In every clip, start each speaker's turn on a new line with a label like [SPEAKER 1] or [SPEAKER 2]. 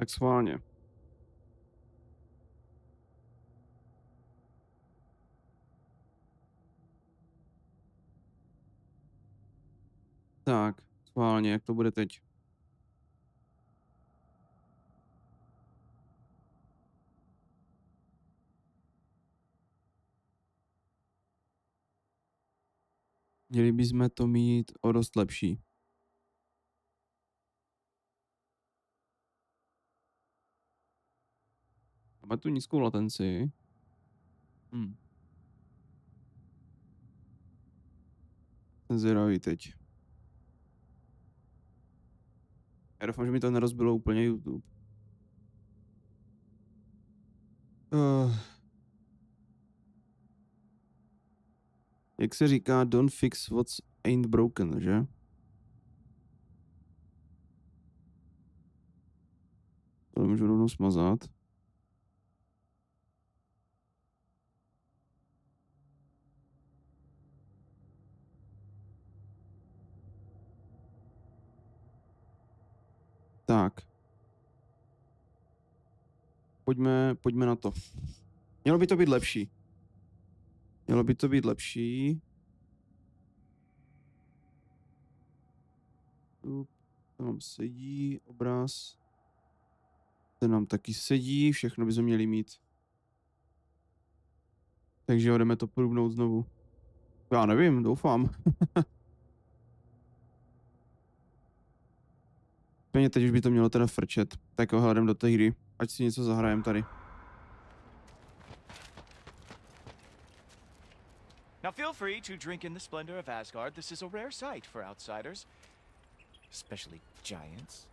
[SPEAKER 1] Tak schválně. Tak, schválně, jak to bude teď? Měli bychom to mít o dost lepší. Máme tu nízkou latenci. Jsem zvědavý teď. Já doufám, že mi to nerozbilo úplně YouTube. Jak se říká, don't fix what's ain't broken, že? To můžu rovnou smazat. Tak. Pojďme na to. Mělo by to být lepší. Mělo by to být lepší. Tu nám sedí obraz. Ten nám taky sedí, všechno bychom měli mít. Takže jdeme to průbnout znovu. Já nevím, doufám. Pěně teď už by to mělo teda frčet. Tak ohledem do té hry. Ať si něco zahrajem tady.
[SPEAKER 2] Now feel free to drink in the splendor of Asgard. This is a rare sight for outsiders, especially giants.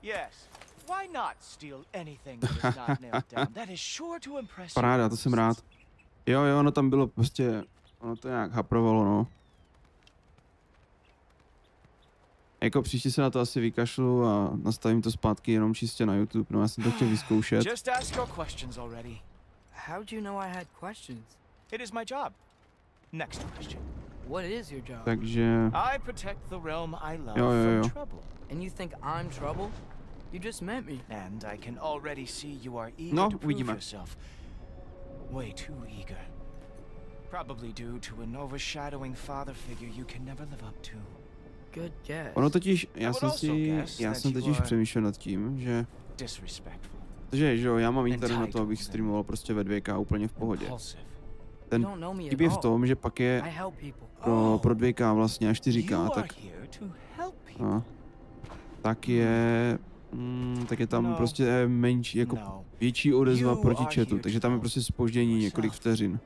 [SPEAKER 2] Yes, why not steal anything that is not nailed down? That is sure to impress you.
[SPEAKER 1] Paráda, to jsem rád. Jo, ono tam bylo prostě, ono to nějak haprovalo, no. Jako příště se na to asi vykašlu a nastavím to zpátky jenom čistě na YouTube, no já jsem to chtěl vyzkoušet.
[SPEAKER 2] Just ask your questions already.
[SPEAKER 3] How'd you know I had questions?
[SPEAKER 2] It is my job. Next question.
[SPEAKER 3] What is your job?
[SPEAKER 1] Takže...
[SPEAKER 2] I protect the realm I love
[SPEAKER 1] Jo.
[SPEAKER 2] from trouble.
[SPEAKER 3] And you think I'm trouble? You just met me.
[SPEAKER 2] And I can already see you are eager
[SPEAKER 1] No,
[SPEAKER 2] to prove
[SPEAKER 1] uvidíme.
[SPEAKER 2] yourself. Way too eager. Probably due to an overshadowing father figure you can never live up to.
[SPEAKER 3] Good guess.
[SPEAKER 1] Ono totiž, já jsem totiž přemýšlel nad tím, že...
[SPEAKER 2] Disrespectful.
[SPEAKER 1] že jo, já mám internet na to, abych streamoval prostě ve 2K úplně v pohodě. Ten chyb je v tom, že pak je pro 2K vlastně a 4K, tak je tam prostě menší, jako větší odezva proti chatu, takže tam je prostě zpoždění několik vteřin.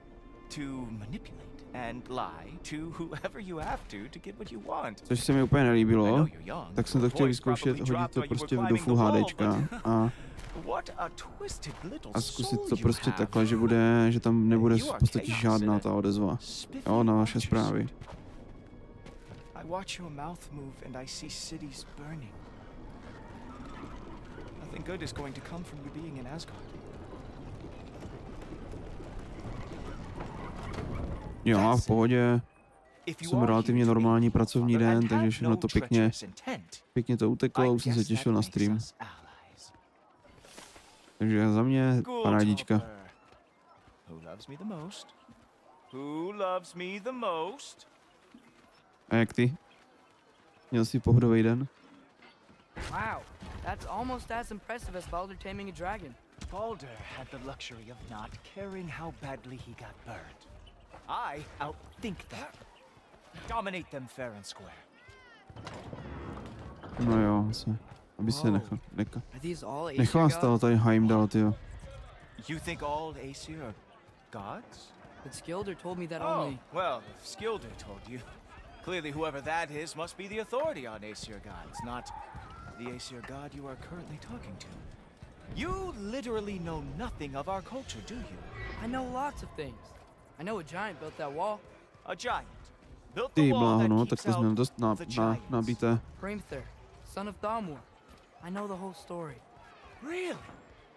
[SPEAKER 1] Což se mi úplně nelíbilo, tak jsem to chtěl vyzkoušet, hodit to prostě do Full HDčka a zkusit to prostě takhle, že tam nebude v podstatě žádná ta odezva. Jo, na vaše zprávy. Jo, a v pohodě. Jsem relativně normální pracovní den, takže všechno to pěkně to uteklo, už jsem se těšil na stream. Takže za mě parádička. A jak ty? Měl jsi pohodový den?
[SPEAKER 3] Wow, that's almost as impressive as Baldur taming a dragon.
[SPEAKER 2] Baldur had the luxury of not caring how badly he got burned. I outthink them. Dominate them fair and square.
[SPEAKER 1] No jo, aby se nechal stalo tady Heimdall, tyjo.
[SPEAKER 2] You think all Aesir are gods?
[SPEAKER 3] But Skilder told me that
[SPEAKER 2] Oh,
[SPEAKER 3] only...
[SPEAKER 2] well, if Skilder told you, clearly whoever that is must be the authority on Aesir gods, not the Aesir god you are currently talking to. You literally know nothing of our culture, do you?
[SPEAKER 3] I know lots of things. I know a giant built that wall.
[SPEAKER 2] A giant built
[SPEAKER 1] Ty
[SPEAKER 2] the wall
[SPEAKER 1] bláho, no,
[SPEAKER 2] that
[SPEAKER 1] tak
[SPEAKER 2] keeps
[SPEAKER 1] to jsme
[SPEAKER 2] out
[SPEAKER 1] dost
[SPEAKER 2] the giants.
[SPEAKER 1] nabité.
[SPEAKER 3] Hrimthur, son of Thamur. I know the whole story.
[SPEAKER 2] Really?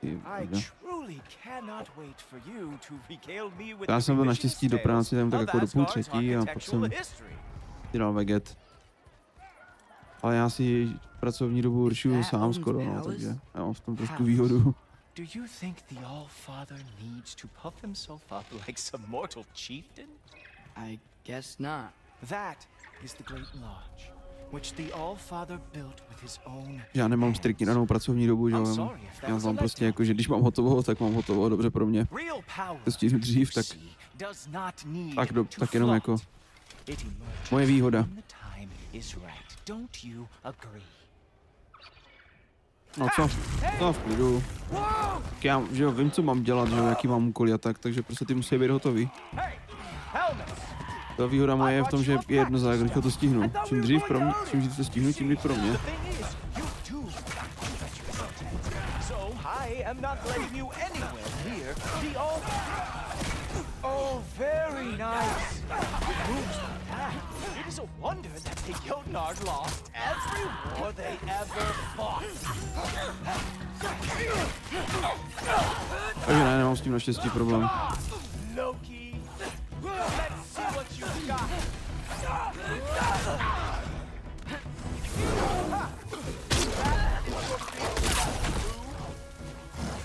[SPEAKER 1] Ty
[SPEAKER 2] I
[SPEAKER 1] vole.
[SPEAKER 2] truly cannot wait for you to regale me with
[SPEAKER 1] Já
[SPEAKER 2] the
[SPEAKER 1] jsem byl
[SPEAKER 2] revisionist
[SPEAKER 1] naštěstí do
[SPEAKER 2] tales
[SPEAKER 1] práce tam tak
[SPEAKER 2] of
[SPEAKER 1] jako do půl
[SPEAKER 2] Asgard's
[SPEAKER 1] třetí a pak
[SPEAKER 2] architectural
[SPEAKER 1] jsem
[SPEAKER 2] history.
[SPEAKER 1] si dal veget. Ale já si pracovní dobu určuju sám skoro, no, takže já mám v tom trošku výhodu.
[SPEAKER 2] Do you think the All-Father needs to puff himself up like some mortal chieftain?
[SPEAKER 3] I guess not.
[SPEAKER 2] That is the Great Lodge, which the All-Father built with his own.
[SPEAKER 1] Já nemám striktně danou pracovní dobu, že jo. Já mám prostě jako, že když mám hotovo, tak mám hotovo, dobře pro mě. To stihnu dřív, tak jenom jako moje výhoda. No co? No v klidu. Tak já, že jo, vím, co mám dělat, že jo, jaký mám úkoly a tak, takže prostě ty musí být hotový. Ta výhoda moje je v tom, že je jedno za jak rychle to stihnu. Čím dřív to stihnu, tím líp pro mě.
[SPEAKER 2] Oh, very nice. Moves like that. It is a wonder that the Jotnar lost every war they ever fought.
[SPEAKER 1] Takže ne, nemám s tím naštěstí problém.
[SPEAKER 2] Loki, let's see what you got.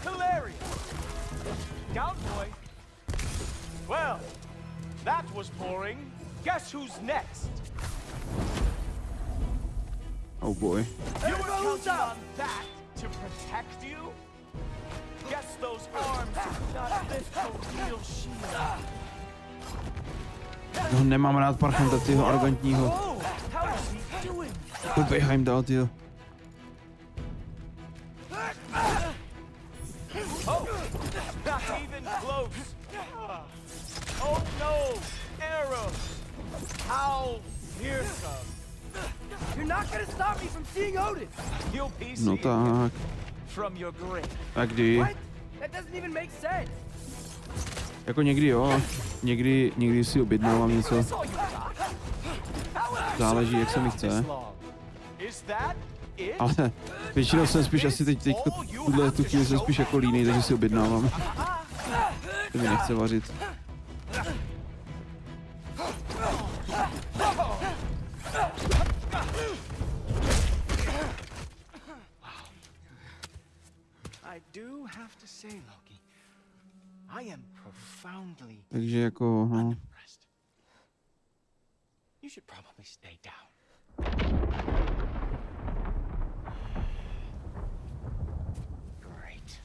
[SPEAKER 2] Hilarious. Down, boy. Well, that was boring. Guess who's next?
[SPEAKER 1] Oh boy.
[SPEAKER 2] You were counting on that to protect you? Guess those arms do not lift a real shield.
[SPEAKER 1] No, nemám rád parchanta, tyho arrogantního.
[SPEAKER 2] Oh, how is he doing?
[SPEAKER 1] Koupej jim dal, tyjo.
[SPEAKER 2] Oh, not even close. Oh no, arrows! How fearsome!
[SPEAKER 3] You're not gonna stop me from seeing Odin!
[SPEAKER 2] You'll be
[SPEAKER 1] No
[SPEAKER 2] seeing
[SPEAKER 1] tak.
[SPEAKER 2] from your grave.
[SPEAKER 1] A kdy?
[SPEAKER 3] What? That doesn't even make sense!
[SPEAKER 1] Jako někdy jo, někdy si objednávám něco. Záleží, jak se mi chce.
[SPEAKER 2] Is that it?
[SPEAKER 1] Ale většinou jsem spíš asi teďko tuhle tu chvíli jsem spíš jako línej, takže si objednávám. To mi nechce vařit.
[SPEAKER 2] I do have to say, Loki, I am profoundly
[SPEAKER 1] Takže jako, no.
[SPEAKER 2] unimpressed. You should probably stay down. Great.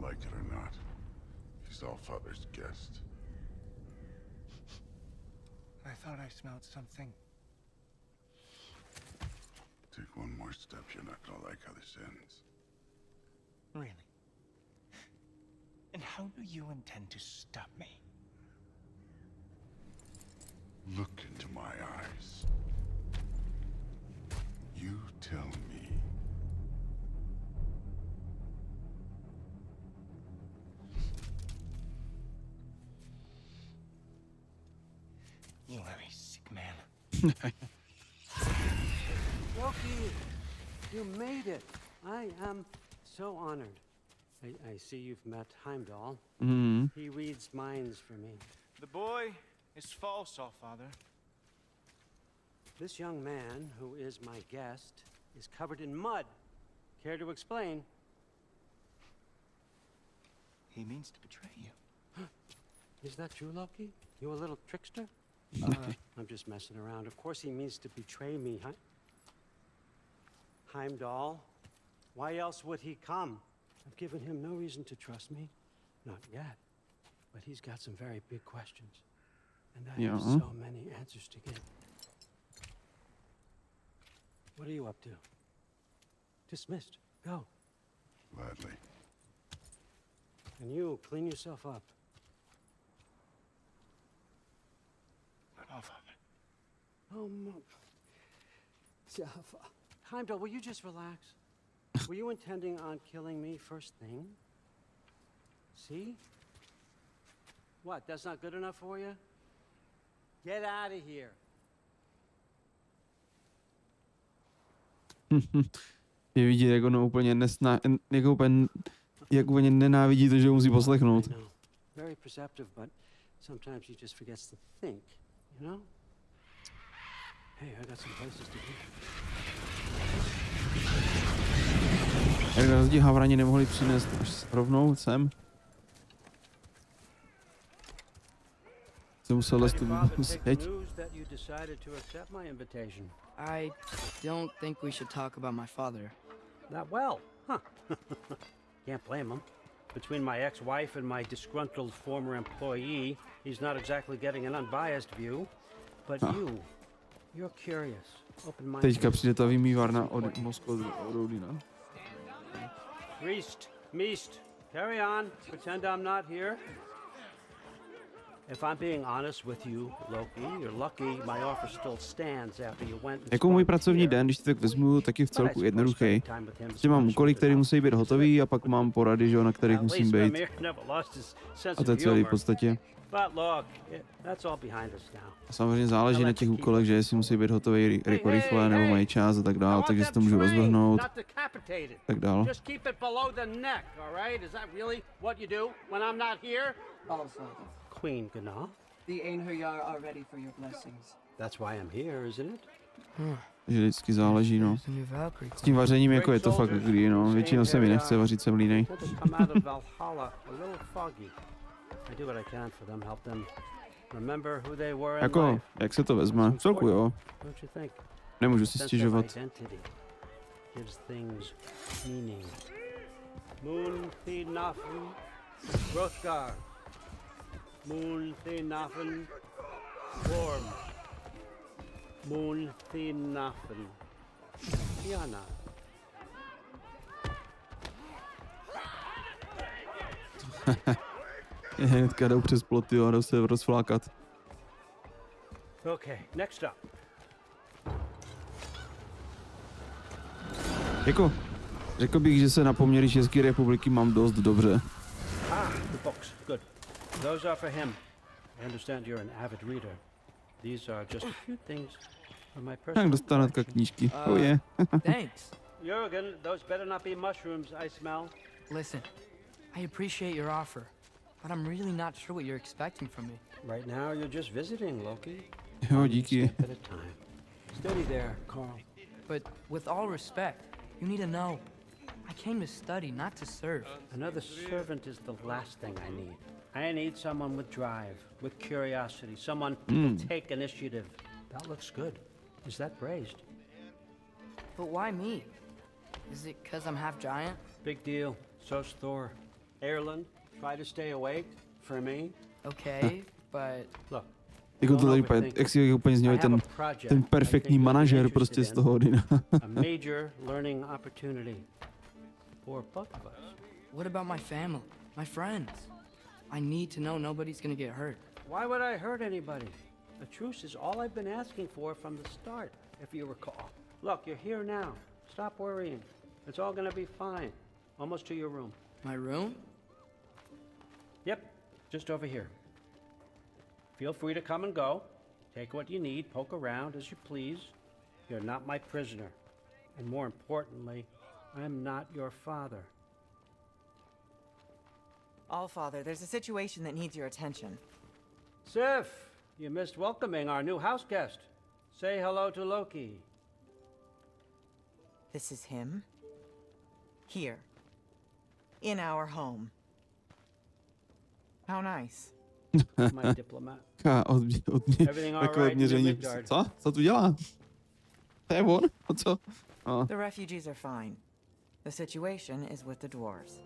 [SPEAKER 4] Like it or not, he's Allfather's guest.
[SPEAKER 2] I thought I smelled something.
[SPEAKER 4] Take one more step, you're not gonna like how this ends.
[SPEAKER 2] Really? And how do you intend to stop me?
[SPEAKER 4] Look into my eyes. You tell me.
[SPEAKER 2] You are a sick man.
[SPEAKER 5] Loki, you made it. I am so honored. I see you've met Heimdall.
[SPEAKER 1] Mhm.
[SPEAKER 5] He reads minds for me.
[SPEAKER 2] The boy is false, Allfather.
[SPEAKER 5] This young man, who is my guest, is covered in mud. Care to explain?
[SPEAKER 2] He means to betray you.
[SPEAKER 5] Is that true, Loki? You a little trickster? I'm just messing around. Of course he means to betray me, huh? Heimdall? Why else would he come? I've given him no reason to trust me. Not yet. But he's got some very big questions. And I have so many answers to give. What are you up to? Dismissed. Go.
[SPEAKER 4] Gladly.
[SPEAKER 5] And you, clean yourself up.
[SPEAKER 2] But Allfather,
[SPEAKER 5] Oh, Jaffa. Heimdall, will you just relax? Were you intending on killing me first thing? See? What, that's not good enough for you? Get out of here.
[SPEAKER 1] Je vidět, jako no úplně jako úplně jak oni nenávidí to, že ho musí poslechnout.
[SPEAKER 5] Very perceptive, but sometimes he just forgets to think, you know? Hey, I got some places to be.
[SPEAKER 1] Jak nás ti havrani nemohli přinést až rovnou sem? Jsem musel lézt tu zeď.
[SPEAKER 3] I don't think we should talk about my father.
[SPEAKER 5] Not well, huh? Can't blame him. Between my ex-wife and my disgruntled former employee, he's not exactly getting an unbiased view. But you're curious, open-minded.
[SPEAKER 1] Teďka přijde ta vymývárna od mozku od Odina.
[SPEAKER 5] Priest, Meest, carry on. Pretend I'm not here. If I'm being honest with you, Loki, you're lucky my offer still stands after you went.
[SPEAKER 1] Jako můj pracovní den, když to tak vezmu, tak je v celku jednoduchý. Prostě mám úkoly, které musí být hotový, a pak mám porady, že, na kterých musím být. A to je celý v podstatě. A samozřejmě záleží na těch úkolech, že jestli musí být hotový jako rychle, nebo mají čas a tak dále, takže si to můžu rozvrhnout. Tak dál.
[SPEAKER 5] Queen Gná.
[SPEAKER 6] The Einherjar are ready for your blessings.
[SPEAKER 5] That's why I'm here, isn't it?
[SPEAKER 1] Že vždycky záleží, no. S tím vařením jako je to fakt kdy, no. Většinou se mi nechce vařit semlínej. Jako, jak se to vezme? V celku jo. Nemůžu si stěžovat.
[SPEAKER 5] Moon Thinafen Worm. Moon Thinafen Tiana.
[SPEAKER 1] Hnedka jdou přes ploty a jdou se rozflákat.
[SPEAKER 5] Okay, next up.
[SPEAKER 1] Jako, řekl bych, že se na poměry České republiky mám dost dobře.
[SPEAKER 5] The books, good. Those are for him. I understand you're an avid reader. These are just a few things from my personal
[SPEAKER 1] Tak dostane hnedka knížky. Oh yeah.
[SPEAKER 3] Thanks.
[SPEAKER 5] Jurgen, those better not be mushrooms I smell.
[SPEAKER 3] Listen, I appreciate your offer, but I'm really not sure what you're expecting from me.
[SPEAKER 5] Right now you're just visiting, Loki.
[SPEAKER 1] Jo, díky.
[SPEAKER 5] Step at a time. Steady there, Carl.
[SPEAKER 3] But with all respect, you need to know, I came to study, not to serve.
[SPEAKER 5] Another servant is the last thing I need. I need someone with drive, with curiosity, someone who will take initiative. That looks good. Is that praised?
[SPEAKER 3] But why me? Is it because I'm half giant?
[SPEAKER 5] Big deal. So's Thor. Erland, try to stay awake for me.
[SPEAKER 3] Okay, but...
[SPEAKER 5] Look.
[SPEAKER 1] Jako to tady úplně, jak si úplně z něho ten perfektní manažer prostě z toho Odina.
[SPEAKER 5] A major learning opportunity for both of us.
[SPEAKER 3] What about my family, my friends? I need to know nobody's gonna get hurt.
[SPEAKER 5] Why would I hurt anybody? A truce is all I've been asking for from the start, if you recall. Look, you're here now. Stop worrying. It's all gonna be fine. Almost to your room.
[SPEAKER 3] My room?
[SPEAKER 5] Yep, just over here. Feel free to come and go. Take what you need, poke around as you please. You're not my prisoner. And more importantly, I'm not your father.
[SPEAKER 7] Allfather, there's a situation that needs your attention.
[SPEAKER 5] Sif, you missed welcoming our new house guest. Say hello to Loki.
[SPEAKER 7] This is him. Here. In our home. How nice.
[SPEAKER 5] My diplomat.
[SPEAKER 1] Takové odměření. Co? Co tu dělá? To je on? O co?
[SPEAKER 7] The refugees are fine. The situation is with the dwarves.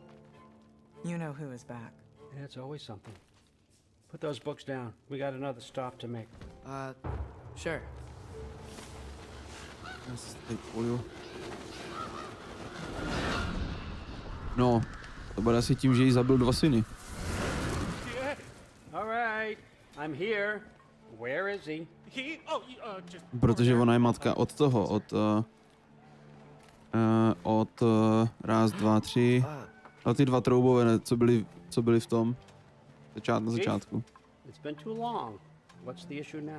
[SPEAKER 7] You know who is back.
[SPEAKER 5] Yeah, it's always something. Put those books down. We got another stop to make.
[SPEAKER 3] Sure.
[SPEAKER 1] No, to bude asi tím, že jí zabil 2 syny.
[SPEAKER 5] All right, I'm here. Where is he?
[SPEAKER 1] Protože ona je matka od toho, od raz, dva, 3. A ty 2 troubové, co byly v tom na začátku.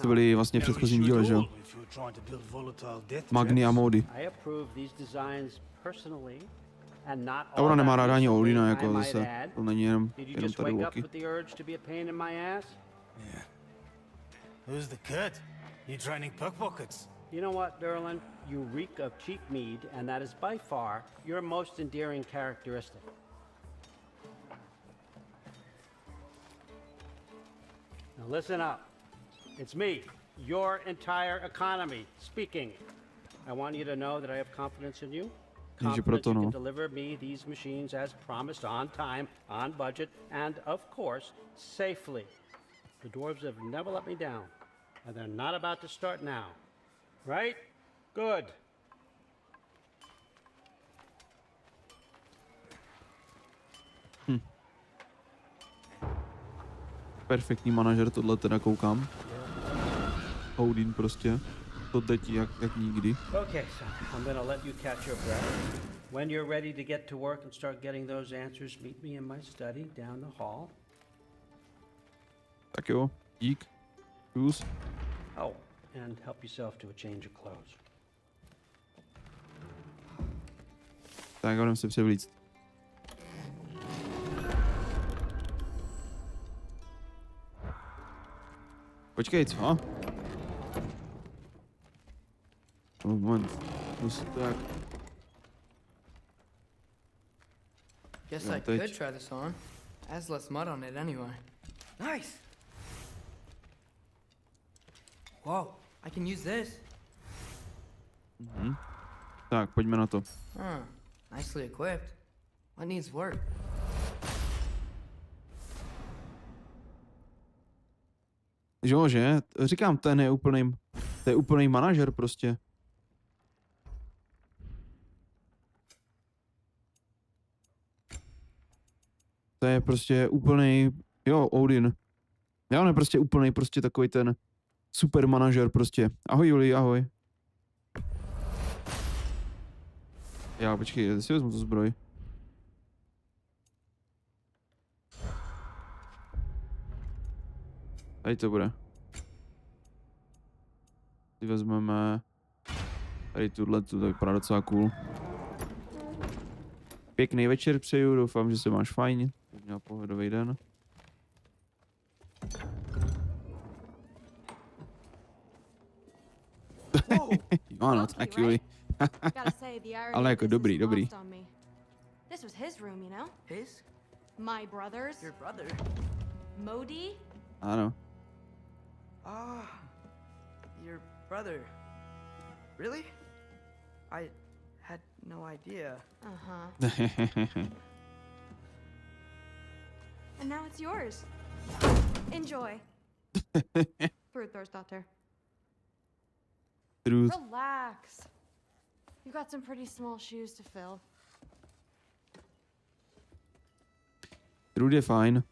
[SPEAKER 1] To byly vlastně v předchozím díle, že jo? Magny a Mody.
[SPEAKER 5] and not
[SPEAKER 1] A ona
[SPEAKER 5] all
[SPEAKER 1] nemá
[SPEAKER 5] that
[SPEAKER 1] ráda ani
[SPEAKER 5] recently,
[SPEAKER 1] Odina,
[SPEAKER 5] I
[SPEAKER 1] jako
[SPEAKER 5] might
[SPEAKER 1] zase.
[SPEAKER 5] add.
[SPEAKER 1] To není jenom
[SPEAKER 5] Did you just
[SPEAKER 1] tady
[SPEAKER 5] wake up
[SPEAKER 1] Loki.
[SPEAKER 5] with the urge to be a pain in my ass?
[SPEAKER 2] Yeah. Who's the kid? You training pickpockets?
[SPEAKER 5] You know what, Derlin? You reek of cheap mead, and that is by far your most endearing characteristic. Now listen up. It's me, your entire economy, speaking. I want you to know that I have confidence in you. Confidence
[SPEAKER 1] proto,
[SPEAKER 5] you
[SPEAKER 1] no.
[SPEAKER 5] can deliver me these machines as promised, on time, on budget, and of course, safely. The dwarves have never let me down, and they're not about to start now. Right? Good.
[SPEAKER 1] Perfektní manažer, tohle teda koukám. Odin prostě. To jde ti jak nikdy.
[SPEAKER 5] Okay, son, I'm gonna let you catch your breath. When you're ready to get to work and start getting those answers, meet me in my study down the hall.
[SPEAKER 1] Tak jo, dík. Čus.
[SPEAKER 5] Oh, and help yourself to a change of clothes.
[SPEAKER 1] Tak budeme se převlíct. Počkej, co? Moment. Musím to jak...
[SPEAKER 3] Guess
[SPEAKER 1] Yeah,
[SPEAKER 3] I
[SPEAKER 1] teď.
[SPEAKER 3] could try this on. Has less mud on it anyway. Nice! Whoa, I can use this.
[SPEAKER 1] Tak, pojďme na to.
[SPEAKER 3] Nicely equipped. What needs work?
[SPEAKER 1] Jo, že? Říkám, ten je úplný... To je úplný manažer prostě. To je prostě úplný... Jo, Odin. Já on je prostě úplný, prostě takový ten super manažer prostě. Ahoj Juli, ahoj. Já, počkej, já si vezmu tu zbroj. Tady to bude. Si vezmeme tady tuhle, to vypadá docela cool. Pěkný večer přeju, doufám, že se máš fajn. Měl pohodový den. Ano, tak Juli. Ale jako dobrý, dobrý.
[SPEAKER 8] This was his room, you know?
[SPEAKER 3] His?
[SPEAKER 8] My brother's.
[SPEAKER 3] Your brother?
[SPEAKER 8] Modi?
[SPEAKER 1] Ano.
[SPEAKER 3] Ah, your brother. Really? I had no idea.
[SPEAKER 8] Uh-huh. And now it's yours. Enjoy. Brudthor's
[SPEAKER 1] Truth.
[SPEAKER 8] Relax. You've got some pretty small shoes to fill.
[SPEAKER 1] Truth je fajn.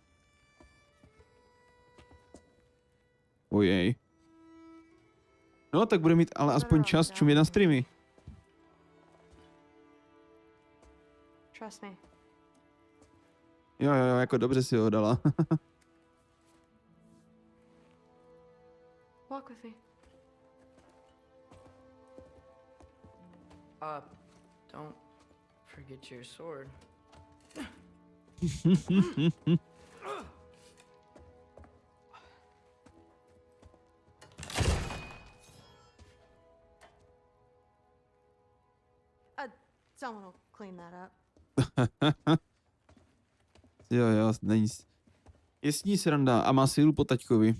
[SPEAKER 1] Ojej. No, tak bude mít ale aspoň čas čumět na streamy.
[SPEAKER 8] Trust me.
[SPEAKER 1] Jo, jako dobře si ho dala.
[SPEAKER 8] Walk with me.
[SPEAKER 3] Don't forget your sword.
[SPEAKER 8] Someone will clean that up.
[SPEAKER 1] Jo, není. Je s ní sranda a má sílu po taťkovi.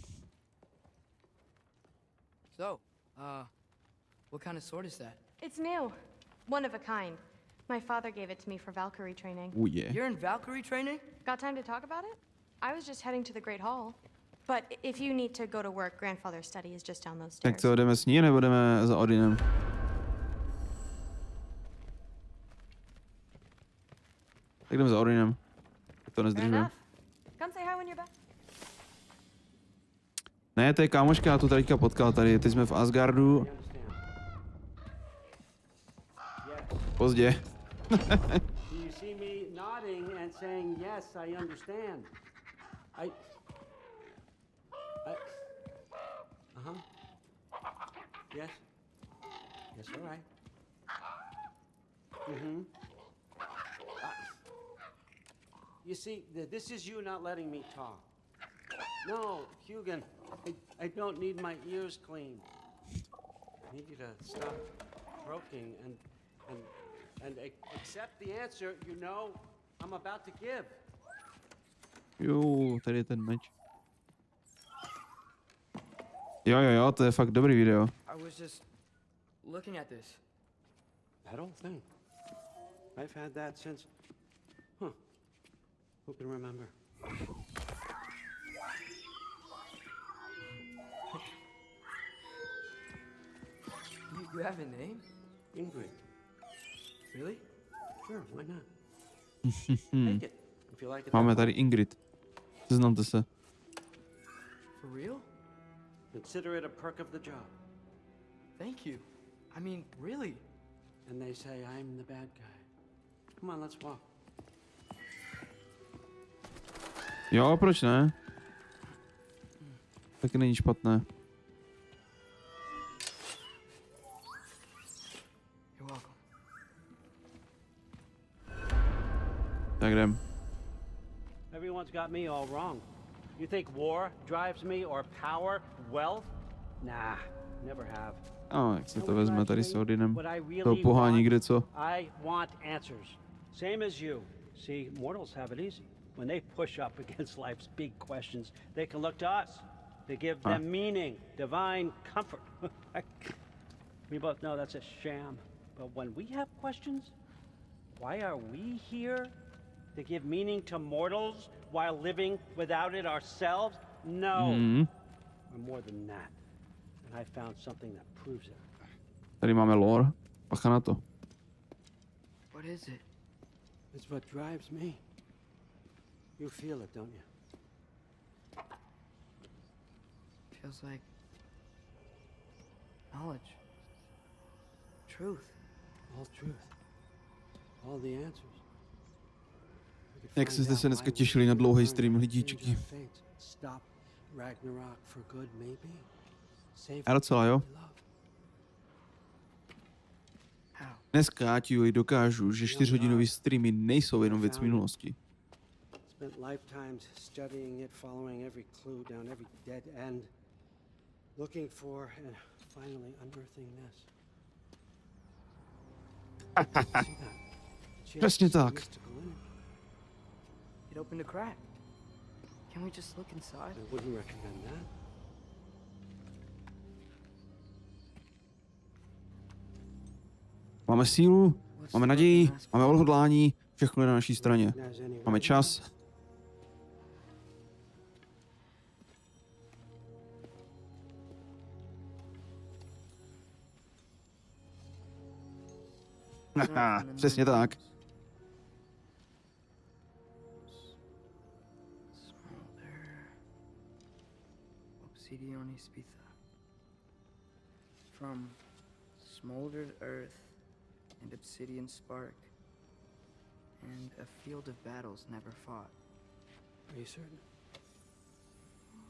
[SPEAKER 3] So, what kind of sword is that?
[SPEAKER 8] It's new. One of a kind. My father gave it to me for Valkyrie training.
[SPEAKER 1] Je.
[SPEAKER 3] You're in Valkyrie training?
[SPEAKER 8] Got time to talk about it? I was just heading to the Great Hall. But if you need to go to work, grandfather's study is just down those stairs.
[SPEAKER 1] Tak co, jdeme s ní, nebo jdeme za Odinem? Tak jdeme za Odinem. To
[SPEAKER 8] Fair
[SPEAKER 1] nezdržuje.
[SPEAKER 8] enough. Come say hi when you're back.
[SPEAKER 1] Ne, to je kámoška, já tu teďka potkal tady. Teď jsme v Asgardu. Pozdě.
[SPEAKER 5] Do you see me nodding and saying, yes, I understand? Uh-huh. Yes. Yes, all right. Mm-hmm. You see, this is you not letting me talk. No, Hugan, I don't need my ears cleaned. I need you to stop croaking and accept the answer you know I'm about to give.
[SPEAKER 1] Jo, tady je ten meč. Jo, to je fakt dobrý video.
[SPEAKER 3] I was just looking at this.
[SPEAKER 5] That old thing. I've had that since... Huh. Who can remember?
[SPEAKER 3] You have a name?
[SPEAKER 5] Ingrid.
[SPEAKER 3] Really?
[SPEAKER 5] Sure, why not? Take it. If you like it.
[SPEAKER 1] Máme tady Ingrid. Seznamte se.
[SPEAKER 3] For real?
[SPEAKER 5] Consider it a perk of the job.
[SPEAKER 3] Thank you. I mean, really.
[SPEAKER 5] And they say I'm the bad guy. Come on, let's walk.
[SPEAKER 1] Jo, proč ne? Taky není špatné.
[SPEAKER 3] You're welcome.
[SPEAKER 1] Tak jdem.
[SPEAKER 5] Everyone's got me all wrong. You think war drives me or power, wealth? Nah, never have.
[SPEAKER 1] No, jak se to vezme tady s Odinem.
[SPEAKER 5] What I
[SPEAKER 1] To
[SPEAKER 5] really
[SPEAKER 1] pohání
[SPEAKER 5] want,
[SPEAKER 1] kde co.
[SPEAKER 5] I want answers. Same as you. See, mortals have it easy. When they push up against life's big questions, they can look to us. They give them meaning, divine comfort. We both know that's a sham. But when we have questions, why are we here? To give meaning to mortals while living without it ourselves? No. We're more than that. And I found something that proves it.
[SPEAKER 1] Tady máme lore. Pacha na to.
[SPEAKER 3] What is it?
[SPEAKER 5] It's what drives me. You feel it, don't you?
[SPEAKER 3] Feels like knowledge. Truth.
[SPEAKER 5] All truth. All the answers.
[SPEAKER 1] Jak jste se dneska těšili na dlouhý stream, lidíčky?
[SPEAKER 5] Stop Ragnarök for good, maybe. Save
[SPEAKER 1] Já docela, jo. Dneska ti dokážu, že 4hodinový streamy nejsou jenom věc minulosti.
[SPEAKER 5] Spent lifetimes studying it, following every clue down every dead end, looking for and finally unearthing this.
[SPEAKER 1] Přesně tak.
[SPEAKER 3] It opened a crack. Can we just look inside?
[SPEAKER 5] I wouldn't recommend that.
[SPEAKER 1] Máme sílu, máme naději, máme odhodlání, všechno je na naší straně. Máme čas. Haha, přesně tak.
[SPEAKER 3] Obsidione spitha. From smoldered earth and obsidian spark, and a field of battles never fought.
[SPEAKER 5] Are you certain?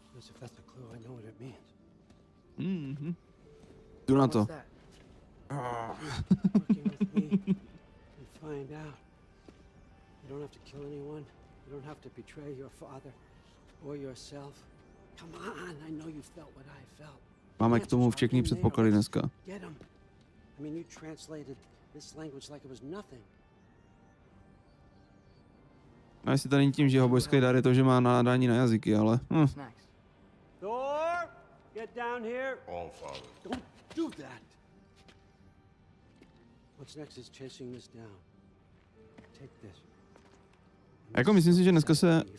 [SPEAKER 5] Because if that's a clue, I know what it means.
[SPEAKER 1] Jdu na to.
[SPEAKER 3] What's that?
[SPEAKER 5] Working with me and find out. You don't have to kill anyone. You don't have to betray your father or yourself. Come on, I know you felt what I felt.
[SPEAKER 1] Máme k tomu všechny předpoklady dneska.
[SPEAKER 5] Get 'em. I mean, you translated this language like it was nothing.
[SPEAKER 1] A jestli tady tím, že jeho bojský dar je to, že má nádání na jazyky, ale...
[SPEAKER 3] What's next?
[SPEAKER 5] Thor, get down here.
[SPEAKER 4] All father.
[SPEAKER 5] Don't do that. What's next is chasing this down. Take this.
[SPEAKER 1] Jako myslím si, že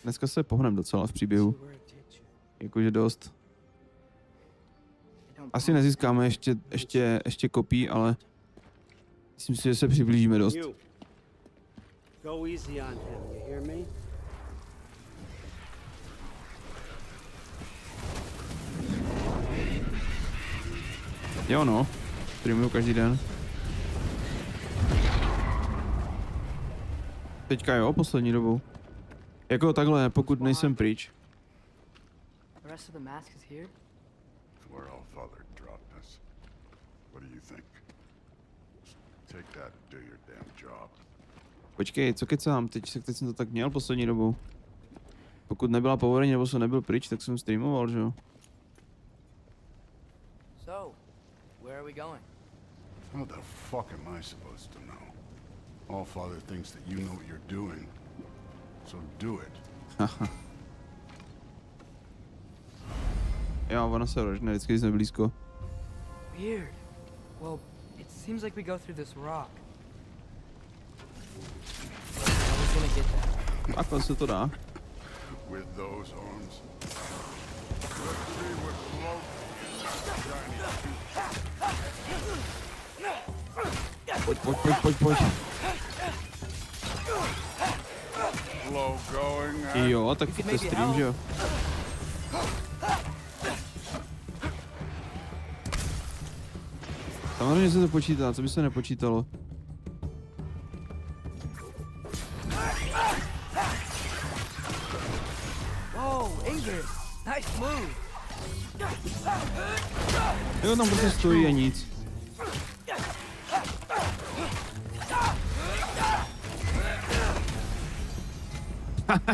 [SPEAKER 1] dneska se pohnem docela v příběhu. Jakože dost. Asi nezískáme ještě kopí, ale myslím si, že se přiblížíme dost.
[SPEAKER 5] Go easy on him, you hear me?
[SPEAKER 1] Jo no, streamuju každý den. Teďka jo, poslední dobou. Jako takhle, pokud nejsem pryč.
[SPEAKER 3] The rest of the mask is here?
[SPEAKER 4] It's where all father dropped us. What do you think? Take that and do your damn job.
[SPEAKER 1] Počkej, co kecám, teď jsem to tak měl poslední dobou. Pokud nebyla povolení nebo jsem nebyl pryč, tak jsem streamoval, že jo?
[SPEAKER 3] So, where are we going?
[SPEAKER 4] How the fuck am I supposed to know? All Father thinks that you know what you're doing. So do it.
[SPEAKER 1] Jo, ona se rožne, vždycky jsme blízko.
[SPEAKER 3] Weird. Well, it seems like we go through this rock. I was gonna get that.
[SPEAKER 1] Takhle se to dá.
[SPEAKER 4] With those arms. Let's see what floats.
[SPEAKER 1] Pojď.
[SPEAKER 4] Slow going.
[SPEAKER 1] Jo, tak to je stream, že jo? Samozřejmě se to počítá, co by se nepočítalo?
[SPEAKER 3] Oh, Ingrid, nice move.
[SPEAKER 1] Jo, tam prostě stojí a nic.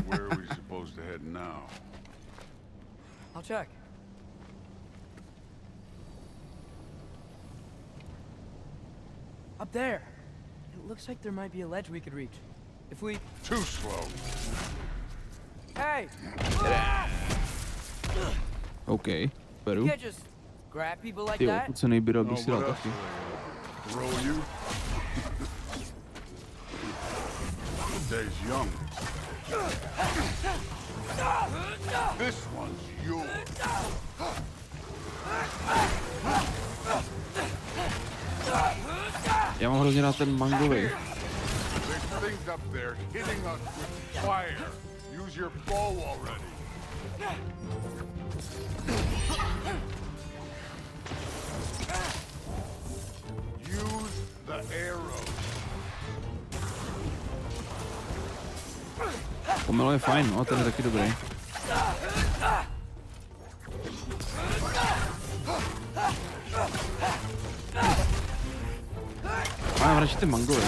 [SPEAKER 4] Where are we supposed to head now?
[SPEAKER 3] I'll check. Up there. It looks like there might be a ledge we could reach. If we...
[SPEAKER 4] Too slow.
[SPEAKER 3] Hey!
[SPEAKER 1] OK, beru.
[SPEAKER 3] You can't just grab people like
[SPEAKER 1] Jo,
[SPEAKER 3] that.
[SPEAKER 1] pokud se nejběral, bych
[SPEAKER 4] No,
[SPEAKER 1] si dal
[SPEAKER 4] what
[SPEAKER 1] taky.
[SPEAKER 4] else do they throw you? Day's young. This one's yours.
[SPEAKER 1] Já mám hrozně rád ten mangovej.
[SPEAKER 4] There's things up there hitting us with fire. Use your bow already. Use the arrow.
[SPEAKER 1] Pomelo je fajn, no, ten je taky dobrý. Mám radši ten mangovej.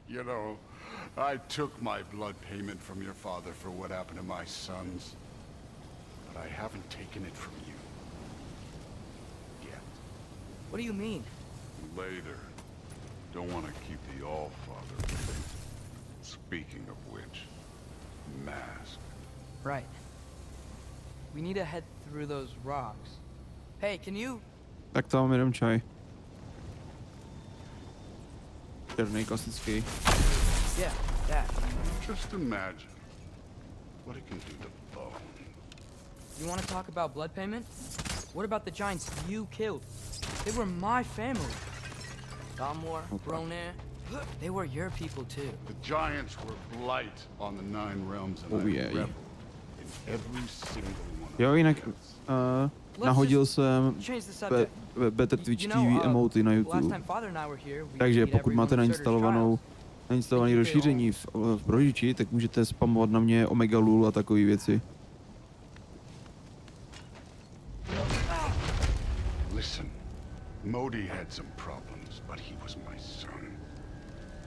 [SPEAKER 4] You know, I took my blood payment from your father for what happened to my sons. But I haven't taken it from you. Yet.
[SPEAKER 3] What do you mean?
[SPEAKER 4] Later. Don't want to keep the All-Father waiting. Speaking of which, mask.
[SPEAKER 3] Right. We need to head through those rocks. Hey, can you...
[SPEAKER 1] Tak to mám jenom čaj. Černý, klasický.
[SPEAKER 3] Yeah, that.
[SPEAKER 4] Just imagine what it can do to bone.
[SPEAKER 3] You want to talk about blood payment? What about the giants you killed? They were my family. Dalmor, Bronir, they were your people too.
[SPEAKER 4] The giants were blight on the 9 realms, and
[SPEAKER 1] Oh,
[SPEAKER 4] I
[SPEAKER 1] yeah,
[SPEAKER 4] revel in every single one of
[SPEAKER 1] Jo, jinak
[SPEAKER 3] Let's
[SPEAKER 1] nahodil
[SPEAKER 3] just
[SPEAKER 1] jsem
[SPEAKER 3] change the subject.
[SPEAKER 1] Better Twitch TV emoty na
[SPEAKER 3] Last
[SPEAKER 1] YouTube.
[SPEAKER 3] time Father and I were here, we
[SPEAKER 1] Takže
[SPEAKER 3] beat
[SPEAKER 1] pokud máte
[SPEAKER 3] everyone with Surtur's trials.
[SPEAKER 1] nainstalované rozšíření v prožiči, tak můžete spamovat na mě Omega Lul a takové věci.
[SPEAKER 4] Listen, Modi had some problems, but he was my son.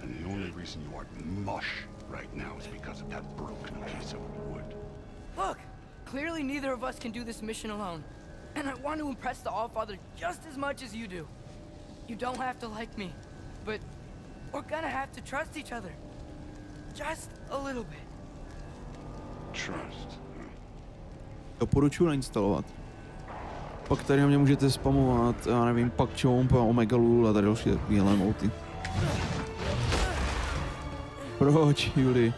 [SPEAKER 4] And the only reason you aren't mush right now is because of that broken piece of wood.
[SPEAKER 3] Look, clearly neither of us can do this mission alone. And I want to impress the All-Father just as much as you do. You don't have to like me, but we're gonna have to trust each other. Just a little bit.
[SPEAKER 4] Trust.
[SPEAKER 1] Doporučuji nainstalovat. Pak tady na mě můžete spamovat, já nevím, pak Chomp a Omega Lul a tady další takovýhle emoty. Proč, Juli?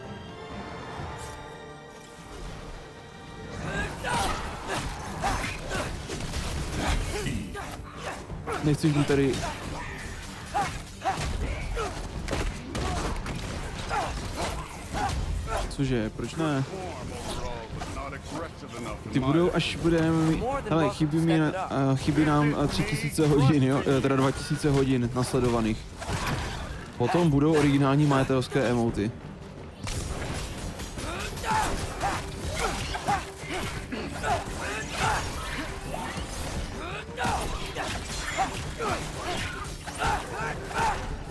[SPEAKER 1] Nechceš být tady... Cože, proč ne? Ty budou, až budeme mít... Hele, chybí nám 3000 hodin, jo? Teda 2000 hodin nasledovaných. Potom budou originální Maethrovské emoty.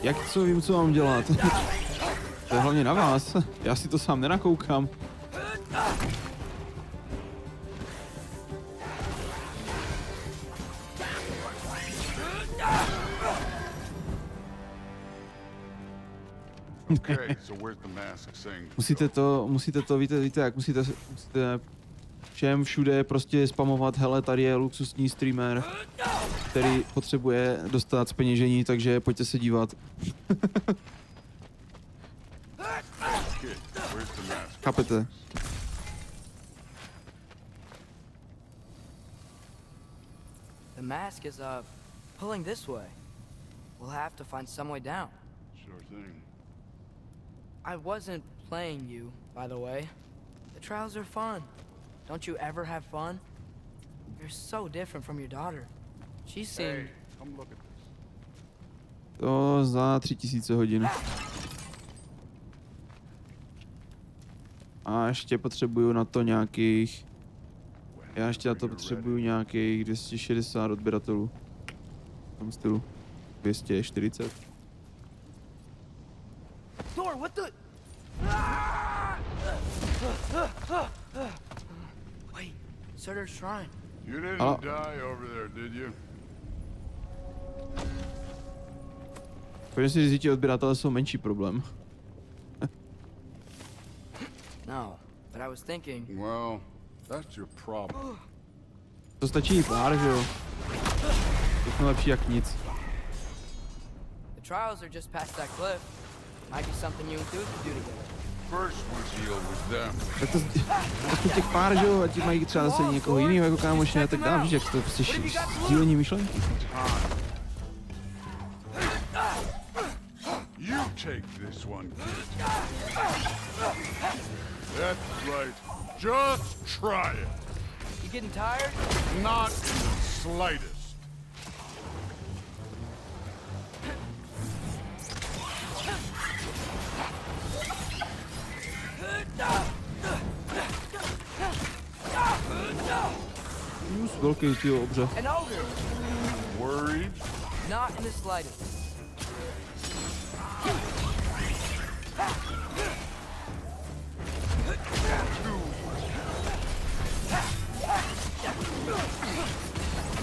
[SPEAKER 1] Jak co vím, co mám dělat? To je hlavně na vás. Já si to sám nenakoukám.
[SPEAKER 4] Okay, so where's the mask saying?
[SPEAKER 1] Musíte to, víte jak, musíte všem všude prostě spamovat, hele, tady je luxusní streamer, který potřebuje dostat zpeněžení, takže pojďte se dívat.
[SPEAKER 4] Kid, where's the mask?
[SPEAKER 1] Chápete?
[SPEAKER 3] The mask is, pulling this way. We'll have to find some way down.
[SPEAKER 4] Sure thing.
[SPEAKER 3] I wasn't playing you, by the way. The trials are fun. Don't you ever have fun? You're so different from your daughter. She seemed...
[SPEAKER 4] Hey, come look at this.
[SPEAKER 1] To za 3000 hodin. A ještě potřebuju na to nějakých... Já ještě na to potřebuju nějakých 260 odběratelů. V tom stylu. 240.
[SPEAKER 3] Thor, what the... Wait, Surtur's shrine.
[SPEAKER 4] You didn't die over there, did you?
[SPEAKER 1] Pojďme si říct, že ti odběratele jsou menší problém.
[SPEAKER 3] No, but I was thinking...
[SPEAKER 4] Well, that's your problem.
[SPEAKER 1] To stačí pár, že jo? To je lepší jak nic.
[SPEAKER 3] The trials are just past that cliff. Might be something you and Duke could do together.
[SPEAKER 4] First we deal with them.
[SPEAKER 1] Tak to aspoň těch pár, že jo? A ti mají třeba zase někoho jiného jako kámoše a tak dále. Víš, jak to je prostě sdílení myšlenky.
[SPEAKER 4] You take this one, kid. That's right. Just try it.
[SPEAKER 3] You getting tired?
[SPEAKER 4] Not in the slightest.
[SPEAKER 1] Velký, tyjo, obře.
[SPEAKER 3] An ogre!
[SPEAKER 4] Worried?
[SPEAKER 3] Not in the slightest.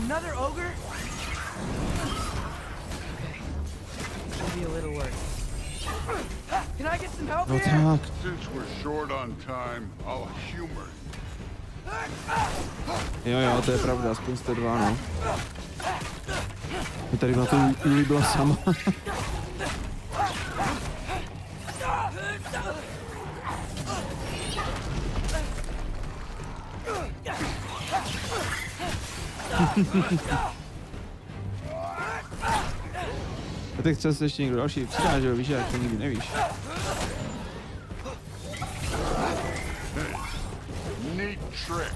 [SPEAKER 3] Another ogre? Okay. Maybe a little worse. Can I get some help
[SPEAKER 1] No
[SPEAKER 3] here?
[SPEAKER 1] tak.
[SPEAKER 4] Since we're short on time, I'll humor you.
[SPEAKER 1] Jo, to je pravda, aspoň jste dva, no. Mě tady na to Juli byla sama. A teď chce se ještě někdo další přidá, že jo, víš, jak to nikdy nevíš.
[SPEAKER 4] Neat trick.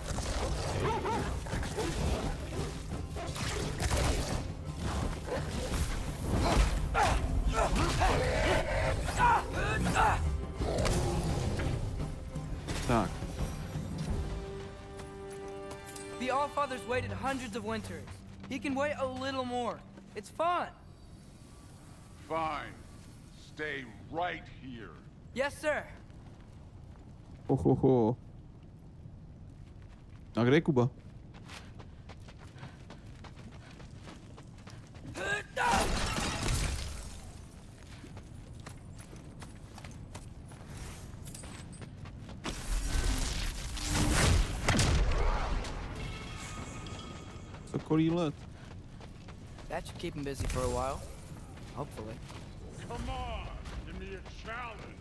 [SPEAKER 1] Tak.
[SPEAKER 3] The Allfather's waited hundreds of winters. He can wait a little more. It's fun.
[SPEAKER 4] Fine. Stay right here.
[SPEAKER 3] Yes, sir.
[SPEAKER 1] Ho. A kde je Kuba? Sokolí let.
[SPEAKER 3] That should keep him busy for a while. Hopefully.
[SPEAKER 4] Come on. Give me a challenge.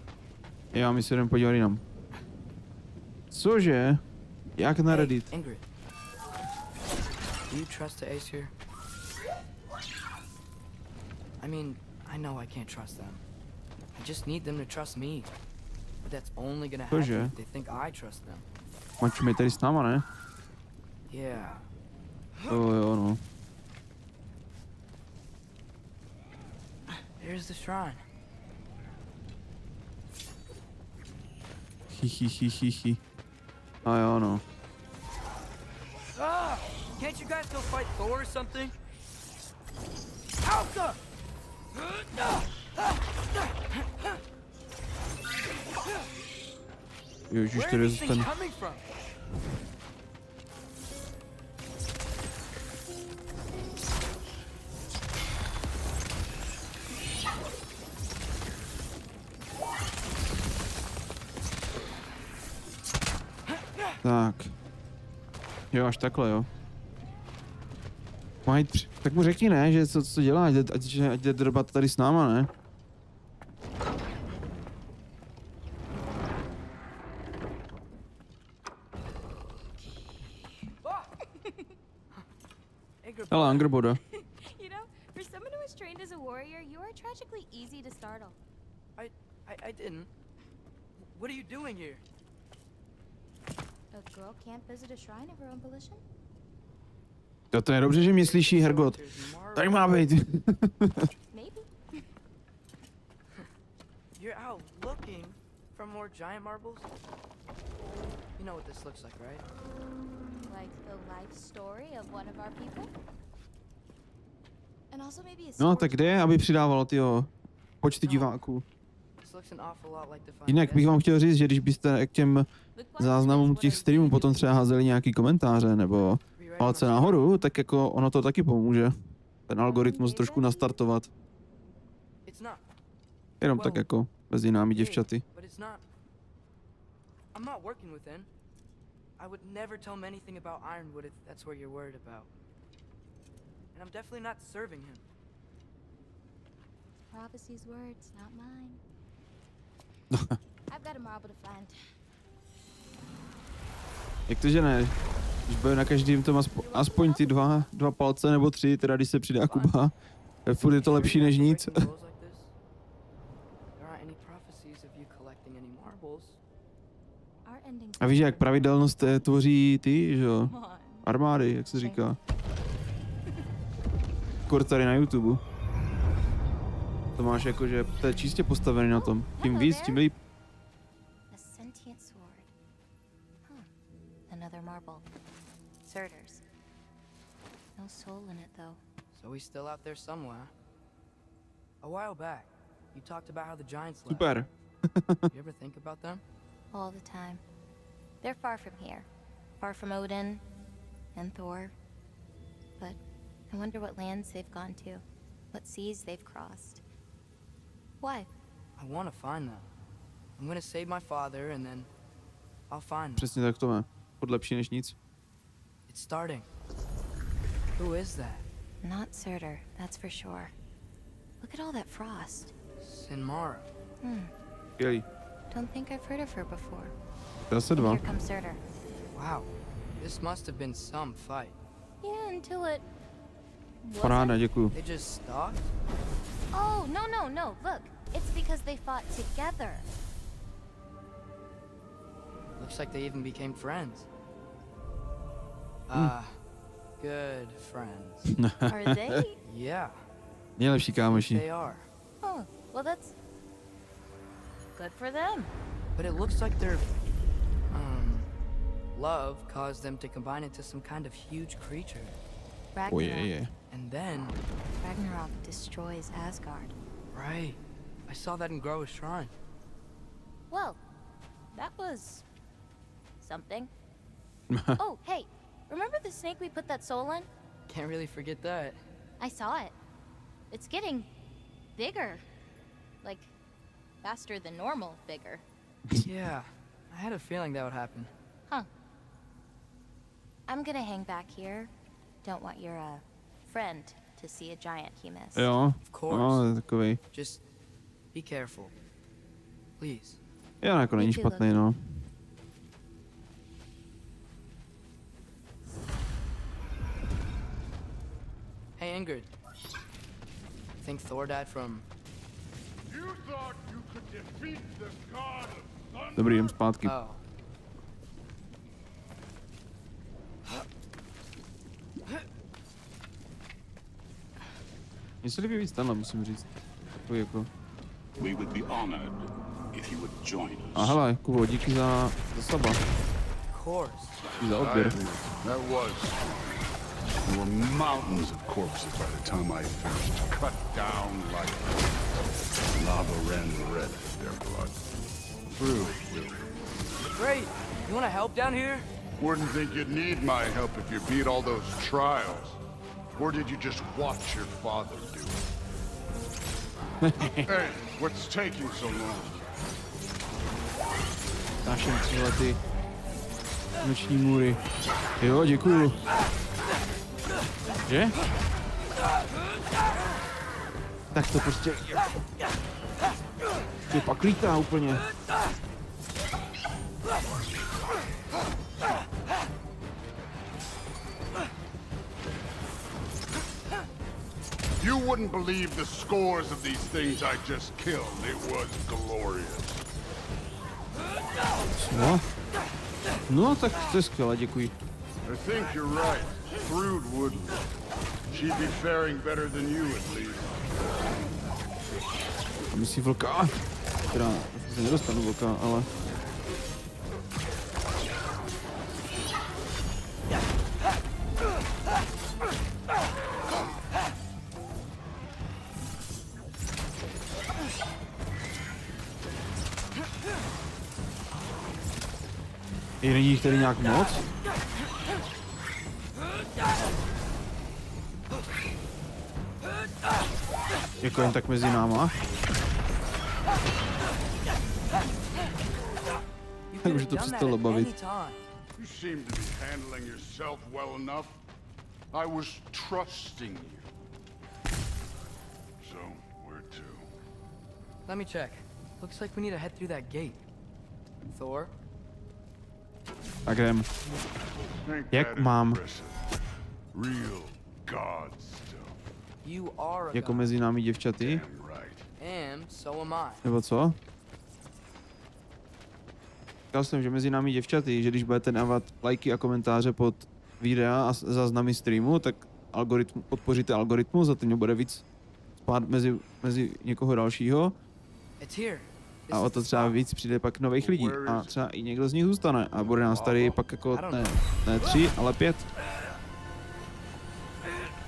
[SPEAKER 1] Já my se jdem podívat jinam. Cože? Jak na Reddit?
[SPEAKER 3] Hey, Ingrid. Do you trust the Aesir? I mean, I know I can't trust them. I just need them to trust me. But that's only gonna happen
[SPEAKER 1] Cože?
[SPEAKER 3] if they think I trust them.
[SPEAKER 1] Mačme je tady s náma, ne?
[SPEAKER 3] Yeah.
[SPEAKER 1] Jo, no.
[SPEAKER 3] Here's the shrine.
[SPEAKER 1] Hi. A jo, no.
[SPEAKER 3] Ah! Can't you guys go fight Thor or something? Alka!
[SPEAKER 1] Ježiš,
[SPEAKER 3] Where
[SPEAKER 1] tady
[SPEAKER 3] are
[SPEAKER 1] je
[SPEAKER 3] these
[SPEAKER 1] ten...
[SPEAKER 3] things coming from?
[SPEAKER 1] Tak. Jo, až takhle, jo. Tak mu řekni, ne, že co dělá, ať jde drbat tady s náma, ne? Hele, Angerboda.
[SPEAKER 8] You know, for someone who was trained as a warrior, you are tragically easy to startle.
[SPEAKER 3] I didn't. What are you doing here?
[SPEAKER 8] A girl can't visit a shrine of her own volition?
[SPEAKER 1] To je dobře, že mě slyší Hergot. Tady má být.
[SPEAKER 8] Maybe.
[SPEAKER 3] You're out looking for more giant marbles? You know what this looks like, right?
[SPEAKER 8] Like the life story of one of our people? And also maybe a
[SPEAKER 1] No,
[SPEAKER 8] story.
[SPEAKER 1] tak kde, aby přidávalo tyjo počty diváků.
[SPEAKER 3] This looks an awful lot like the Final
[SPEAKER 1] Jinak bych vám chtěl říct, že když byste k těm záznamům těch streamů potom třeba házeli nějaký komentáře nebo palce nahoru, tak jako ono to taky pomůže. Ten algoritmus trošku nastartovat.
[SPEAKER 3] It's not.
[SPEAKER 1] Jenom tak jako mezi námi děvčaty.
[SPEAKER 3] But it's not. I'm not working with him. I would never tell him anything about Ironwood if that's what you're worried about. And I'm definitely not serving him.
[SPEAKER 8] Prophecy's words, not mine. I've got a marble to find.
[SPEAKER 1] Jak to, že ne? Když bude na každém tom aspoň ty dva palce nebo 3, teda když se přidá Kuba. Furt je to lepší než nic.
[SPEAKER 3] There aren't any prophecies of you collecting any marbles.
[SPEAKER 8] Our endings.
[SPEAKER 1] A víš, jak pravidelnost tvoří ty, že jo?
[SPEAKER 8] Come on.
[SPEAKER 1] Armády, jak se říká. Kor tady na YouTube. To máš jako, že to je čistě postavený na tom. Tím víc, tím líp.
[SPEAKER 8] A sentient sword. Another marble. Surters. No soul in it, though.
[SPEAKER 3] So he's still out there somewhere. A while back, you talked about how the giants left.
[SPEAKER 1] Super.
[SPEAKER 3] You ever think about them?
[SPEAKER 8] All the time. They're far from here. Far from Odin and Thor. But I wonder what lands they've gone to. What seas they've crossed. Why?
[SPEAKER 3] I want to find them. I'm gonna save my father and then I'll find them.
[SPEAKER 1] Přesně tak to má. Pod lepší než nic.
[SPEAKER 3] It's starting. Who is that?
[SPEAKER 8] Not Surtur, that's for sure. Look at all that frost.
[SPEAKER 3] Sinmara.
[SPEAKER 1] Skvělý.
[SPEAKER 8] Don't think I've heard of her before.
[SPEAKER 1] Zase
[SPEAKER 8] And
[SPEAKER 1] dva.
[SPEAKER 8] here comes Surtur.
[SPEAKER 3] Wow. This must have been some fight.
[SPEAKER 8] Yeah, until it...
[SPEAKER 1] Paráda, děkuju.
[SPEAKER 3] They just stopped?
[SPEAKER 8] Oh, no. Look, it's because they fought together.
[SPEAKER 3] Looks like they even became friends. Good friends.
[SPEAKER 8] Are they?
[SPEAKER 3] Yeah,
[SPEAKER 1] Nejlepší kámoši.
[SPEAKER 3] they are.
[SPEAKER 8] Oh, well that's... good for them.
[SPEAKER 3] But it looks like their, love caused them to combine into some kind of huge creature.
[SPEAKER 1] Oh
[SPEAKER 8] Ragnarok.
[SPEAKER 1] je.
[SPEAKER 3] And then,
[SPEAKER 8] Ragnarok destroys Asgard.
[SPEAKER 3] right, I saw that in Groa's shrine.
[SPEAKER 8] Well, that was... something. Oh, hey, remember the snake we put that soul in?
[SPEAKER 3] Can't really forget that.
[SPEAKER 8] I saw it. It's getting bigger. Like, faster than normal bigger.
[SPEAKER 3] Yeah, I had a feeling that would happen.
[SPEAKER 8] Huh. I'm gonna hang back here. Don't want your, friend to see a giant he missed.
[SPEAKER 1] Jo.
[SPEAKER 3] Of course.
[SPEAKER 1] No, takovej.
[SPEAKER 3] Just be careful. Please.
[SPEAKER 1] Jo, jako není špatný, no.
[SPEAKER 3] Hey, Ingrid. Think Thor died from...
[SPEAKER 4] You thought you could defeat the god of thunder?
[SPEAKER 1] Dobrý, jdem zpátky.
[SPEAKER 3] Oh.
[SPEAKER 1] Mně se líbí víc tenhle, musím říct. Takový jako...
[SPEAKER 9] We would be honored if you would join us.
[SPEAKER 1] A hele, Kubo, díky za saba.
[SPEAKER 3] Of course.
[SPEAKER 1] Díky za odběr.
[SPEAKER 4] That was.
[SPEAKER 9] There were mountains of corpses by the time I finished, cut down like lava ran red with their blood. Brutal, really.
[SPEAKER 3] Great. You wanna help down here?
[SPEAKER 4] Wouldn't think you'd need my help if you beat all those trials. Or did you just watch your father do it? Hey, what's taking so long?
[SPEAKER 1] Našem tyhle ty noční můry. Jo, děkuju. Že? Tak to prostě... Ty pak lítá úplně.
[SPEAKER 4] You wouldn't believe the scores of these things I just killed. It was glorious.
[SPEAKER 1] Co? No, tak to je skvělé, děkuji.
[SPEAKER 4] I think you're right. Thrud wouldn't. She'd be faring better than you, at least.
[SPEAKER 1] A myslí vlka. Teda, se nedostanu vlka, ale... Není jich tady nějak moc? Jako jen tak mezi náma? Tak už to přestalo bavit.
[SPEAKER 4] You seem to be handling yourself well enough. I was trusting you. So, where to?
[SPEAKER 3] Let me check. Looks like we need to head through that gate. Thor?
[SPEAKER 1] Tak jdem.
[SPEAKER 4] Ain't
[SPEAKER 1] Jak
[SPEAKER 4] that
[SPEAKER 1] mám?
[SPEAKER 4] impressive? Real god stuff.
[SPEAKER 3] You are a
[SPEAKER 1] Jako
[SPEAKER 3] god.
[SPEAKER 1] mezi námi děvčaty?
[SPEAKER 4] Damn right.
[SPEAKER 3] And so am I.
[SPEAKER 1] Nebo co? Říkal jsem, že mezi námi děvčaty, že když budete dávat lajky a komentáře pod videa a záznamy streamu, tak podpoříte algoritmus a ten bude víc spát mezi někoho dalšího.
[SPEAKER 3] It's here.
[SPEAKER 1] A o to třeba víc přijde pak nových lidí a třeba i někdo z nich zůstane a bude nás tady pak jako ne 3, ale 5.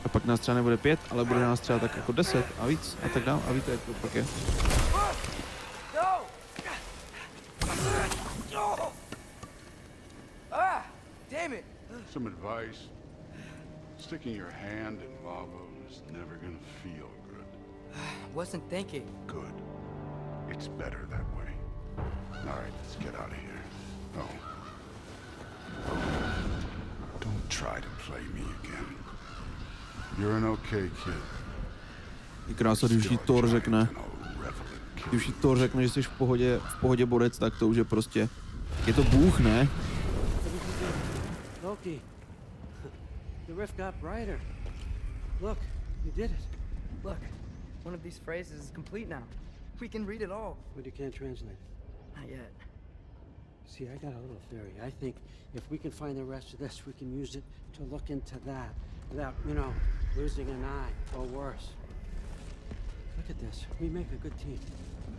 [SPEAKER 1] A pak nás třeba nebude 5, ale bude nás třeba tak jako 10 a víc a tak dál a víte, jak to pak je.
[SPEAKER 3] Damn it!
[SPEAKER 4] Some advice. Sticking your hand in lava is never gonna feel good.
[SPEAKER 3] Wasn't thinking.
[SPEAKER 4] Good. It's better that way. All right, let's get out of here. Oh. Don't try to play me again. You're an okay kid.
[SPEAKER 1] Je krása, když ti Thor řekne. Když ti Thor řekne, že jsi v pohodě borec, tak to už je prostě... Je to bůh, ne?
[SPEAKER 5] Loki, the rift got brighter. Look, you did it.
[SPEAKER 3] Look, one of these phrases is complete now. We can read it all.
[SPEAKER 5] But you can't translate it.
[SPEAKER 3] Not yet.
[SPEAKER 5] See, I got a little theory. I think if we can find the rest of this, we can use it to look into that without, you know, losing an eye or worse. Look at this. We make a good team.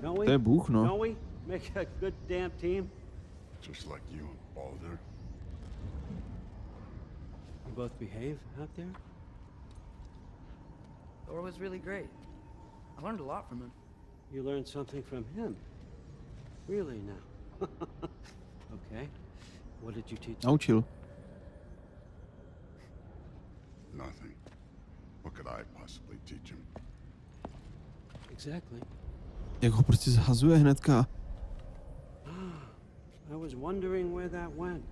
[SPEAKER 5] Don't we?
[SPEAKER 1] To je bůh, no.
[SPEAKER 5] Don't we? Make a good damn team.
[SPEAKER 4] Just like you and Baldur.
[SPEAKER 5] We both behave out there?
[SPEAKER 3] Thor was really great. I learned a lot from him.
[SPEAKER 5] You learned something from him. Really now? Okay. What did you teach him?
[SPEAKER 1] Naučil.
[SPEAKER 4] Nothing. What could I possibly teach him?
[SPEAKER 5] Exactly.
[SPEAKER 1] Jak ho prostě zhazuje hnedka.
[SPEAKER 5] I was wondering where that went.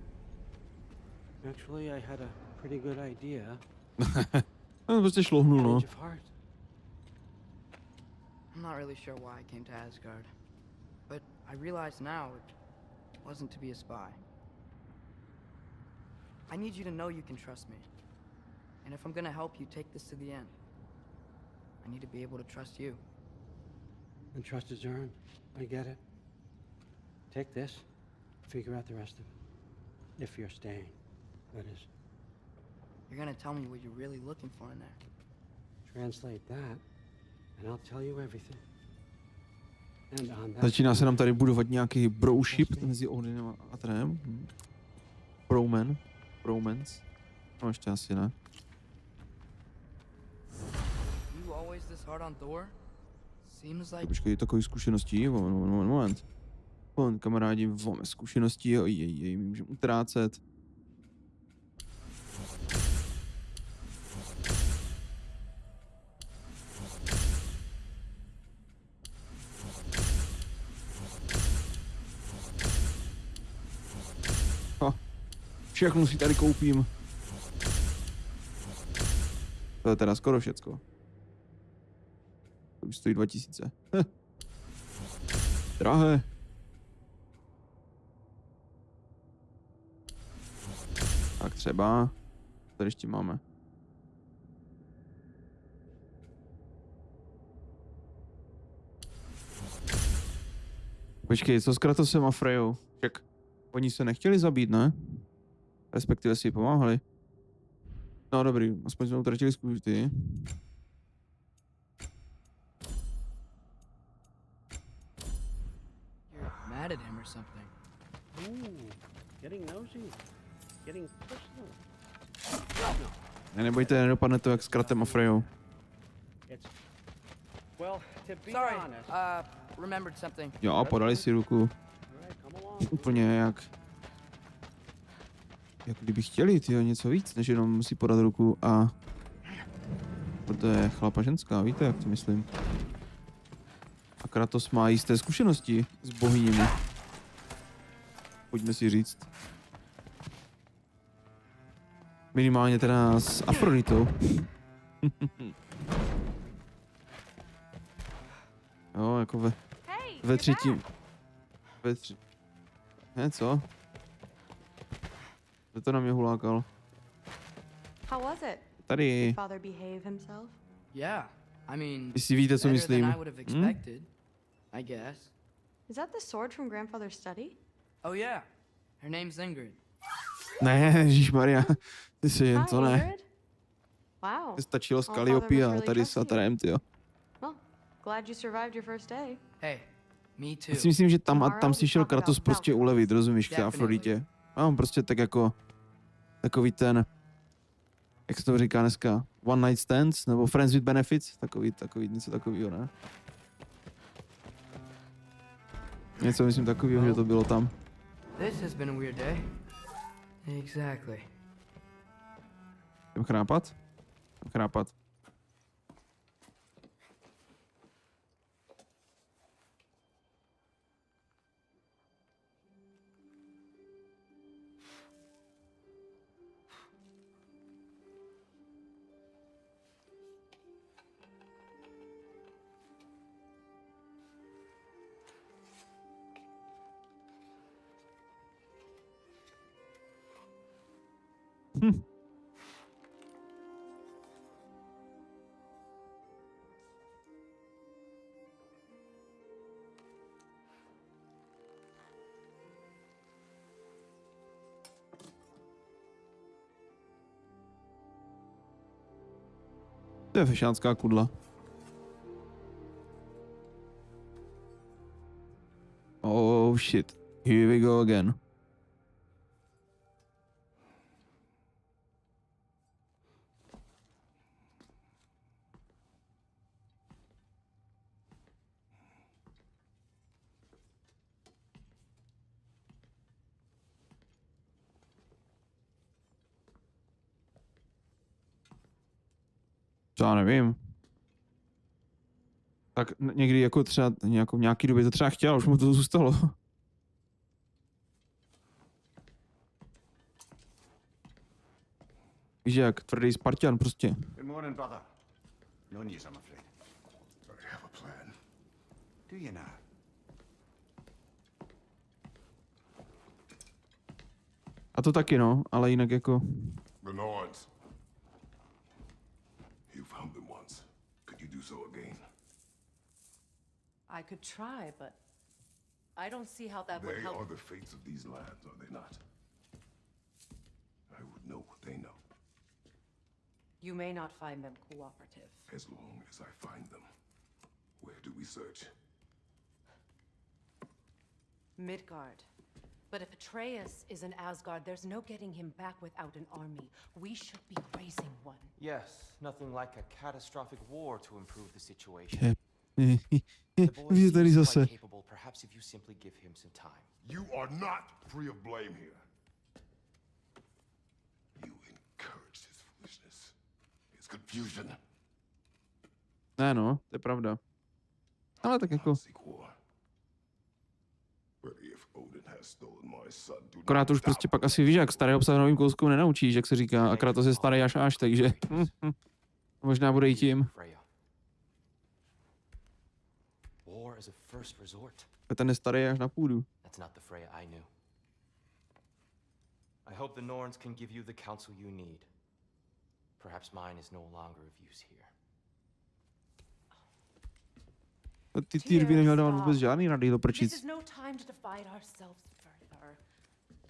[SPEAKER 5] Actually, I had a pretty good idea.
[SPEAKER 1] No, prostě šlouhnul, no.
[SPEAKER 5] Change of heart.
[SPEAKER 3] I'm not really sure why I came to Asgard, but I realize now it wasn't to be a spy. I need you to know you can trust me. And if I'm gonna help you take this to the end, I need to be able to trust you.
[SPEAKER 5] And trust is earned. I get it. Take this, figure out the rest of it. If you're staying, that is.
[SPEAKER 3] You're gonna tell me what you're really looking for in there.
[SPEAKER 5] Translate that, and I'll tell you everything. And on that...
[SPEAKER 1] Začíná se nám tady budovat nějaký broship mezi Odinem a Atrem. Bromance. No ještě asi ne.
[SPEAKER 3] You always this hard on Thor? Seems like...
[SPEAKER 1] Počkej, takový zkušeností. Moment. Kamarádi, máme zkušenosti, jej, my můžeme utrácet. Všechno si tady koupím. To je teda skoro všecko. To už stojí 2000. Drahé. Tak třeba. Tady ještě máme. Počkej, co s Kratosem a Frejou? Však oni se nechtěli zabít, ne? Respektive si pomáhali. No dobrý, aspoň jsme utratili zkušity.
[SPEAKER 3] You're mad at him or something.
[SPEAKER 5] Ooh, getting nosy. Getting personal.
[SPEAKER 1] Nebojte, nedopadne to jak s Kratem a Frejou.
[SPEAKER 5] It's... Well, to be
[SPEAKER 3] Sorry,
[SPEAKER 5] honest...
[SPEAKER 3] remembered something.
[SPEAKER 1] Jo, a podali si ruku.
[SPEAKER 5] Right, come along.
[SPEAKER 1] Úplně jak kdyby chtěli, tyjo, něco víc, než jenom musí podat ruku a... Proto je chlapa ženská, víte, jak to myslím. A Kratos má jisté zkušenosti s bohyněmi. Pojďme si říct. Minimálně teda s Afroditou. Jo, jako ve třetím. Co? Kdo to na mě hulákal?
[SPEAKER 10] How was it?
[SPEAKER 1] Tady.
[SPEAKER 10] Father behave himself?
[SPEAKER 3] Yeah, I mean,
[SPEAKER 1] Jestli víte, co
[SPEAKER 3] better
[SPEAKER 1] myslím.
[SPEAKER 3] than I would have expected, I guess.
[SPEAKER 10] Is that the sword from grandfather's study?
[SPEAKER 3] Oh yeah, her name's Ingrid.
[SPEAKER 1] Ne, ježišmarja. Ty si jen to ne.
[SPEAKER 10] Ingrid? Wow.
[SPEAKER 1] Stačilo s
[SPEAKER 10] Well,
[SPEAKER 1] Kalliopi
[SPEAKER 10] father
[SPEAKER 1] a
[SPEAKER 10] must really
[SPEAKER 1] tady
[SPEAKER 10] trust
[SPEAKER 1] s
[SPEAKER 10] you.
[SPEAKER 1] Atarem, tyjo.
[SPEAKER 10] Well, glad you survived your first day.
[SPEAKER 3] Hey, me too.
[SPEAKER 1] Já si myslím, že tam si šel
[SPEAKER 10] Tomorrow we
[SPEAKER 1] Kratos
[SPEAKER 10] talk
[SPEAKER 1] prostě
[SPEAKER 10] about
[SPEAKER 1] ulevit, rozumíš, k té
[SPEAKER 3] Definitely.
[SPEAKER 1] Afroditě. A on prostě tak jako, takový ten, jak se to říká dneska, one night stands, nebo friends with benefits, takový, něco takovýho, ne? Něco myslím takovýho, že to bylo tam.
[SPEAKER 3] This has been a weird day. Exactly.
[SPEAKER 1] Jdem chrápat? Jdem chrápat. To je fešánská kudla. Oh shit. Here we go again. To já nevím. Tak někdy jako třeba v nějaký době to třeba chtěl, už mu to zůstalo. Víš jak, tvrdý Spartan prostě.
[SPEAKER 4] Good morning, brother. No news, I'm afraid. But I have a plan. Do you now?
[SPEAKER 1] A to taky no, ale jinak jako...
[SPEAKER 9] The Nords. You found them once. Could you do so again?
[SPEAKER 6] I could try, but I don't see how that would
[SPEAKER 9] They
[SPEAKER 6] help.
[SPEAKER 9] are the fates of these lands, are they not? I would know what they know,
[SPEAKER 6] You may not find them cooperative.
[SPEAKER 9] as long as I find them. Where do we search?
[SPEAKER 6] Midgard. But if Atreus is in Asgard, there's no getting him back without an army. We should be raising one.
[SPEAKER 11] Yes, nothing like a catastrophic war to improve the situation. The boy
[SPEAKER 1] Víš tady
[SPEAKER 11] seems
[SPEAKER 1] zase.
[SPEAKER 11] quite capable, perhaps perhaps if you simply give him some time.
[SPEAKER 9] You are not free of blame here. You encouraged his foolishness, his confusion.
[SPEAKER 1] Ne no, to je pravda. Ale tak jako... Akorát to už prostě pak asi víš, jak starý obsah novým kouskům nenaučíš, jak se říká, akorát to se starý až, takže... Možná bude i tím. Ten je starý až na půdu.
[SPEAKER 11] I hope the Norns can give you the counsel you need. Perhaps mine is no longer of use here.
[SPEAKER 1] Ty týrby neměl dávat vůbec žádný rady do prčic.
[SPEAKER 6] This is no time to divide ourselves further.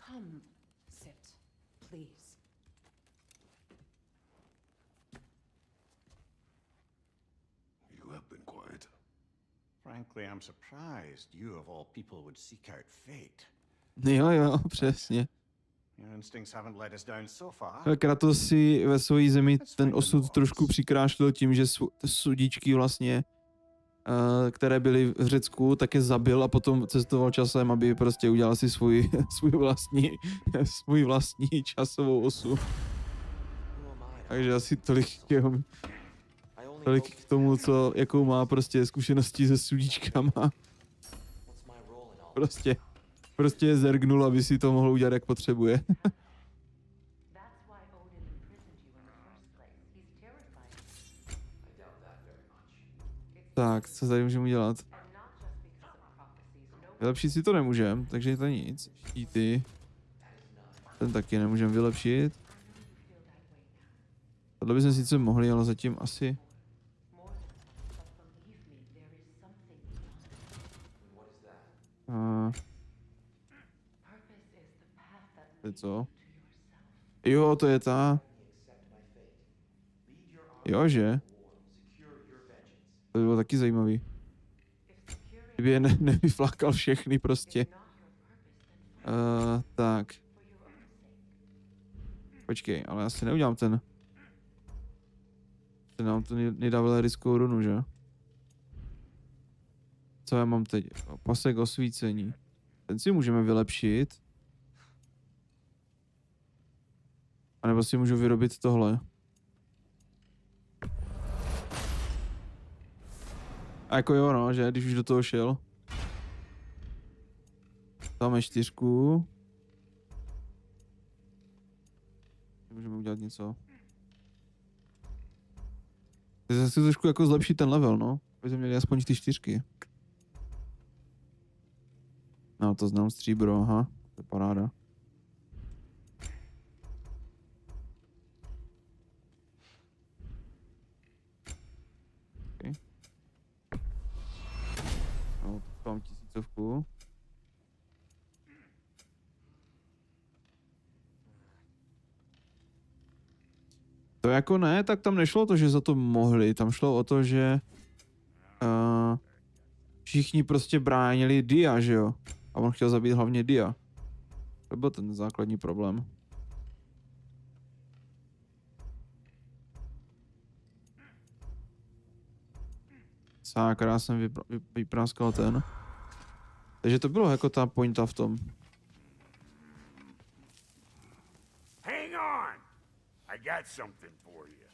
[SPEAKER 6] Come, sit, please.
[SPEAKER 9] You have been quiet.
[SPEAKER 12] Frankly, I'm surprised you of all people would seek out fate.
[SPEAKER 1] Jo, přesně.
[SPEAKER 12] Your instincts haven't let us down so far.
[SPEAKER 1] Kratos si ve své zemi ten osud trošku přikrášlil tím, že sudičky vlastně, které byly v Řecku, tak je zabil a potom cestoval časem, aby prostě udělal si svůj vlastní časovou osu. Takže asi tolik k tomu, jakou má prostě zkušenosti se sudičkama. Prostě je zergnul, aby si to mohl udělat, jak potřebuje. Tak, co tady můžeme udělat? Vylepšit si to nemůžeme, takže to nic. Štíty. Ten taky nemůžeme vylepšit. Tohle bychom sice mohli, ale zatím asi... To je co? Jo, to je ta... Jo, že? To by bylo taky zajímavý. Kdyby je nevyflákal všechny prostě. Tak. Počkej, ale já si neudělám ten... Ten nám to nedá veleriskou runu, že? Co já mám teď? Pasek osvícení. Ten si můžeme vylepšit. A nebo si můžu vyrobit tohle. A jako jo, no, že? Když už do toho šel. Tam je 4. Můžeme udělat něco. Teď zase trošku jako zlepšit ten level, no. Aby jsme měli aspoň ty 4. No, to znám stříbro, aha. To je paráda. Okay. No, to mám 1000. To jako ne, tak tam nešlo to, že za to mohli. Tam šlo o to, že všichni prostě bránili Dia, že jo? A on chtěl zabít hlavně Dia. To byl ten základní problém. Sákra, jsem vypráskal ten. Takže to bylo jako ta pointa v tom.
[SPEAKER 4] Hang on! I got something for you.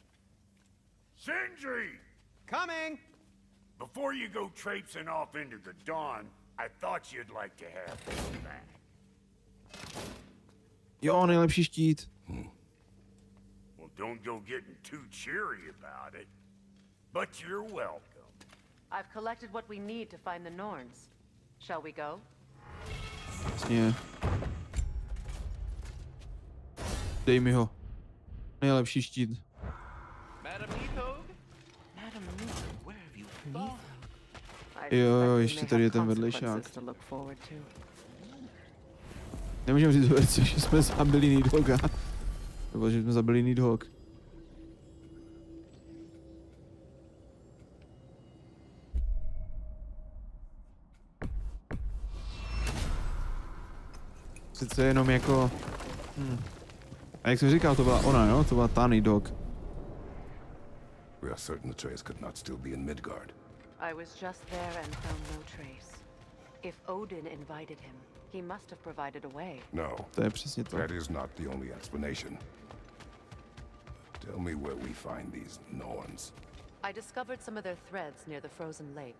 [SPEAKER 4] Sindri!
[SPEAKER 2] Coming!
[SPEAKER 4] Before you go traipsing off into the dawn, I thought you'd like to have this back.
[SPEAKER 1] Jo, nejlepší štít.
[SPEAKER 4] Well, don't go getting too cheery about it. But you're welcome.
[SPEAKER 6] I've collected what we need to find the Norns. Shall we go?
[SPEAKER 1] Jasně. Dej mi ho. Nejlepší štít. Jo, ještě tady je ten vedlejšák. Nemůžeme říct, že jsme zabili Nidhoga. Nebo že jsme zabili Nidhogg. Sice jenom jako... A jak jsem říkal, to byla ona, jo? To byla ta Nidhogg.
[SPEAKER 9] We are certain the trace could not still be in Midgard.
[SPEAKER 6] I was just there and found no trace. If Odin invited him, he must have provided a way.
[SPEAKER 9] No,
[SPEAKER 1] To je přesně to.
[SPEAKER 9] that is not the only explanation. Tell me where we find these Norns.
[SPEAKER 6] I discovered some of their threads near the frozen lake.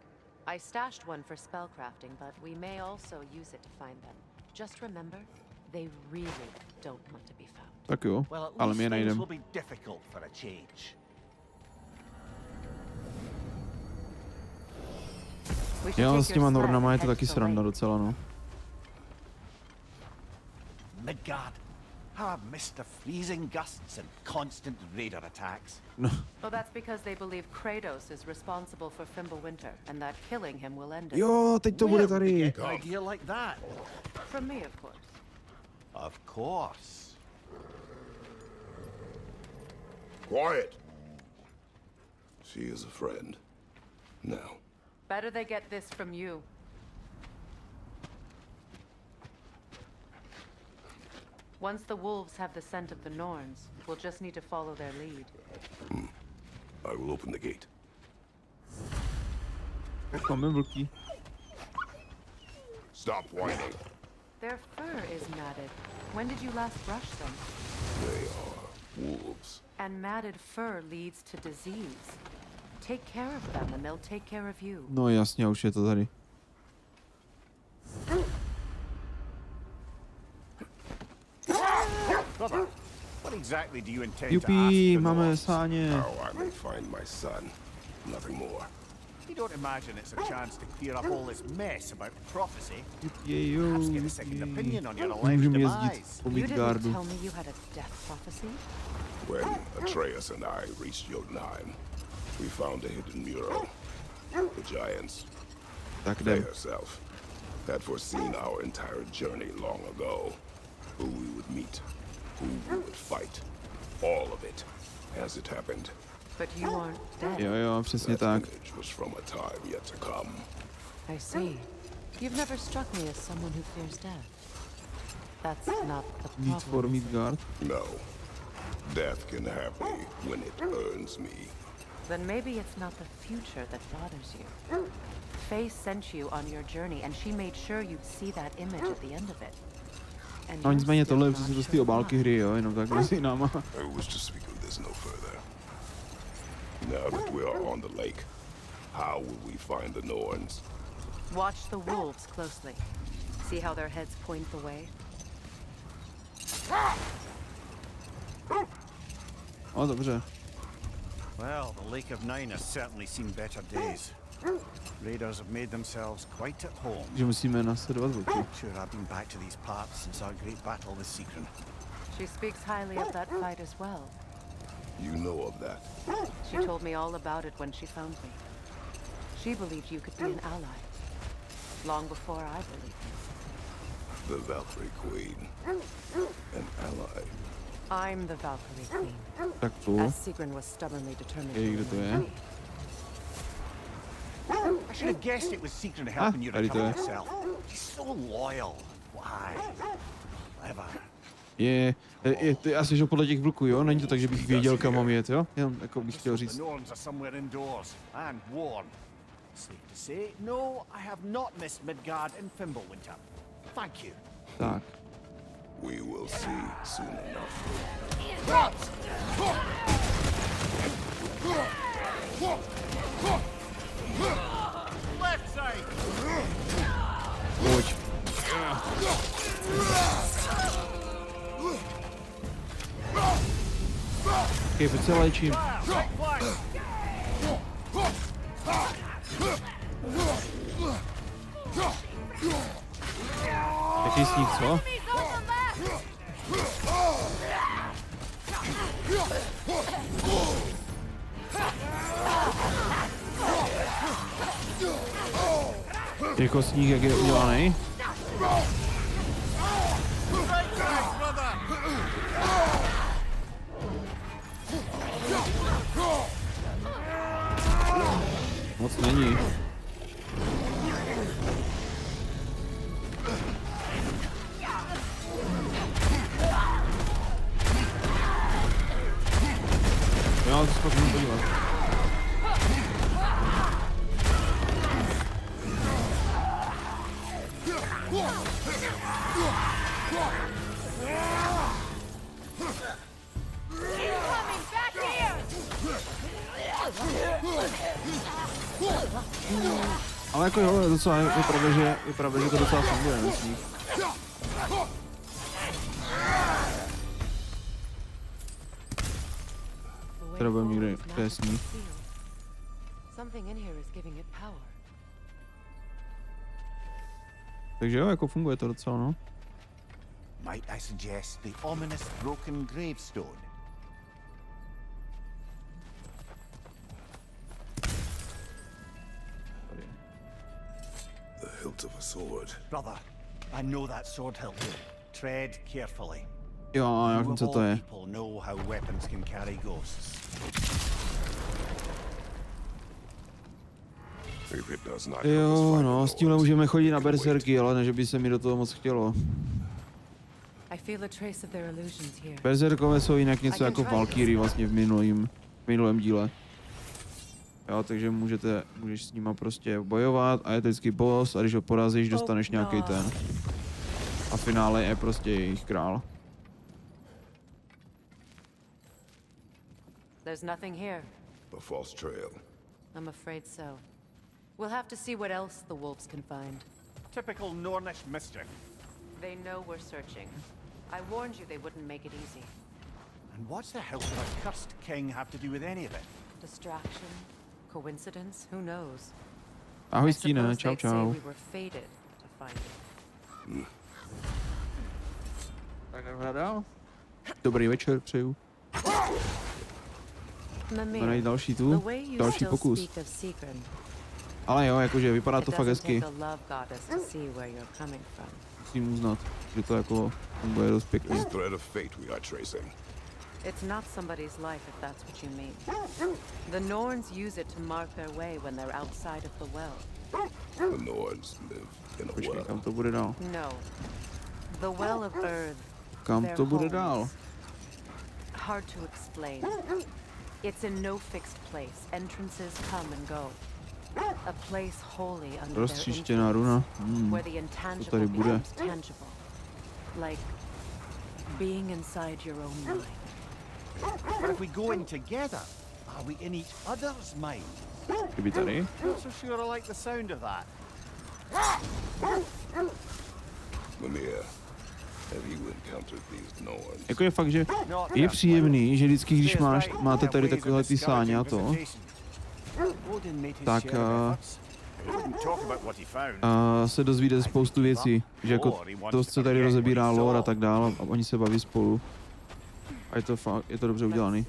[SPEAKER 6] I stashed one for spellcrafting, but we may also use it to find them. Just remember, they really don't want to be found.
[SPEAKER 1] Tak jo,
[SPEAKER 12] Well, at
[SPEAKER 1] ale
[SPEAKER 12] least
[SPEAKER 1] my je
[SPEAKER 12] things
[SPEAKER 1] najdem.
[SPEAKER 12] will be difficult for a change.
[SPEAKER 6] We should
[SPEAKER 1] Jo,
[SPEAKER 6] take
[SPEAKER 1] s
[SPEAKER 6] your
[SPEAKER 1] těma
[SPEAKER 6] sled
[SPEAKER 1] Nornama je
[SPEAKER 6] and
[SPEAKER 1] to
[SPEAKER 6] head
[SPEAKER 1] taky
[SPEAKER 6] to the
[SPEAKER 1] sranda
[SPEAKER 6] lake.
[SPEAKER 1] docela, no.
[SPEAKER 12] Midgard, how I've missed the freezing gusts and constant raider attacks.
[SPEAKER 1] No,
[SPEAKER 6] Well, that's because they believe Kratos is responsible for Fimbulwinter, and that killing him will end it.
[SPEAKER 1] jo, teď to bude
[SPEAKER 12] Where would you
[SPEAKER 1] tady.
[SPEAKER 12] get an idea like that?
[SPEAKER 6] From me, of course.
[SPEAKER 12] Of course.
[SPEAKER 9] Quiet! She is a friend. Now,
[SPEAKER 6] Better they get this from you. Once the wolves have the scent of the Norns, we'll just need to follow their lead.
[SPEAKER 9] I will open the gate.
[SPEAKER 1] Tak máme vlky.
[SPEAKER 9] Stop whining.
[SPEAKER 6] Their fur is matted. When did you last brush them?
[SPEAKER 9] They are wolves.
[SPEAKER 6] And matted fur leads to disease. Take care of them and they'll take care of you.
[SPEAKER 1] No jasně, už je to tady.
[SPEAKER 12] Brother, what exactly do you intend to ask
[SPEAKER 1] Jupi,
[SPEAKER 12] the
[SPEAKER 1] máme
[SPEAKER 12] Norns?
[SPEAKER 1] sáně.
[SPEAKER 9] How I may find my son. Nothing more.
[SPEAKER 12] You don't imagine it's a chance to clear up all this mess about prophecy?
[SPEAKER 1] Jejo,
[SPEAKER 12] Perhaps get a second opinion on your alleged
[SPEAKER 1] můžeme
[SPEAKER 12] demise.
[SPEAKER 1] jezdit po
[SPEAKER 6] You didn't
[SPEAKER 1] Midgardu.
[SPEAKER 6] tell me you had a death prophecy?
[SPEAKER 9] When Atreus and I reached Jotunheim, we found a hidden mural. The giants,
[SPEAKER 1] Tak
[SPEAKER 9] they
[SPEAKER 1] jdem.
[SPEAKER 9] herself, had foreseen our entire journey long ago. Who we would meet, who we would fight. All of it, as it happened.
[SPEAKER 6] But you aren't dead.
[SPEAKER 1] Jo, přesně
[SPEAKER 9] That
[SPEAKER 1] tak.
[SPEAKER 9] image was from a time yet to come.
[SPEAKER 6] I see. You've never struck me as someone who fears death. That's not the
[SPEAKER 1] Need for
[SPEAKER 6] problem. is it?
[SPEAKER 1] Midgard.
[SPEAKER 9] No. Death can have me when it earns me.
[SPEAKER 6] Then maybe it's not the future that bothers you. Faye sent you on your journey, and she made sure you'd see that image at the end of it. And
[SPEAKER 1] No
[SPEAKER 6] you're
[SPEAKER 1] nicméně
[SPEAKER 6] still
[SPEAKER 1] tohle je
[SPEAKER 6] not
[SPEAKER 1] přesně z
[SPEAKER 6] sure
[SPEAKER 1] té obálky
[SPEAKER 6] why.
[SPEAKER 1] hry, jo, jenom tak mezi náma.
[SPEAKER 9] I wish to speak of this no further. Now that we are on the lake, how will we find the Norns?
[SPEAKER 6] Watch the wolves closely. See how their heads point the way?
[SPEAKER 1] O, dobře.
[SPEAKER 12] Well, the Lake of Nine has certainly seen better days. Raiders have made themselves quite at home.
[SPEAKER 1] Takže musíme nasledovat vlky.
[SPEAKER 12] Sure, I've been back to these parts since our great battle with Secret.
[SPEAKER 6] She speaks highly of that fight as well.
[SPEAKER 9] You know of that.
[SPEAKER 6] She told me all about it when she found me. She believed you could be an ally. Long before I believed it.
[SPEAKER 9] The Valkyrie Queen. An ally.
[SPEAKER 6] I'm the Valkyrie Queen.
[SPEAKER 1] Tak tu.
[SPEAKER 6] As Sigrun was stubbornly determined
[SPEAKER 1] Jej,
[SPEAKER 6] to
[SPEAKER 1] kdo to
[SPEAKER 6] remain
[SPEAKER 1] je?
[SPEAKER 6] free.
[SPEAKER 12] I should have guessed it was Secret helping you
[SPEAKER 1] tady to
[SPEAKER 12] recover
[SPEAKER 1] je.
[SPEAKER 12] yourself. She's so loyal. Why? Clever.
[SPEAKER 1] Ty asi šel podle těch vlků, jo? Není to tak, že bych věděl, kam mám jet, jo? Jenom jako bych chtěl říct.
[SPEAKER 12] The Norns are somewhere indoors and warm. Safe to say, no, I have not missed Midgard and Fimbulwinter. Thank you.
[SPEAKER 1] Tak.
[SPEAKER 9] We will see soon enough.
[SPEAKER 12] Left side!
[SPEAKER 1] Pojď. Okej, pojď se léčím.
[SPEAKER 12] Right flank!
[SPEAKER 1] Jaký sníh, co? Jako sníh, jak je udělaný? Moc není. Já se pak můžu podívat. Ale jako jo, docela, je pravda, že to docela funguje, myslím. Teda budeme někde, kde je sníh. Takže jo, jako funguje to docela, no.
[SPEAKER 12] Might I suggest the ominous broken gravestone?
[SPEAKER 9] The hilt of a sword.
[SPEAKER 12] Brother, I know that sword hilt. Tread carefully.
[SPEAKER 1] Jo, já vím, co to je.
[SPEAKER 12] People know how weapons can carry ghosts.
[SPEAKER 1] Jo, no, s tímhle můžeme chodit na berserky, ale ne, že by se mi do toho moc chtělo. Berserkové jsou jinak něco jako Valkyrie vlastně v minulém díle. Jo, takže můžeš s nima prostě bojovat a je to vždycky boss a když ho porazíš, dostaneš nějaký ten. A v finále je prostě jejich král.
[SPEAKER 6] There's nothing here.
[SPEAKER 9] A false trail.
[SPEAKER 6] I'm afraid so. We'll have to see what else the wolves can find.
[SPEAKER 12] Typical Nornish mischief.
[SPEAKER 6] They know we're searching. I warned you they wouldn't make it easy.
[SPEAKER 12] And what's the hilt of a cursed king have to do with any of it?
[SPEAKER 6] Distraction? Coincidence? Who knows?
[SPEAKER 1] Ahoj Stíne, čau
[SPEAKER 6] We
[SPEAKER 1] čau.
[SPEAKER 6] were fated to find it.
[SPEAKER 1] Tak jdeme dál. Dobrý večer, přeju. Tady další tu, další pokus. Ale jo, jakože vypadá to fakt hezky. Musím uznat, že to jako funguje dost pěkně.
[SPEAKER 6] It's not somebody's life if that's what you mean. The Norns use it to mark their way when they're outside of the well.
[SPEAKER 9] The Norns live in a
[SPEAKER 1] Počkej,
[SPEAKER 9] well.
[SPEAKER 1] kam to bude dál?
[SPEAKER 6] No. The well of Earth.
[SPEAKER 1] Kam to bude dál?
[SPEAKER 6] Hard to explain. It's in no fixed place. Entrances come and go. A place wholly under their
[SPEAKER 1] Roztříštěná runa.
[SPEAKER 6] where the
[SPEAKER 1] Co tady
[SPEAKER 6] intangible
[SPEAKER 1] bude?
[SPEAKER 6] becomes tangible. Like being inside your own mind.
[SPEAKER 12] But if we go in together, are we in each other's mind?
[SPEAKER 1] Kdyby tady?
[SPEAKER 12] Not so sure I like the sound of that.
[SPEAKER 9] Mimir, have you encountered these Norns?
[SPEAKER 1] Jako je fakt, že je příjemný, že vždycky, když máte tady takovéhle ty sáně a to, tak se dozvíte spoustu věcí, že jako to se tady rozebírá lore a tak dále a oni se baví spolu. A je to fakt, je to dobře udělaný.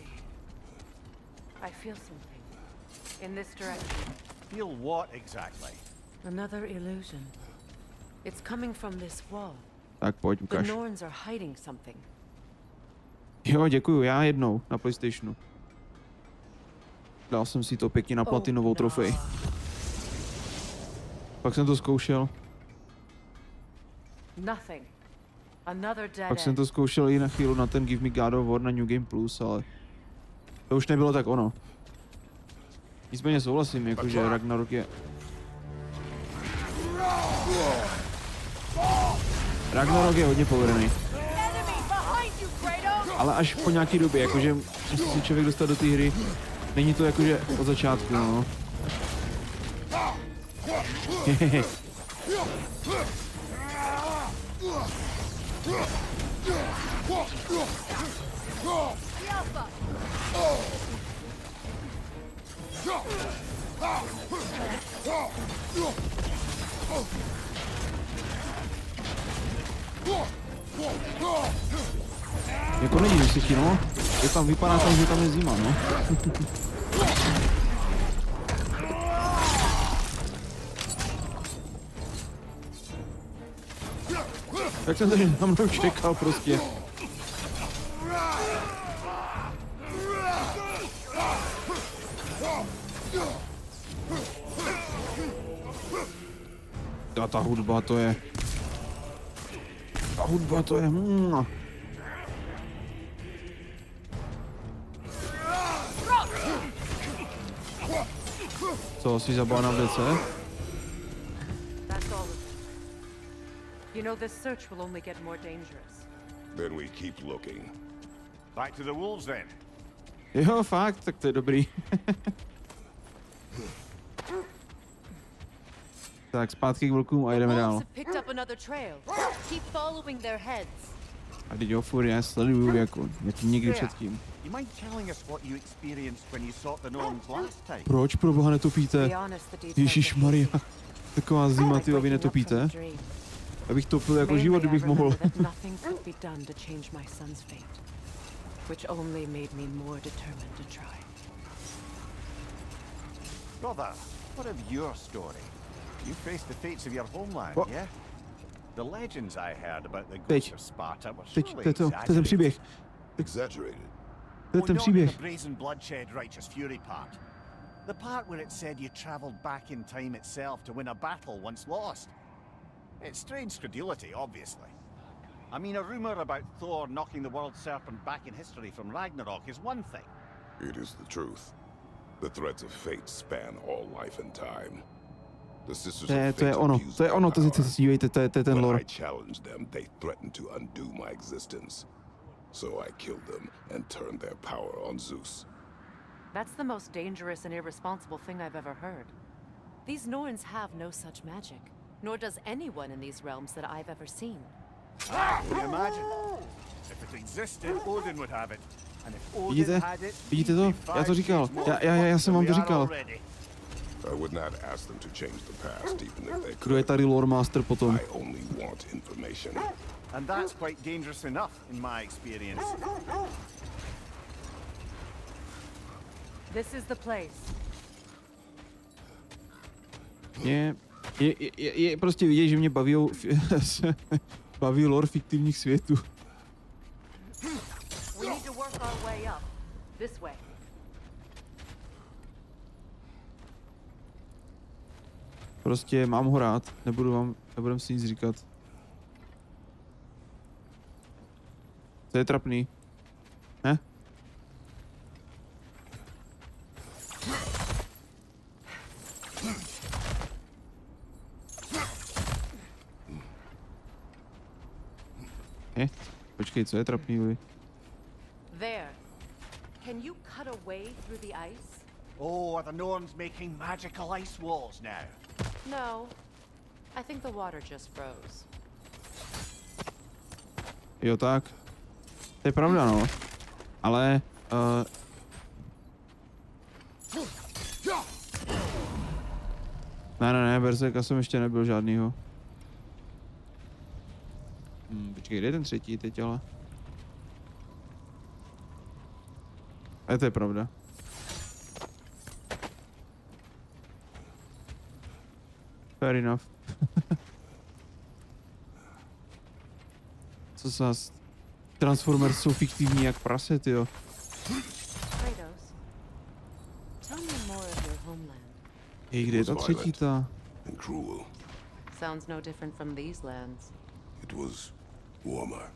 [SPEAKER 6] I feel something. In this direction.
[SPEAKER 12] Feel what exactly?
[SPEAKER 6] Another illusion. It's coming from this wall.
[SPEAKER 1] Tak pojď,
[SPEAKER 6] The
[SPEAKER 1] ukaž.
[SPEAKER 6] Norns are hiding something.
[SPEAKER 1] Jo, děkuju, já jednou na PlayStationu. Dal jsem si to pěkně na platinovou trofej. Pak jsem to zkoušel.
[SPEAKER 6] Nothing. Another dead
[SPEAKER 1] Pak jsem
[SPEAKER 6] end.
[SPEAKER 1] to zkoušel i na chvíli na ten Give Me God of War na New Game Plus, ale to už nebylo tak ono. Nicméně souhlasím, jakože Ragnarök je... Ragnarök je hodně povedený. Ale až po nějaký době, jakože musí si člověk dostat do té hry. Není to jakože od začátku, no. Hehehe. Jako není vysvětí, no. Je tam, vypadá tam, že tam je zima, no. Tak jsem tady na mnou čekal prostě. Ta hudba to je... Ta hudba to je... Co, jsi zabal na DC?
[SPEAKER 6] You know, this search will only get more dangerous.
[SPEAKER 9] Then we keep looking.
[SPEAKER 12] Back to the wolves then.
[SPEAKER 1] Jo, fakt, tak to je dobrý. Tak zpátky k vlkům a jdeme dál. A teď jo, furt já sleduju jako nikdy předtím. Proč pro boha netopíte? Ježišmarja, taková zima, ty vy netopíte? Abych topil jako život, kdybych mohl.
[SPEAKER 12] Brother, what of your story? You faced the fates of your homeland, yeah? The legends I heard about the ghosts of Sparta were surely exaggerated.
[SPEAKER 9] Exaggerated?
[SPEAKER 12] Not in the brazen bloodshed righteous fury part. The part where it said you traveled back in time itself to win a battle once lost. It's strange credulity, obviously. I mean, a rumor about Thor knocking the world serpent back in history from Ragnarok is one thing.
[SPEAKER 9] It is the truth. The threads of fate span all life and time. The sisters of fate When I challenged them, they threatened to undo my existence. So I killed them and turned their power on Zeus.
[SPEAKER 6] That's the most dangerous and irresponsible thing I've ever heard. These Norns have no such magic, nor does anyone in these realms that I've ever seen.
[SPEAKER 12] Can you imagine? If it existed, Odin would have it. And if Odin had it,
[SPEAKER 1] vidíte to? Já to říkal. Já jsem vám to říkal.
[SPEAKER 9] I would not ask them to change the past, even if they could.
[SPEAKER 1] Kdo je tady lore master potom?
[SPEAKER 9] I only want information.
[SPEAKER 12] And that's quite dangerous enough, in my experience.
[SPEAKER 6] This is the place.
[SPEAKER 1] Je prostě vidět, že mě baví lore fiktivních světů.
[SPEAKER 6] We need to work our way up. This way.
[SPEAKER 1] Prostě mám ho rád, nebudem si nic říkat. To je trapný. Ne? Počkej, co je trapný, Juli?
[SPEAKER 6] There. Can you cut a way through the ice?
[SPEAKER 12] Oh, are the Norns making magical ice walls now?
[SPEAKER 6] No. I think the water just froze.
[SPEAKER 1] Jo, tak. To je pravda, no. Ale... Ne, Berserka jsem ještě nebyl žádnýho. Počkej, kde je ten třetí teď, ale... Ale to je pravda. Fair enough. Co zas? Transformers jsou fiktivní jak prase, tyjo. Hej, kde je ta třetí ta?
[SPEAKER 6] Sounds no different from these lands.
[SPEAKER 9] It was warmer.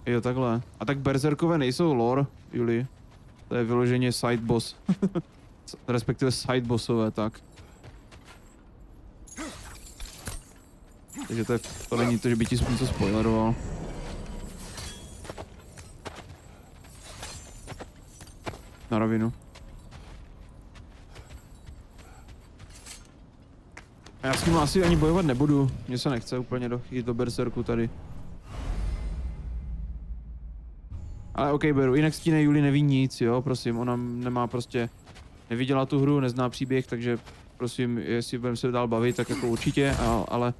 [SPEAKER 1] Jo, takhle. A tak berserkové nejsou lore, Juli. To je vyloženě side boss. Respektive side bossové, tak. Takže to není to, že by ti něco spoileroval. Na rovinu. Já s ním asi ani bojovat nebudu. Mně se nechce úplně jít do berserku tady. Ale ok, beru. Jinak Stíne Juli neví nic, jo, prosím. Ona nemá prostě... Neviděla tu hru, nezná příběh, takže prosím, jestli budeme se dál bavit, tak jako určitě, ale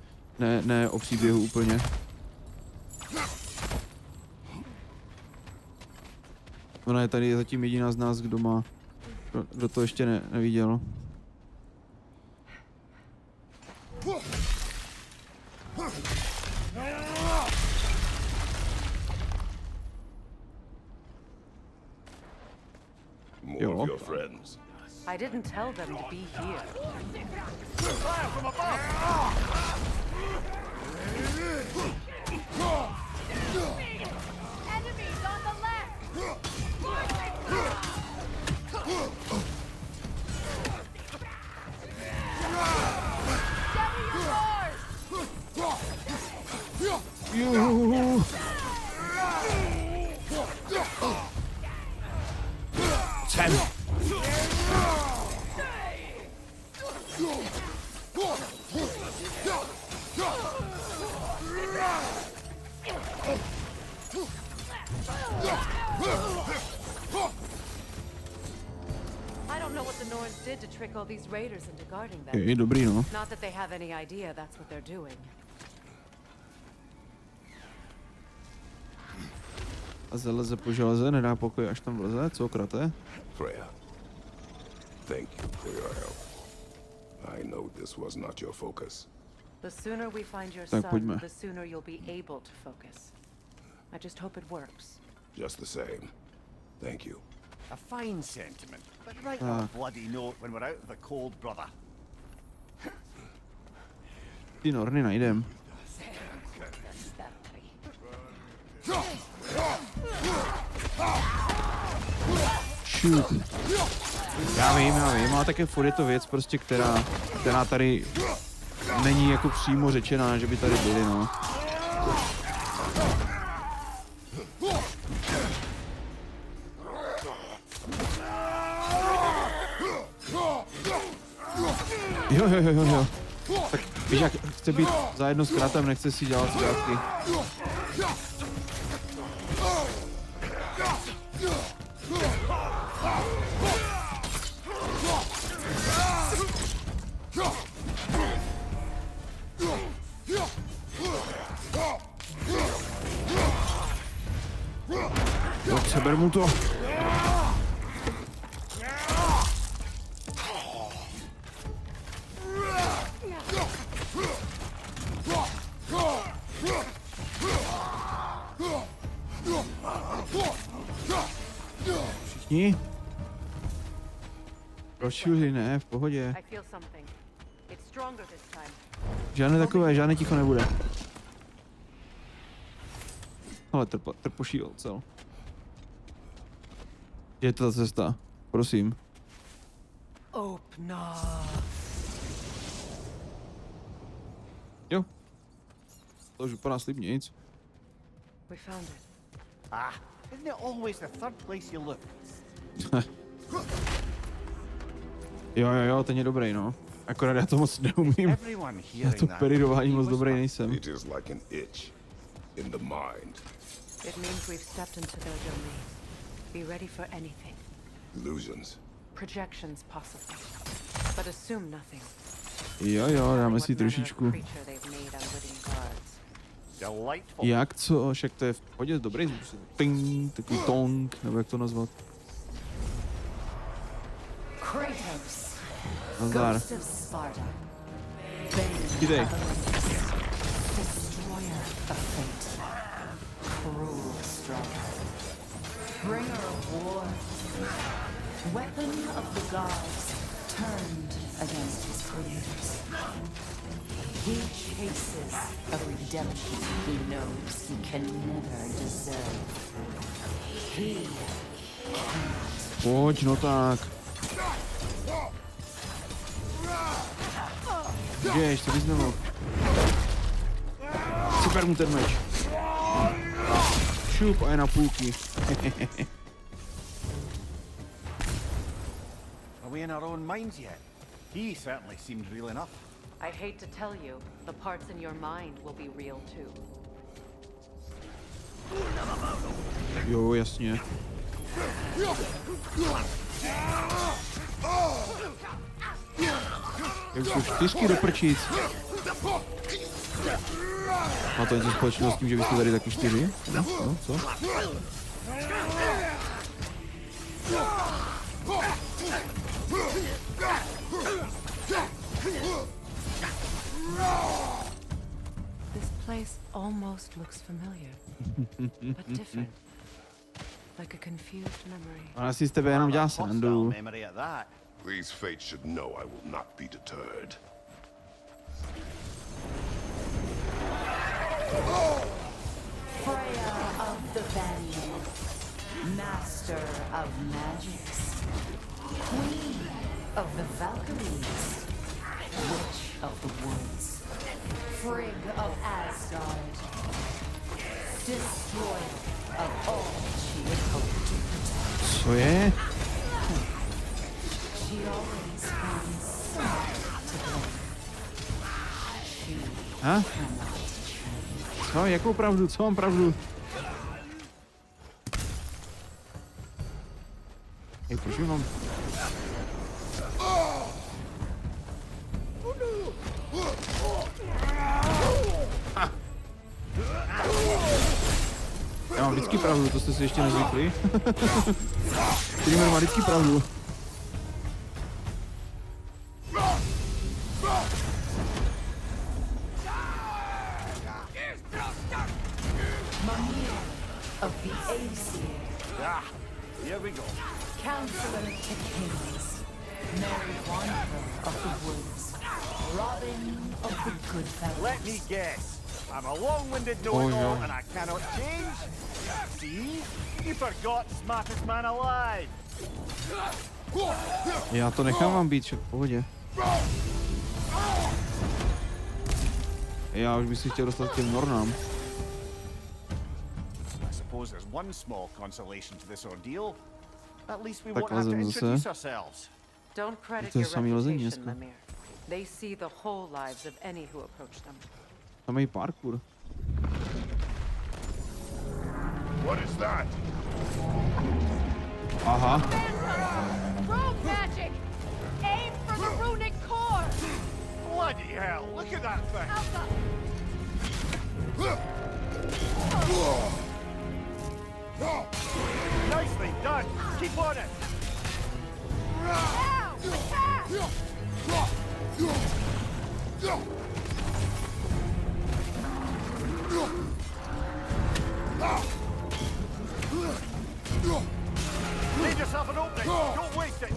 [SPEAKER 1] ne o příběhu úplně. Ona je tady zatím jediná z nás, kdo to ještě neviděl.
[SPEAKER 9] More of your friends.
[SPEAKER 6] I didn't tell them to be here.
[SPEAKER 12] Fire from above!
[SPEAKER 13] Enemies on the left! Steady your horse!
[SPEAKER 1] Juhu. Sem.
[SPEAKER 6] I don't know what the Norns did to trick all these raiders into guarding them.
[SPEAKER 1] Je dobrý, no.
[SPEAKER 6] Not that they have any idea that's what they're doing.
[SPEAKER 1] A zeleze po železe, nedá pokoj, až tam vleze, co krate?
[SPEAKER 9] Freya, thank you for your help. I know this was not your focus.
[SPEAKER 6] The sooner we find your
[SPEAKER 1] Tak
[SPEAKER 6] son,
[SPEAKER 1] pojďme.
[SPEAKER 6] the sooner you'll be able to focus. I just hope it works.
[SPEAKER 9] Just the same. Thank you.
[SPEAKER 12] A fine sentiment, but write a bloody note when we're out of the cold, brother.
[SPEAKER 1] Ty Norny najdem. Shoot. Já vím, ale také furt je to věc prostě, která tady není jako přímo řečená, že by tady byly, no. Jo. Tak víš, jak chce být zajedno s kratem, nechce si dělat zkrátky. Jo, přeber mu to. Všichni? Rozšiři, ne, v pohodě. Žádné takové, žádné ticho nebude. Ale trpoší ocel. Je to ta cesta, prosím. Jo. To už vypadá slibně, nic.
[SPEAKER 6] We found it.
[SPEAKER 12] Ah, isn't it always the third place you look?
[SPEAKER 1] Jo, ten je dobrý, no. Akorát já to moc neumím. Já to perirování moc dobrý nejsem.
[SPEAKER 9] It is like an itch in the mind.
[SPEAKER 6] It means we've stepped into their domain. Be ready for anything.
[SPEAKER 9] Illusions.
[SPEAKER 6] Projections possible. But assume nothing.
[SPEAKER 1] Jo, dáme si trošičku. Jak, co? Však to je v pohodě dobrý zvuk. Ting, takový tong, nebo jak to nazvat.
[SPEAKER 14] Kratos,
[SPEAKER 1] Nazdar.
[SPEAKER 14] Ghost of Sparta,
[SPEAKER 1] Jdej.
[SPEAKER 14] Destroyer of fate, cruel striker, bringer of war, weapon of the gods turned against his creators. He chases a redemption he knows he can never deserve. He
[SPEAKER 1] Pojď, no tak. Jdeš, to bys nemohl. Super mu ten meč. Šup a je na půlky.
[SPEAKER 12] Are we in our own minds yet? He certainly seemed real enough.
[SPEAKER 6] I hate to tell you, the parts in your mind will be real too.
[SPEAKER 1] Jo, jasně. Jak jsou 4 do prčíc. Má to něco společného s tím, že vy jste tady taky 4? No, co?
[SPEAKER 6] This place almost looks familiar, but different. Like a confused memory.
[SPEAKER 1] Ona si z tebe jenom dělá srandu.
[SPEAKER 9] These fates should know I will not be deterred.
[SPEAKER 14] Freya of the Vanguard, master of magics, queen of the Valkyries, witch of the woods, Frigg of Asgard, Destroyer of all she had hoped to protect.
[SPEAKER 1] Co je?
[SPEAKER 14] She always finds someone to blame. She
[SPEAKER 1] Ha?
[SPEAKER 14] cannot.
[SPEAKER 1] Co? Jakou pravdu? Co mám pravdu? Hej, proč mi mám... Ha. Já mám vždycky pravdu, to jste si ještě nezvykli. Streamer má vždycky pravdu.
[SPEAKER 14] Of the Aesir,
[SPEAKER 12] Ah, here we go.
[SPEAKER 14] Counselor to Kings, Mary Wanderer of the Woods, Robin of the Goodfellas.
[SPEAKER 12] Let me guess. I'm a long-winded
[SPEAKER 1] Oh,
[SPEAKER 12] know-it-all
[SPEAKER 1] yeah.
[SPEAKER 12] and I cannot change? See? You forgot smartest man alive.
[SPEAKER 1] Já to nechám vám být, však v pohodě. Já už bych si chtěl dostat k těm Nornám.
[SPEAKER 12] I suppose there's one small consolation to this ordeal. At least we won't
[SPEAKER 1] Takhle
[SPEAKER 12] have to
[SPEAKER 1] jsem
[SPEAKER 12] introduce
[SPEAKER 1] zase.
[SPEAKER 12] ourselves.
[SPEAKER 7] Don't credit
[SPEAKER 1] To je
[SPEAKER 7] your
[SPEAKER 1] samý lezení
[SPEAKER 7] reputation,
[SPEAKER 1] dneska.
[SPEAKER 7] Lemire. They see the whole lives of any who approach them.
[SPEAKER 1] Tam mají parkour.
[SPEAKER 9] What is that?
[SPEAKER 1] Aha.
[SPEAKER 13] Rogue magic! Aim for the runic core!
[SPEAKER 12] Bloody hell, look at that thing!
[SPEAKER 13] Alpha!
[SPEAKER 12] Nicely done! Keep on it!
[SPEAKER 13] Now! Attack!
[SPEAKER 12] Leave yourself an opening! Don't waste it!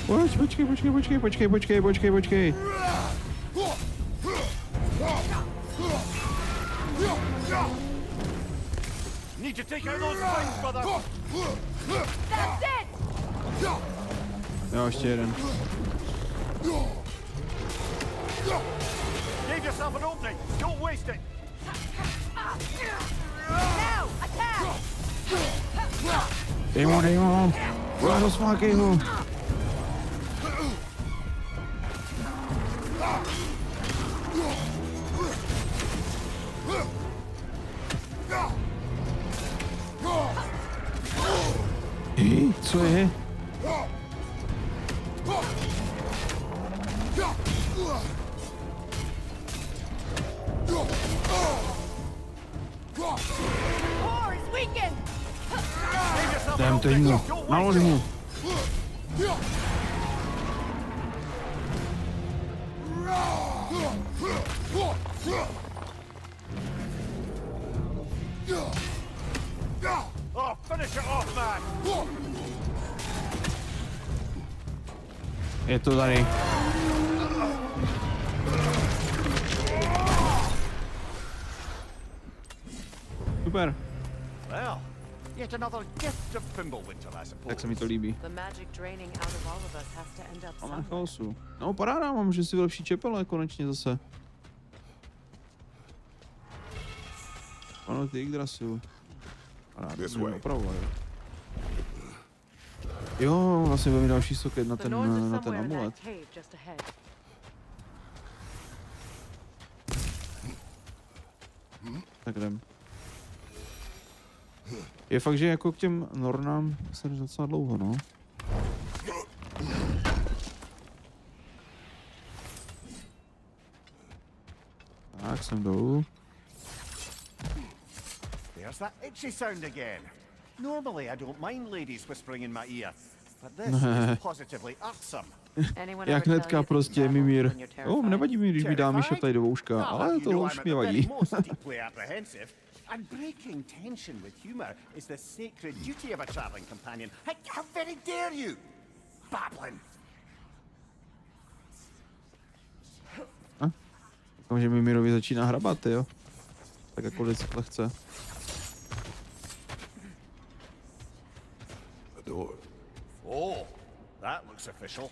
[SPEAKER 1] Počkej.
[SPEAKER 12] Need to take out those things, brother!
[SPEAKER 13] That's it!
[SPEAKER 1] Jo, ještě jeden.
[SPEAKER 12] Give yourself an opening! Don't waste it!
[SPEAKER 13] Now! Attack!
[SPEAKER 1] Dej mu. Rozmákej ho. Co je?
[SPEAKER 13] Core is weakened!
[SPEAKER 1] Dám to mu. Nalož mu.
[SPEAKER 12] Oh, finish it off, man!
[SPEAKER 1] Je to tady. Super.
[SPEAKER 12] Well, yet another gift of Fimbulwinter, I suppose.
[SPEAKER 1] Tak se mi to líbí.
[SPEAKER 6] The magic draining out of all of us has to end up
[SPEAKER 1] Máme
[SPEAKER 6] somewhere.
[SPEAKER 1] chaosu. No paráda, mám, že si vylepší čepele konečně zase. Ano, ty Yggdrasil. Paráda,
[SPEAKER 9] This
[SPEAKER 1] budeme
[SPEAKER 9] way.
[SPEAKER 1] opravovat. Jo, vlastně bude mi další soket na
[SPEAKER 6] The
[SPEAKER 1] ten
[SPEAKER 6] Norns are somewhere in
[SPEAKER 1] amulet.
[SPEAKER 6] that cave just ahead.
[SPEAKER 1] Tak jdem. Je fakt, že jako k těm Nornám se jde docela dlouho, no. Tak, jsem dolů.
[SPEAKER 12] There's that itchy sound again. Normally, I don't mind ladies whispering in my ear, but this is positively irksome.
[SPEAKER 6] Anyone
[SPEAKER 1] Jak
[SPEAKER 6] ever tell
[SPEAKER 1] hnedka
[SPEAKER 6] you to
[SPEAKER 1] prostě
[SPEAKER 6] babble
[SPEAKER 1] Mimír.
[SPEAKER 6] when you're
[SPEAKER 1] Jo,
[SPEAKER 6] terrified?
[SPEAKER 1] nevadí mi, když mi dá Míša tady do vouška,
[SPEAKER 12] Ah,
[SPEAKER 1] ale
[SPEAKER 12] you
[SPEAKER 1] to
[SPEAKER 12] know
[SPEAKER 1] už
[SPEAKER 12] I'm at
[SPEAKER 1] mě
[SPEAKER 12] the very
[SPEAKER 1] vadí.
[SPEAKER 12] most deeply apprehensive, and breaking tension with humor is the sacred duty of a traveling companion. How very dare you? Babbling.
[SPEAKER 1] Doufám, že Mimírovi začíná hrabat, jo. Tak jako vždycky lehce.
[SPEAKER 9] A door.
[SPEAKER 12] Oh, that looks official.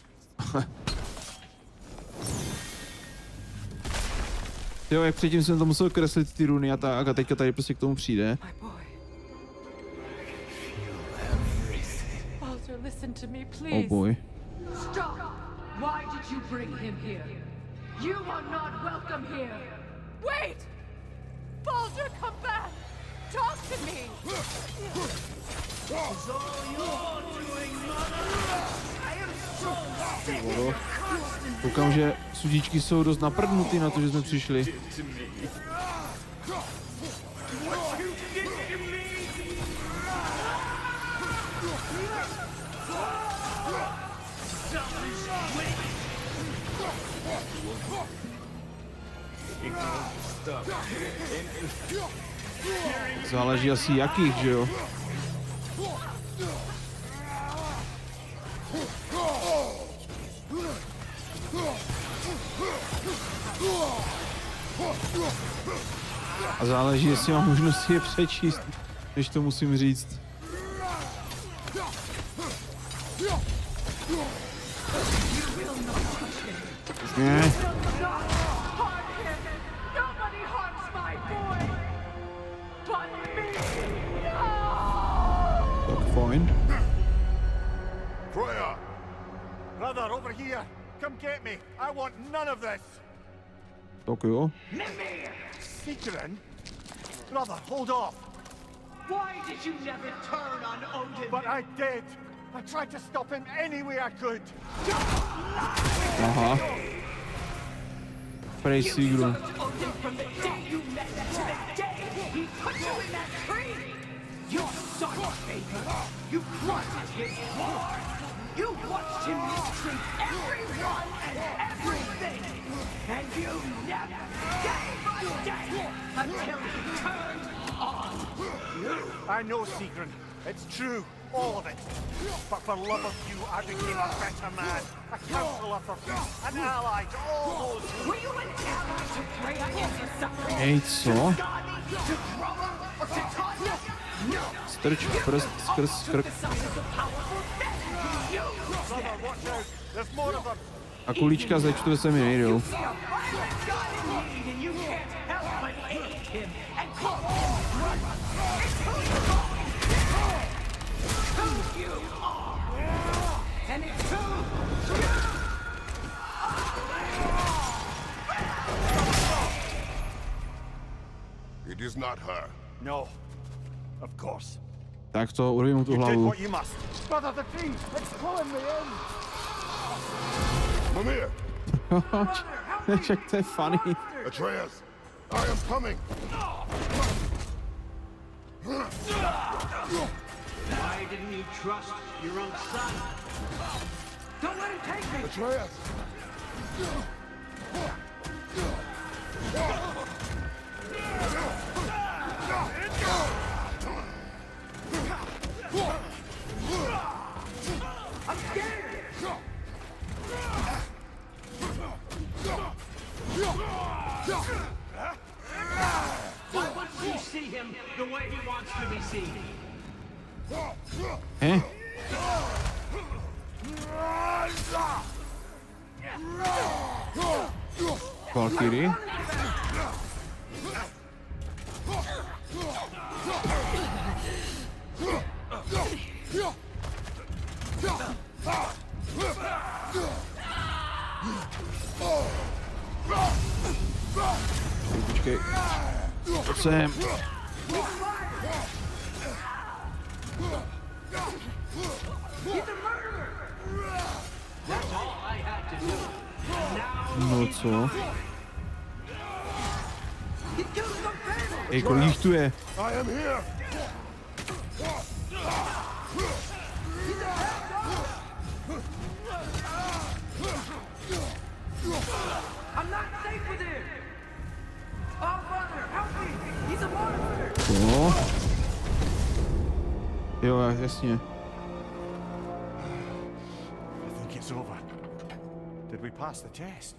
[SPEAKER 1] Jo, jak předtím jsem to musel kreslit ty runy a tak, a teďka tady prostě k tomu přijde.
[SPEAKER 14] Baldur, listen to me,
[SPEAKER 1] Oh
[SPEAKER 14] please.
[SPEAKER 1] boy.
[SPEAKER 13] Stop! Why did you bring him here? You are not welcome here!
[SPEAKER 14] Wait! Baldur, come back! Talk to me!
[SPEAKER 1] Koukám, že sudíčky jsou dost naprdnutý na to, že jsme přišli. Záleží asi jakých, že jo? A záleží, jestli mám možnost je přečíst, než to musím říct. Ne. Tak fajn.
[SPEAKER 12] Freya! Brother, over here! Come get me! I want none of this!
[SPEAKER 1] Tak jo.
[SPEAKER 12] Sigrun? Brother, hold off!
[SPEAKER 13] Why did you never turn on Odin?
[SPEAKER 12] But I did! I tried to stop him any way I could!
[SPEAKER 1] Aha. Prej Sigrun.
[SPEAKER 13] Odin from the day you met to the day he put you in that tree! Your son, Favor! You wanted his war! You watched him mistreat everyone and everything! And you never gave a damn until he turned on you!
[SPEAKER 12] I know, Sigrun. It's true. All of it. But for love of you, I became a better man. A counselor for peace. An ally to all those who...
[SPEAKER 13] Were you an ally to Freya in the suffering?
[SPEAKER 1] Hej, co?
[SPEAKER 13] To Groma or to Tanya? No!
[SPEAKER 1] Strč prst skrz krk.
[SPEAKER 12] Brother, watch out. There's more of them.
[SPEAKER 1] A kulička ze čtve se mi nejdou.
[SPEAKER 9] It is not her.
[SPEAKER 12] No. Of course.
[SPEAKER 1] Tak to urvím mu tu
[SPEAKER 12] You did
[SPEAKER 1] hlavu.
[SPEAKER 12] what you must. Brother, the tree! It's pulling me in!
[SPEAKER 9] Mimir!
[SPEAKER 1] Však to je funny.
[SPEAKER 9] Atreus! I am coming!
[SPEAKER 5] Why didn't you trust your own son?
[SPEAKER 13] Don't let him take me!
[SPEAKER 9] Atreus!
[SPEAKER 13] I'm scared!
[SPEAKER 5] Why wouldn't you see him the way he wants to be seen?
[SPEAKER 1] Valkyrie. Počkej. Pojď sem. No co? Ej, kolik jich tu je?
[SPEAKER 9] I am here!
[SPEAKER 13] I'm not safe with him! Oh, brother, help me! He's a monster!
[SPEAKER 1] Co? Jo, jasně.
[SPEAKER 12] I think it's over. Did we pass the test?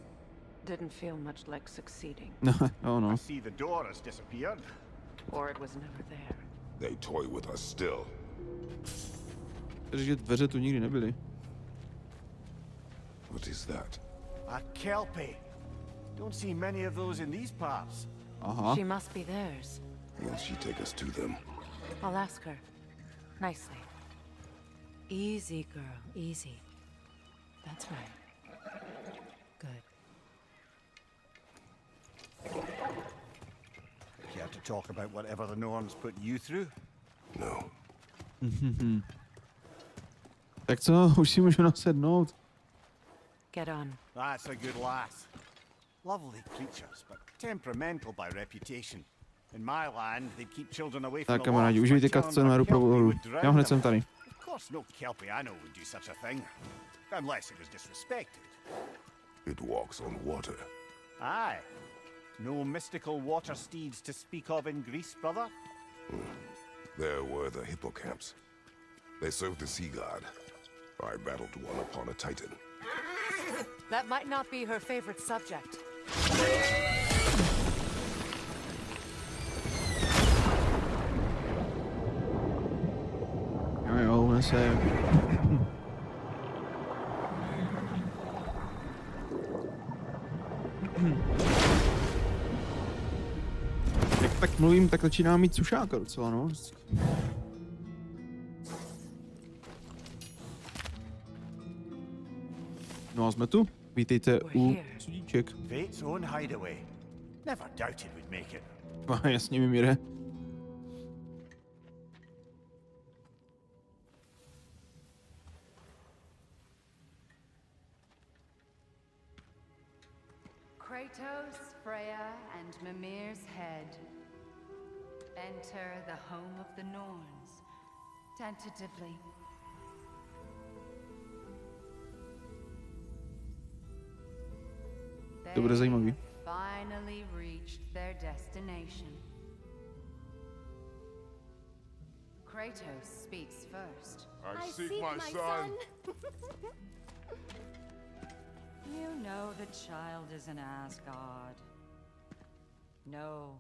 [SPEAKER 6] Didn't feel much like succeeding.
[SPEAKER 1] No, no.
[SPEAKER 12] I see the door has disappeared.
[SPEAKER 6] Or it was never there.
[SPEAKER 9] They toy with us still.
[SPEAKER 1] Takže dveře tu nikdy nebyly.
[SPEAKER 9] What is that?
[SPEAKER 12] A kelpie. Don't see many of those in these parts.
[SPEAKER 1] Aha.
[SPEAKER 6] She must be theirs.
[SPEAKER 9] Will she take us to them?
[SPEAKER 6] I'll ask her. Nicely. Easy, girl. Easy. That's right. Good.
[SPEAKER 12] Care to talk about whatever the Norns put you through?
[SPEAKER 9] No.
[SPEAKER 1] Tak co, už si můžu nasednout.
[SPEAKER 6] Get on.
[SPEAKER 12] That's a good lass. Lovely creatures, but temperamental by reputation. In my land, they'd keep children away from
[SPEAKER 1] Tak
[SPEAKER 12] the
[SPEAKER 1] kamarádi,
[SPEAKER 12] lost
[SPEAKER 1] užijte
[SPEAKER 12] by telling
[SPEAKER 1] cutscénu, já jdu
[SPEAKER 12] their
[SPEAKER 1] pro
[SPEAKER 12] kelpie
[SPEAKER 1] vodu.
[SPEAKER 12] would drown
[SPEAKER 1] Já hned
[SPEAKER 12] them.
[SPEAKER 1] jsem tady.
[SPEAKER 12] Of course, no kelpie I know would do such a thing. Unless it was disrespected.
[SPEAKER 9] It walks on water.
[SPEAKER 12] Aye. No mystical water steeds to speak of in Greece, brother?
[SPEAKER 9] There were the hippocamps. They served the sea god. I battled one upon a titan.
[SPEAKER 6] That might not be her favorite subject.
[SPEAKER 1] Jo, unese. Jak tak mluvím, tak začínám mít sušáka docela, no. No a jsme tu. Vítejte u sudíček.
[SPEAKER 12] Fate's own hideaway. Never doubted we'd make it.
[SPEAKER 1] Jasně mi míre.
[SPEAKER 15] Kratos, Freya, and Mimir's head. Enter the home of the Norns, tentatively.
[SPEAKER 1] To bude zajímavý.
[SPEAKER 15] Finally reached their destination. Kratos speaks first.
[SPEAKER 4] I seek my son.
[SPEAKER 15] You know the child is in Asgard. No,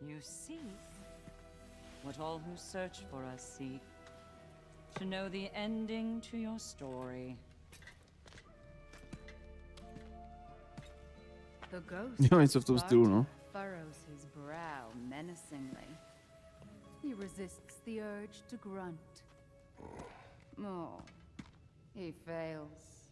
[SPEAKER 15] you seek what all who search for us seek. To know the ending to your story. The ghost
[SPEAKER 1] Jo, něco v tom stylu, no.
[SPEAKER 15] furrows his brow menacingly. He resists the urge to grunt. Oh, he fails.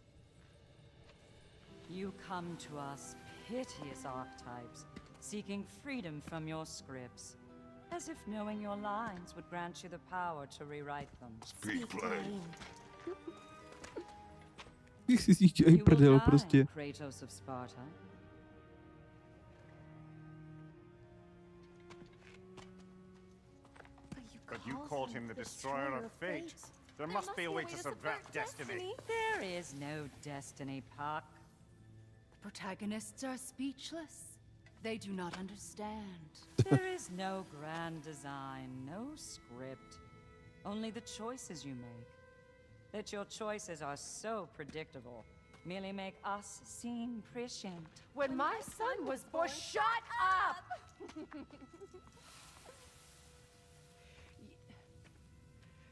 [SPEAKER 15] You come to us, piteous archetypes, seeking freedom from your scripts, as if knowing your lines would grant you the power to rewrite them.
[SPEAKER 9] Speak plain.
[SPEAKER 1] Jak si dělají prdel prostě.
[SPEAKER 15] Kratos of Sparta.
[SPEAKER 12] But you called him the destroyer of fate. There must be a way to subvert destiny.
[SPEAKER 15] There is no destiny, Puck. The protagonists are speechless. They do not understand. There is no grand design, no script. Only the choices you make. That your choices are so predictable merely make us seem prescient.
[SPEAKER 6] When my son was born, shut up!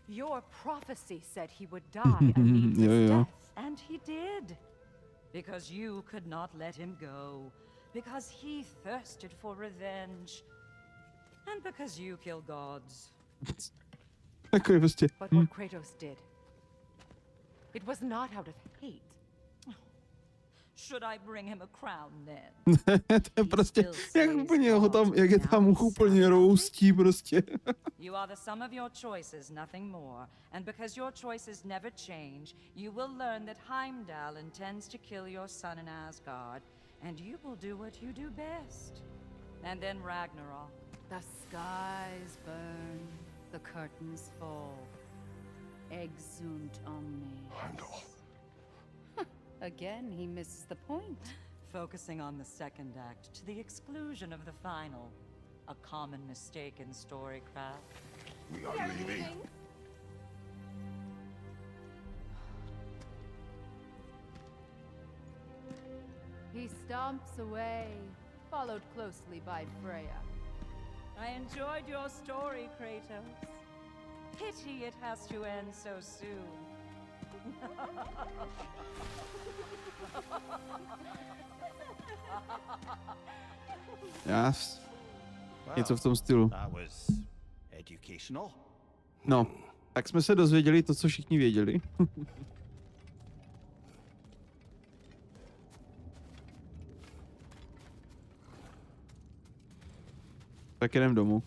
[SPEAKER 6] Your prophecy said he would die a needless death,
[SPEAKER 15] And he did. Because you could not let him go. Because he thirsted for revenge. And because you kill gods.
[SPEAKER 1] Takový prostě.
[SPEAKER 6] But what Kratos did, it was not out of hate.
[SPEAKER 15] Should I bring him a crown then?
[SPEAKER 1] To je prostě, jak úplně ho tam, jak je tam úplně roustí prostě.
[SPEAKER 15] You are the sum of your choices, nothing more. And because your choices never change, you will learn that Heimdall intends to kill your son in Asgard, and you will do what you do best. And then Ragnarok. The skies burn, the curtains fall. Exunt omnes.
[SPEAKER 9] Heimdall.
[SPEAKER 15] Again, he misses the point. Focusing on the second act to the exclusion of the final. A common mistake in storycraft.
[SPEAKER 9] We are leaving.
[SPEAKER 15] He stomps away, followed closely by Freya. I enjoyed your story, Kratos. Pity it has to end so soon.
[SPEAKER 1] Něco v tom stylu.
[SPEAKER 12] That was educational.
[SPEAKER 1] No, tak jsme se dozvěděli to, co všichni věděli. Tak jdem domů.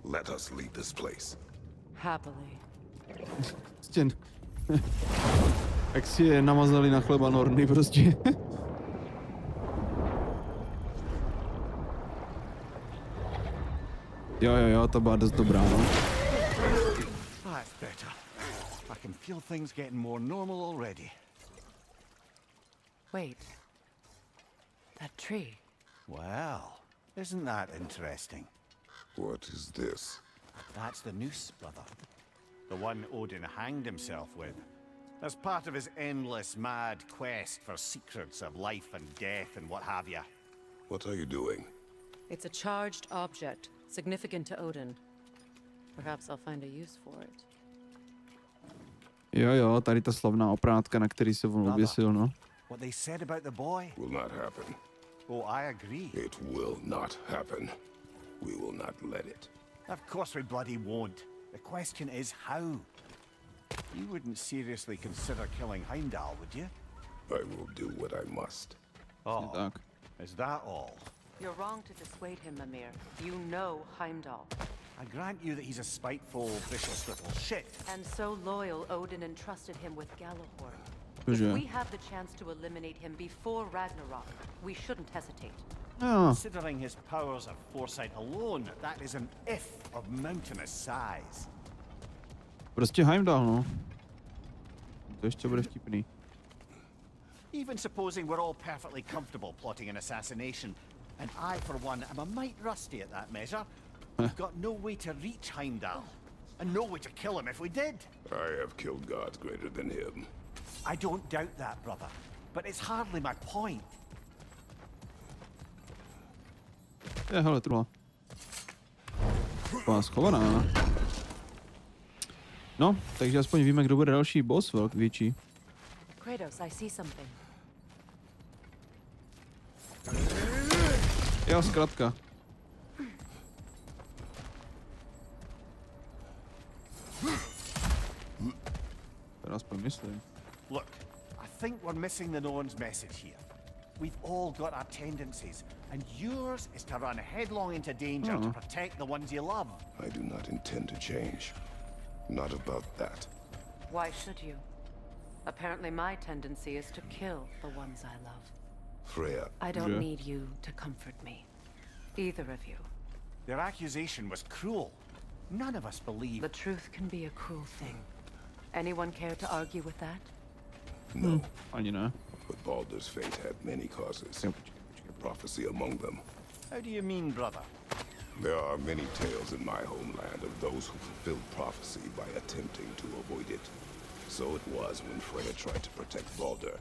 [SPEAKER 9] Let us leave this place.
[SPEAKER 6] Happily.
[SPEAKER 1] Stěn. Jak si je namazali na chleba Norny prostě. jo, to byla dost dobrá, no.
[SPEAKER 12] That's better. I can feel things getting more normal already.
[SPEAKER 6] Wait. That tree.
[SPEAKER 12] Well, isn't that interesting?
[SPEAKER 9] What is this?
[SPEAKER 12] That's the noose, brother. The one Odin hanged himself with. As part of his endless, mad quest for secrets of life and death and what have you.
[SPEAKER 9] What are you doing?
[SPEAKER 6] It's a charged object, significant to Odin. Perhaps I'll find a use for it.
[SPEAKER 1] Jo, tady ta slavná oprátka, na který se on oběsil, no.
[SPEAKER 12] What they said about the boy?
[SPEAKER 9] Will not happen.
[SPEAKER 12] Oh, I agree.
[SPEAKER 9] It will not happen. We will not let it.
[SPEAKER 12] Of course we bloody won't. The question is how. You wouldn't seriously consider killing Heimdall, would you?
[SPEAKER 9] I will do what I must.
[SPEAKER 12] Oh, is that all?
[SPEAKER 6] You're wrong to dissuade him, Mimir. You know Heimdall.
[SPEAKER 12] I grant you that he's a spiteful, vicious little shit.
[SPEAKER 6] And so loyal, Odin entrusted him with Gjallarhorn.
[SPEAKER 1] Cože?
[SPEAKER 6] If we have the chance to eliminate him before Ragnarok, we shouldn't hesitate.
[SPEAKER 12] Considering his powers of foresight alone, that is an if of mountainous size.
[SPEAKER 1] Prostě Heimdall, no. To ještě bude vtipný.
[SPEAKER 12] Even supposing we're all perfectly comfortable plotting an assassination, and I, for one, am a mite rusty at that measure, we've got no way to reach Heimdall, and no way to kill him if we did.
[SPEAKER 9] I have killed gods greater than him.
[SPEAKER 12] I don't doubt that, brother, but it's hardly my point.
[SPEAKER 1] Hele, truhla. Byla schovaná. No, takže aspoň víme, kdo bude další boss větší.
[SPEAKER 6] Kratos, I see something.
[SPEAKER 1] Jo, zkrátka. Teda aspoň myslím.
[SPEAKER 12] Look, I think we're missing the Norn's message here. We've all got our tendencies, and yours is to run headlong into danger to protect the ones you love.
[SPEAKER 9] I do not intend to change. Not about that.
[SPEAKER 6] Why should you? Apparently my tendency is to kill the ones I love.
[SPEAKER 9] Freya.
[SPEAKER 6] I don't need you to comfort me. Either of you.
[SPEAKER 12] Their accusation was cruel. None of us believe.
[SPEAKER 6] The truth can be a cruel thing. Anyone care to argue with that?
[SPEAKER 9] No.
[SPEAKER 1] Ani ne.
[SPEAKER 9] But Baldur's fate had many causes. Prophecy among them.
[SPEAKER 12] How do you mean, brother?
[SPEAKER 9] There are many tales in my homeland of those who fulfilled prophecy by attempting to avoid it. So it was when Freya tried to protect Baldur.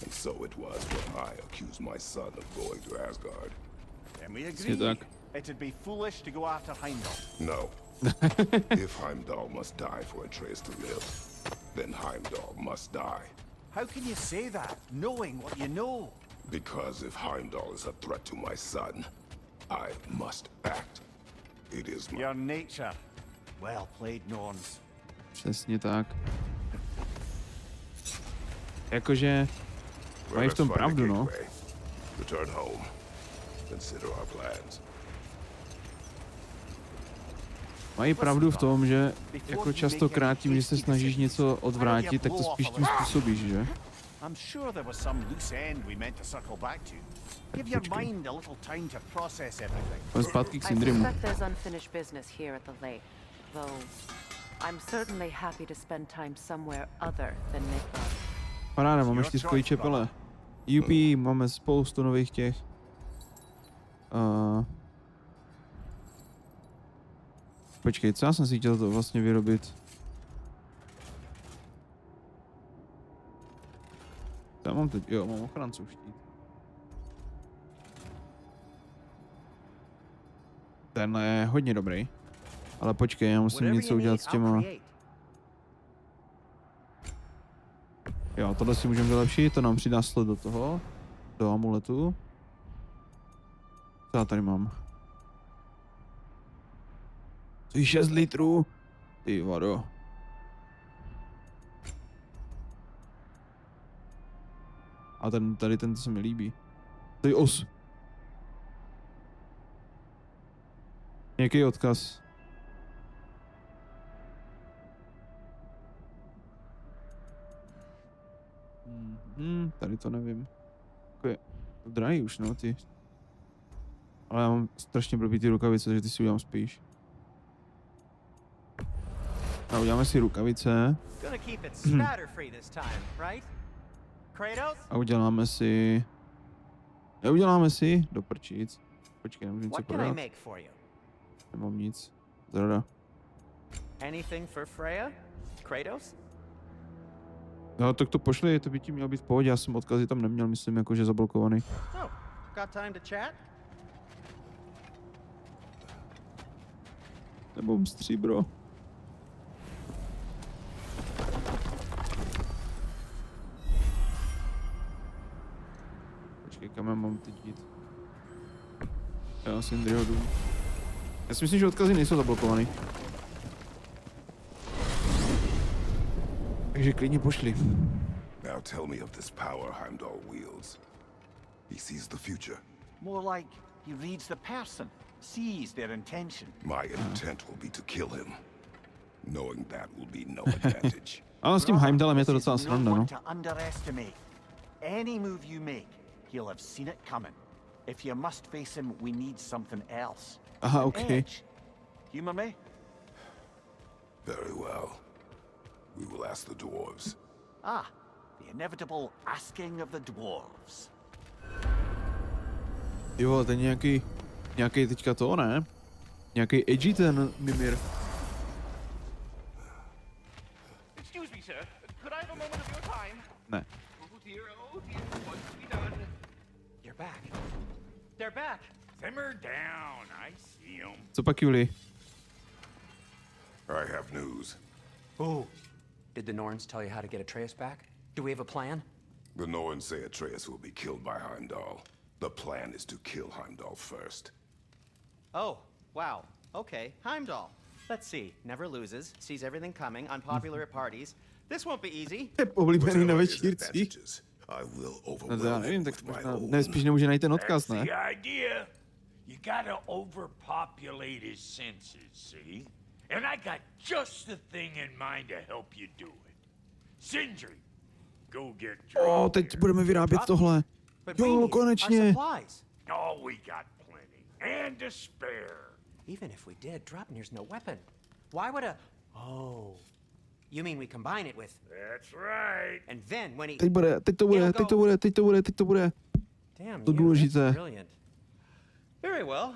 [SPEAKER 9] And so it was when I accused my son of going to Asgard.
[SPEAKER 12] Then we agree. It'd be foolish to go after Heimdall.
[SPEAKER 9] No. If Heimdall must die for Atreus to live, then Heimdall must die.
[SPEAKER 12] How can you say that, knowing what you know?
[SPEAKER 9] Because if Heimdall is a threat to my son, I must act. It is my...
[SPEAKER 12] Your nature. Well played, Norns.
[SPEAKER 1] Přesně tak. Jakože mají v tom pravdu, no.
[SPEAKER 9] Return home. Consider our plans.
[SPEAKER 1] Mají pravdu v tom, že jako častokrát tím, že se snažíš něco odvrátit, tak to spíš tím způsobíš, že?
[SPEAKER 12] I'm sure there was some loose end we meant to circle back to. Give your mind a little time to process everything.
[SPEAKER 1] Zpátky k
[SPEAKER 6] I
[SPEAKER 1] Sindrimu.
[SPEAKER 6] suspect there's unfinished business here at the lake, though I'm certainly happy to spend time somewhere other than Midgard.
[SPEAKER 1] Paráda, máme 4 čepele. Jupi, máme spoustu nových těch. Počkej, co já jsem si chtěl to vlastně vyrobit? Já mám teď, jo, mám ochranců štít. Tenhle je hodně dobrý. Ale počkej, já musím něco udělat s těma. Jo, tohle si můžeme vylepšit, to nám přidá sled do toho. Do amuletu. Co já tady mám? To je 6 litrů. Ty vado. A tady ten se mi líbí. To je os. Nějaký odkaz. Tady to nevím. Takové drahý už, no, ty. Ale já mám strašně blbý ty rukavice, že ty si udělám spíš. A uděláme si rukavice. A uděláme si... Neuděláme si? Do prčíc. Počkej, nemůžu něco prodat. Nemám nic. Zrada.
[SPEAKER 2] Anything for Freya? Kratos?
[SPEAKER 1] No, tak to pošli, to by ti mělo být v pohodě, já jsem odkazy tam neměl, myslím, jakože zablokovaný.
[SPEAKER 2] Oh, got time to chat?
[SPEAKER 1] Nebo stříbro. Počkej, kam já mám teď jít? Já si Indriho jdu. Já si myslím, že odkazy nejsou zablokovaný. Takže klidně pošli.
[SPEAKER 9] Now tell me of this power Heimdall wields. He sees the future.
[SPEAKER 12] More like he reads the person, sees their intention.
[SPEAKER 9] My intent will be to kill him. Knowing that will be no advantage.
[SPEAKER 1] Ale s tím Heimdallem je to docela sranda, no.
[SPEAKER 12] Any move you make, he'll have seen it coming. If you must face him, we need something else.
[SPEAKER 1] Aha, okay.
[SPEAKER 12] Humor me?
[SPEAKER 9] Very well. We will ask the dwarves.
[SPEAKER 12] Ah, the inevitable asking of the dwarves.
[SPEAKER 1] Jo, ten nějaký teďka to, ne? Nějaký edgy ten Mimir.
[SPEAKER 2] Excuse me, sir. Could I have a moment of your time?
[SPEAKER 1] Ne.
[SPEAKER 2] Oh dear, what's to be done? You're back. They're back.
[SPEAKER 16] Simmer down. I see them.
[SPEAKER 1] Co pak, Julie?
[SPEAKER 9] I have news.
[SPEAKER 17] Oh. Did the Norns tell you how to get Atreus back? Do we have a plan?
[SPEAKER 9] The Norns say Atreus will be killed by Heimdall. The plan is to kill Heimdall first.
[SPEAKER 2] Oh, wow. Okay, Heimdall. Let's see. Never loses, sees everything coming, unpopular at parties. This won't be easy.
[SPEAKER 1] Oblíbený na večírcích.
[SPEAKER 9] I will
[SPEAKER 1] No
[SPEAKER 9] overwhelm
[SPEAKER 1] já nevím, tak
[SPEAKER 9] with my
[SPEAKER 1] možná,
[SPEAKER 9] own.
[SPEAKER 1] ne, spíš nemůže najít ten odkaz, ne?
[SPEAKER 16] That's the idea. You gotta overpopulate his senses, see? And I got just the thing in mind to help you do it. Sindri, go get
[SPEAKER 1] O, teď budeme vyrábět tohle. Jo, konečně.
[SPEAKER 16] Oh, we got plenty. And to spare.
[SPEAKER 17] Even if we did, Draupnir's no weapon. Why would a... Oh. You mean we combine it with...
[SPEAKER 16] That's right.
[SPEAKER 17] And then when he...
[SPEAKER 1] Teď to bude.
[SPEAKER 17] Damn,
[SPEAKER 1] To důležité.
[SPEAKER 17] brilliant. Very well.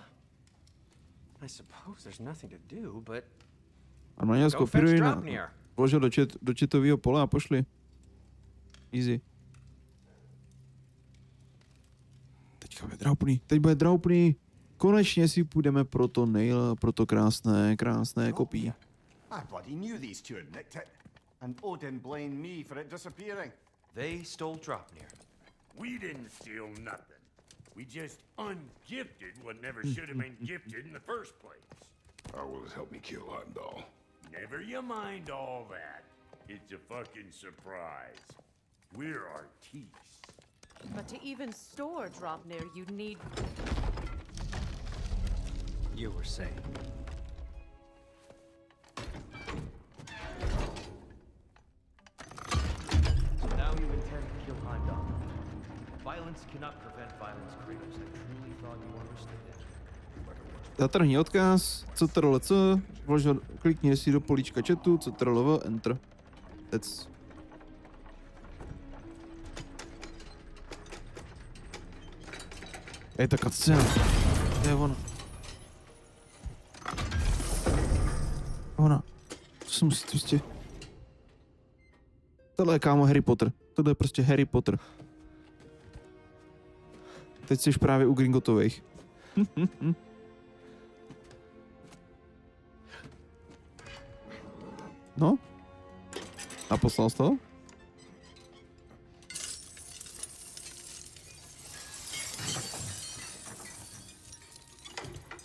[SPEAKER 17] I suppose there's nothing to do, but...
[SPEAKER 1] A na něj skopíruj, vložil do chatového pole a pošli. Easy. Teď bude Draupný. Konečně si půjdeme pro to krásné kopí.
[SPEAKER 12] I bloody knew these two had nicked it. And Odin blamed me for it disappearing.
[SPEAKER 11] They stole Draupnir.
[SPEAKER 16] We didn't steal nothing. We just ungifted what never should have been gifted in the first place.
[SPEAKER 9] How will it help me kill Heimdall?
[SPEAKER 16] Never you mind all that. It's a fucking surprise. We're artistes.
[SPEAKER 6] But to even store Draupnir, you'd need...
[SPEAKER 17] You were saying.
[SPEAKER 11] So now you intend to kill Heimdall. Violence cannot prevent violence, Kratos. I truly thought you understood it.
[SPEAKER 1] Zatrhni odkaz, CTRL-C, klikni si do políčka chatu, CTRL-V, Enter. That's... Je ta cutscéna. To je ono. Ona. To se musí prostě... Tohle je, kámo, Harry Potter. Tohle je prostě Harry Potter. Teď jsi právě u Gringotových. No. A poslal jsi to?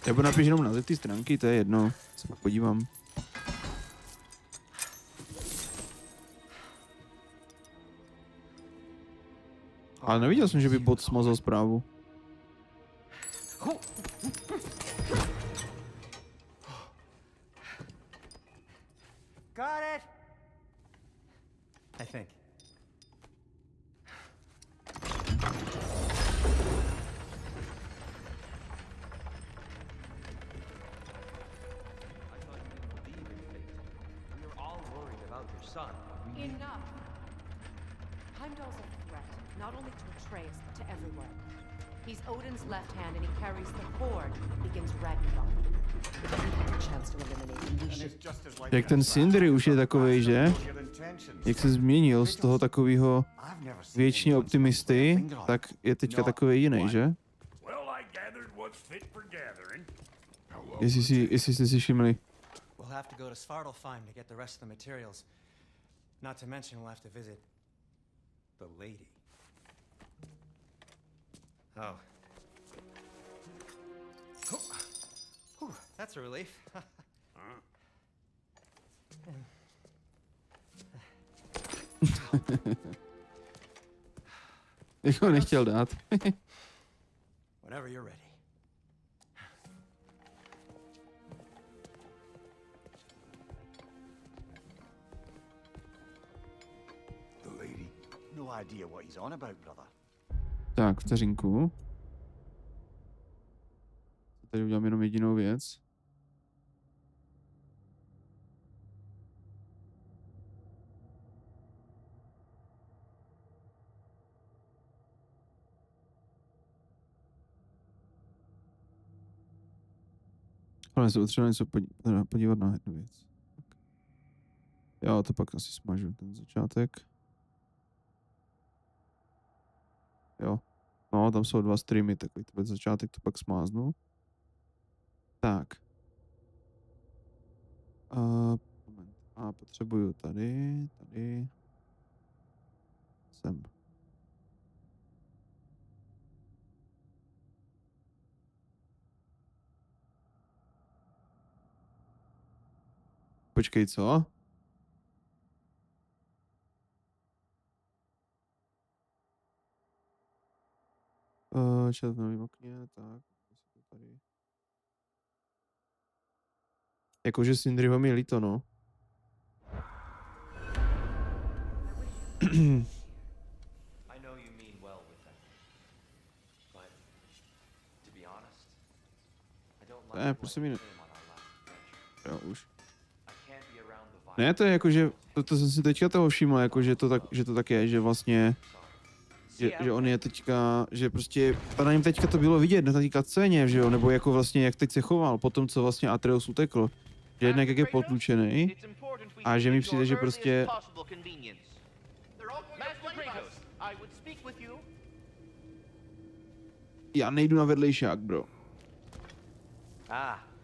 [SPEAKER 1] Nebo napiš jenom název ty stránky, to je jedno. Se pak podívám. Ale neviděl jsem, že by bot smazal zprávu.
[SPEAKER 17] Got it! I think.
[SPEAKER 6] Enough! Heimdall's a threat, not only to Atreus, but to everyone. He's Odin's left hand and he carries the horde, begins Ragnarök. If we had a chance to eliminate him, we should...
[SPEAKER 1] Jak ten Sindri už je takovej, že? Jak se změnil z toho takového věčně optimisty, tak je teďka takovej jiný, že? Jestli jste si všimli.
[SPEAKER 17] We'll have to go to Svartalfheim to get the rest of the materials. Not to mention we'll have to visit the lady. Oh. Whew, that's a relief.
[SPEAKER 1] Jak ho nechtěl dát.
[SPEAKER 17] Whenever you're ready.
[SPEAKER 12] No idea what he's on about, brother.
[SPEAKER 1] Tak, vteřinku. Tady udělám jenom jedinou věc. Ale se potřeba něco podívat na jednu věc. Jo, to pak asi smažu, ten začátek. Jo. No, tam jsou 2 streamy, takový to začátek, to pak smáznu. Tak. Moment. A potřebuju tady. Sem. Počkej, co? Čas v novém okně, tak. Tady. Jakože Sindriho mi je líto, no. Ne, prostě mi ne. Jo, už. Ne, to je jakože, to jsem si teďka toho všiml, jakože to tak je, že vlastně, že on je teďka, že prostě, na něm teďka to bylo vidět na té cutscéně, že jo, nebo jako vlastně, jak teď se choval, po tom, co vlastně Atreus utekl, že jednak jak je potlučený a že mi přijde, že prostě... Já nejdu na vedlejšák, bro.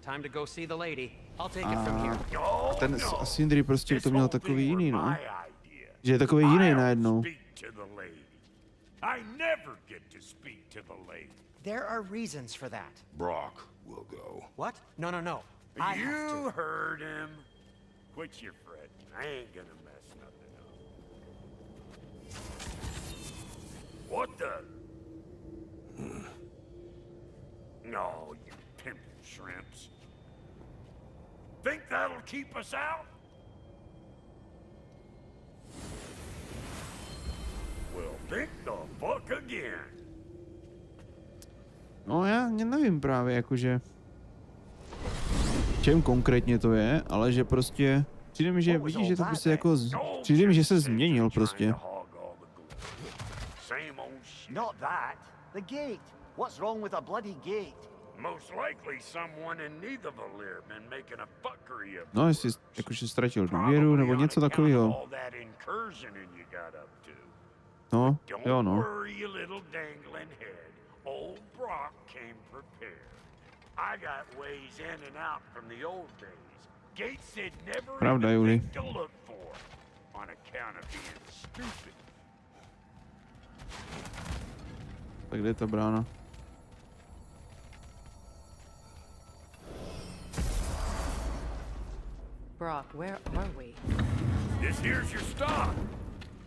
[SPEAKER 17] Time to go see the lady. I'll take it from here.
[SPEAKER 1] A ten Sindri prostě to měl takový jiný, no. Že je takový jiný najednou.
[SPEAKER 16] I never get to speak to the lady.
[SPEAKER 17] There are reasons for that.
[SPEAKER 9] Brock will go.
[SPEAKER 17] What? No.
[SPEAKER 16] You heard him. Quit your fretting. I ain't gonna mess nothing up. What the? No, you pimpin' shrimps. Think that'll keep us out? Well, think the fuck again.
[SPEAKER 1] No já nevím právě, jakože... Čem konkrétně to je, ale že prostě... Přijde mi, že vidíš, že to prostě jako... Přijde mi, že se změnil prostě.
[SPEAKER 12] Not that. The gate. What's wrong with a bloody gate?
[SPEAKER 16] Most likely someone in Nidavellir been making a fuckery of.
[SPEAKER 1] No, jestli jakože ztratil důvěru, nebo něco takového. No, jo no.
[SPEAKER 16] Old Brock came prepared. I got ways in and out from the old days. Gates said never
[SPEAKER 1] Pravda,
[SPEAKER 16] even
[SPEAKER 1] Juli.
[SPEAKER 16] think to look for on account of being stupid.
[SPEAKER 1] Tak kde je ta brána?
[SPEAKER 6] Brock, where are we?
[SPEAKER 16] This here's your stop.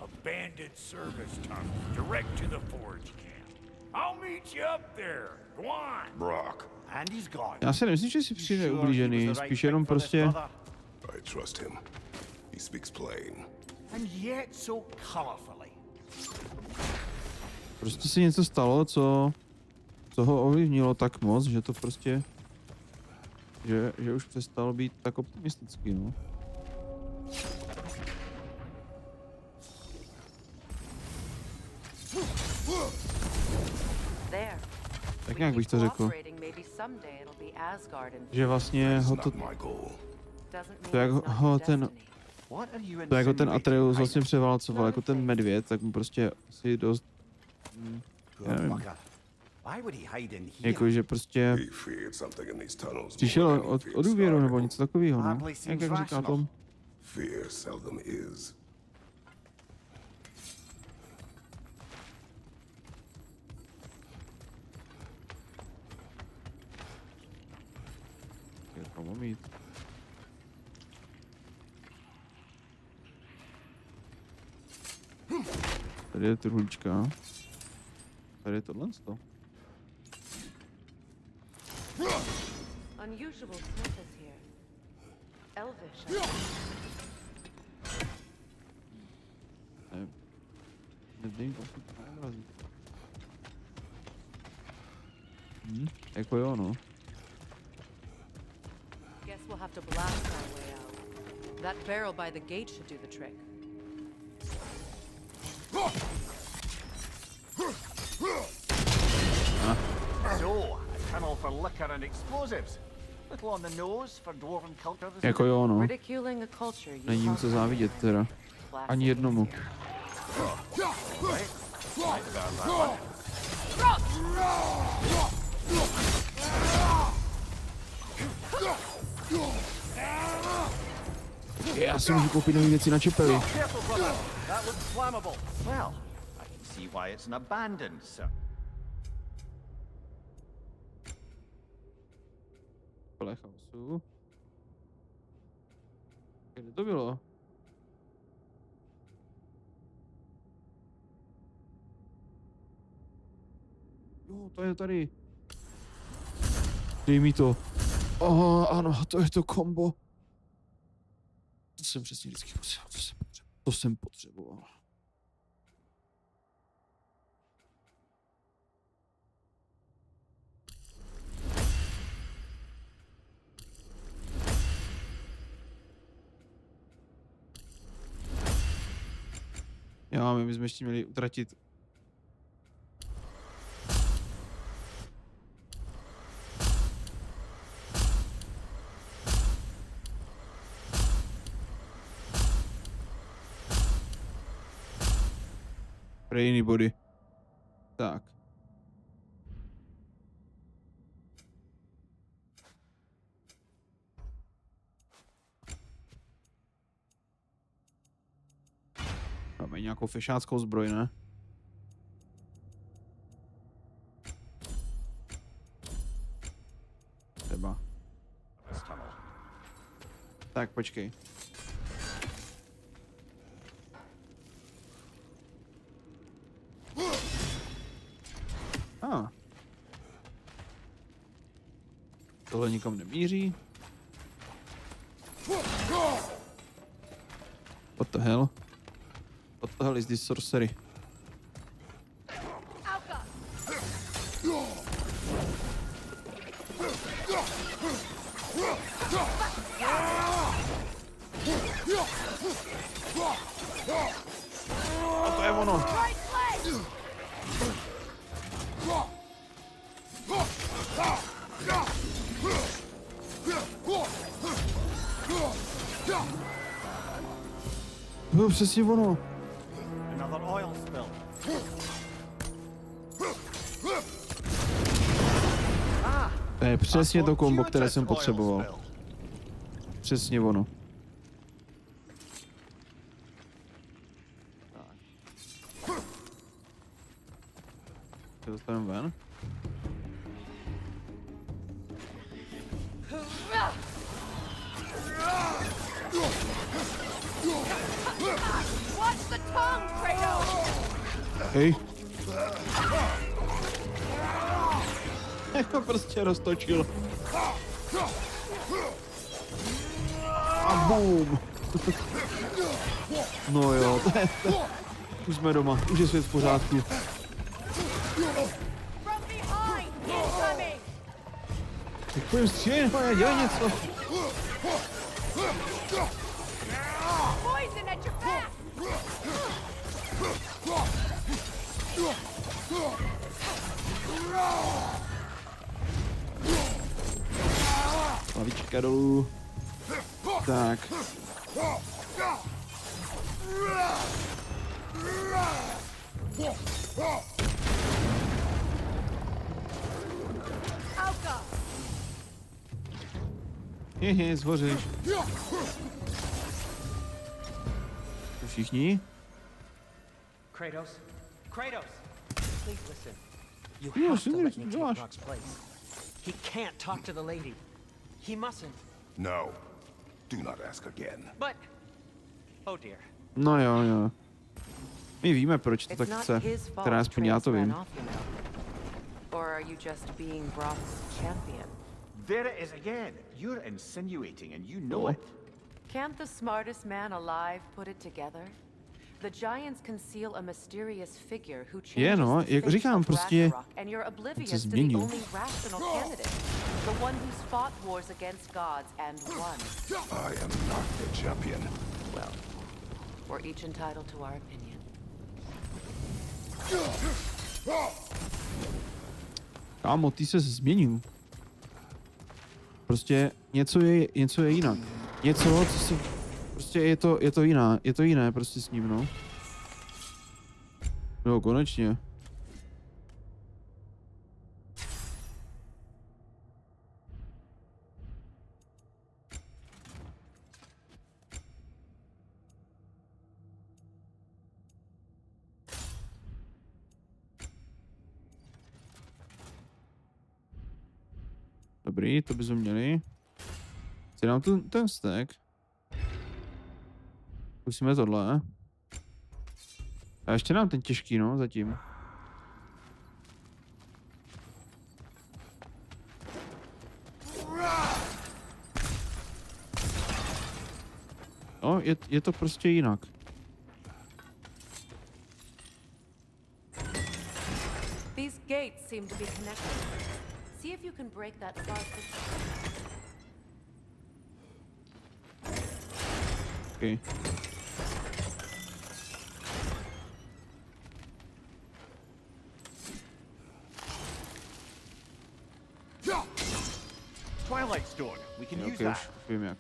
[SPEAKER 16] Abandoned service tunnel, direct to the forge camp. I'll meet you up there. Go on.
[SPEAKER 9] Brock.
[SPEAKER 12] And he's gone.
[SPEAKER 1] Já si nemyslím, že si přijde ublížený, spíš jenom prostě...
[SPEAKER 9] I trust him. He speaks plain.
[SPEAKER 12] And yet so colorfully.
[SPEAKER 1] Prostě se něco stalo, co ho ovlivnilo tak moc, že to prostě... Že už přestalo být tak optimistický, no. Tak nějak bych to řekl. Že vlastně ho to jak ho ten Atreus vlastně převálcoval jako ten medvěd, tak mu prostě asi dost... Já nevím. Jako, že prostě... Přišel od důvěru nebo něco takového, no. Jak říká Tom?
[SPEAKER 9] Fear seldom is.
[SPEAKER 1] Mám mít. Tady je truhlička. Tady je tohle sto.
[SPEAKER 6] Unusual snippets here. Elvish.
[SPEAKER 1] Nevím, vlastně to neobrazí. Jako jo, no.
[SPEAKER 6] Guess we'll have to blast our way out. That barrel by the gate should do the trick.
[SPEAKER 12] So, a tunnel for liquor and explosives. Little on the nose for dwarven culture.
[SPEAKER 1] Jako jo, no.
[SPEAKER 6] Ridiculing a culture you
[SPEAKER 1] Není mu co závidět teda. Ani jednomu. Já si můžu koupit nové věci na čepeli.
[SPEAKER 12] That looks flammable. Well, I can see why it's an abandoned, sir.
[SPEAKER 1] Pole chaosu. Kde to bylo? Jo, to je tady. Dej mi to. Ano, to je to kombo. To jsem přesně vždycky potřeboval. To jsem potřeboval. Já, my bychom ještě měli utratit. Pro jiný body. Tak. Máme nějakou fešáckou zbroj, ne? Třeba. Tak, počkej. Tohle nikam nemíří. What the hell? What the hell is this sorcery? A to je ono. Bylo přesně ono.
[SPEAKER 12] Another oil spill.
[SPEAKER 1] To je přesně to kombo, které jsem potřeboval. Přesně ono. Se dostaneme ven.
[SPEAKER 6] Watch the tongue, Kratos!
[SPEAKER 1] Hej. Jako prostě roztočil. A boom. No jo, to je. Už jsme doma, už je svět v pořádku. Tak pojďme střílej, nebo já dělej něco.
[SPEAKER 6] Poison at your back!
[SPEAKER 1] Hlavička dolů. Tak. Hehe, zhoříš. To všichni?
[SPEAKER 17] Kratos? Kratos! Please listen. You
[SPEAKER 1] Jo,
[SPEAKER 17] have to let me
[SPEAKER 1] Sindri,
[SPEAKER 17] take
[SPEAKER 1] Josh.
[SPEAKER 17] Brock's place. He can't talk to the lady. He mustn't.
[SPEAKER 9] No. Do not ask again.
[SPEAKER 17] But... Oh dear.
[SPEAKER 1] No jo, jo. My víme, proč to
[SPEAKER 7] It's
[SPEAKER 1] tak
[SPEAKER 7] not
[SPEAKER 1] chce.
[SPEAKER 7] his fault
[SPEAKER 1] Teda aspoň já to
[SPEAKER 7] Trace
[SPEAKER 1] vím.
[SPEAKER 7] ran off, you know. Or are you just being Brock's champion?
[SPEAKER 12] There it is again. You're insinuating and you know it.
[SPEAKER 7] Can't the smartest man alive put it together? The giants conceal a mysterious figure who
[SPEAKER 1] Je,
[SPEAKER 7] changes
[SPEAKER 1] no,
[SPEAKER 7] the
[SPEAKER 1] jak
[SPEAKER 7] fate
[SPEAKER 1] říkám,
[SPEAKER 7] of
[SPEAKER 1] prostě
[SPEAKER 7] Ragnarok, and you're
[SPEAKER 1] on se
[SPEAKER 7] oblivious to the
[SPEAKER 1] změnil.
[SPEAKER 7] only rational candidate, the one who's fought wars against gods and won.
[SPEAKER 9] I am not the champion.
[SPEAKER 7] Well, we're each entitled to our opinion.
[SPEAKER 1] Kámo, ty se změnil. Prostě něco je jinak. Něco, co se... Prostě je to jiné prostě s ním, no. No, konečně. Dobrý, to bychom měli. Chci nám ten stack. Zkusíme tohle. A ještě nám ten těžký, no, zatím. No, je to prostě jinak.
[SPEAKER 7] These gates seem to be connected. See if you can break that fast.
[SPEAKER 1] Okay.
[SPEAKER 12] Twilight Stone. We can use
[SPEAKER 1] Okay,
[SPEAKER 12] that.
[SPEAKER 1] už vím jak.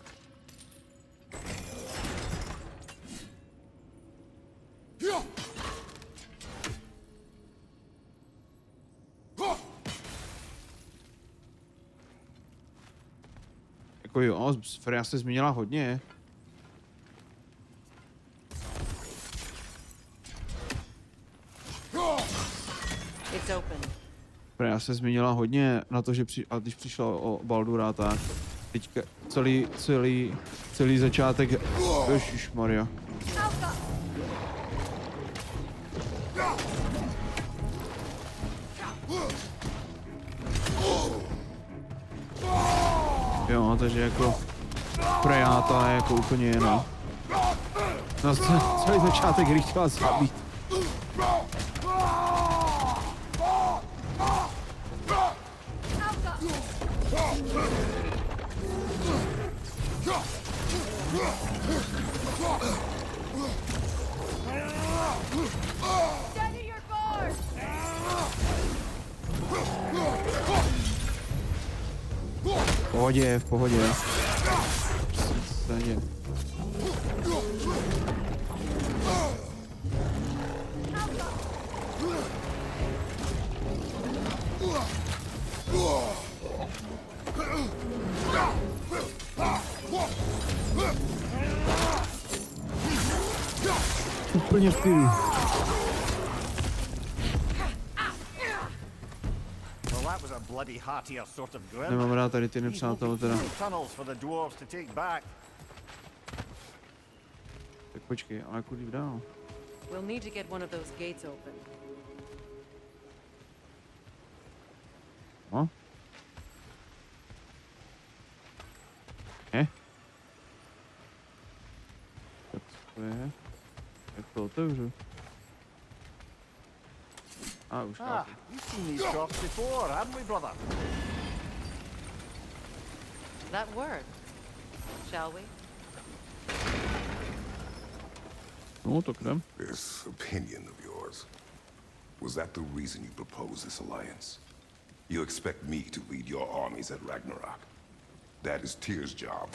[SPEAKER 1] Jako jo, Freya se změnila hodně.
[SPEAKER 7] It's open.
[SPEAKER 1] Freya se změnila hodně na to, že když přišla o Baldura, tak teďka celý začátek, ježišmarja. Jo, takže jako Freya ta je jako úplně jiná. No celý začátek hry chtěla zabít.
[SPEAKER 6] Steady your board!
[SPEAKER 1] V pohodě, v pohodě. Stejně. úplně v klidu.
[SPEAKER 12] Well, that was a bloody heartier sort of grill.
[SPEAKER 1] Nemám rád tady ty nepřátelé teda.
[SPEAKER 12] Tunnels for the dwarves to take back.
[SPEAKER 1] Tak počkej, ale kudy dál?
[SPEAKER 6] We'll need to get one of those gates open.
[SPEAKER 1] No? Tak to je. Jak to otevřu? A už chápu.
[SPEAKER 12] You've seen these shops before, haven't we, brother?
[SPEAKER 6] That worked. Shall we?
[SPEAKER 1] No, tak jdem.
[SPEAKER 9] This opinion of yours, was that the reason you proposed this alliance? You expect me to lead your armies at Ragnarök. That is Tyr's job,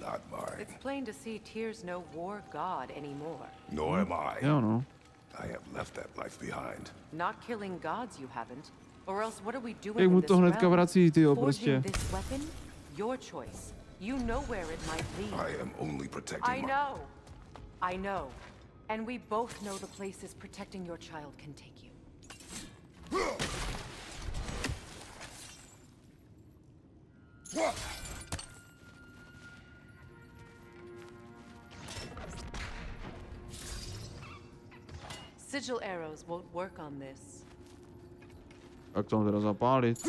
[SPEAKER 9] not mine.
[SPEAKER 6] It's plain to see Tyr's no war god anymore.
[SPEAKER 9] Nor am I.
[SPEAKER 1] Jo, no.
[SPEAKER 9] I have left that life behind.
[SPEAKER 6] Not killing gods you haven't. Or else what are we doing
[SPEAKER 1] Jak mu
[SPEAKER 6] in
[SPEAKER 1] to
[SPEAKER 6] this
[SPEAKER 1] hnedka
[SPEAKER 6] realm?
[SPEAKER 1] vrací, tyjo,
[SPEAKER 6] Forging
[SPEAKER 1] prostě.
[SPEAKER 6] this weapon? Your choice. You know where it might lead.
[SPEAKER 9] I am only protecting
[SPEAKER 6] I
[SPEAKER 9] my...
[SPEAKER 6] know. I know. And we both know the places protecting your child can take you. Sigil arrows won't work on this.
[SPEAKER 1] Tak to mám teda zapálit.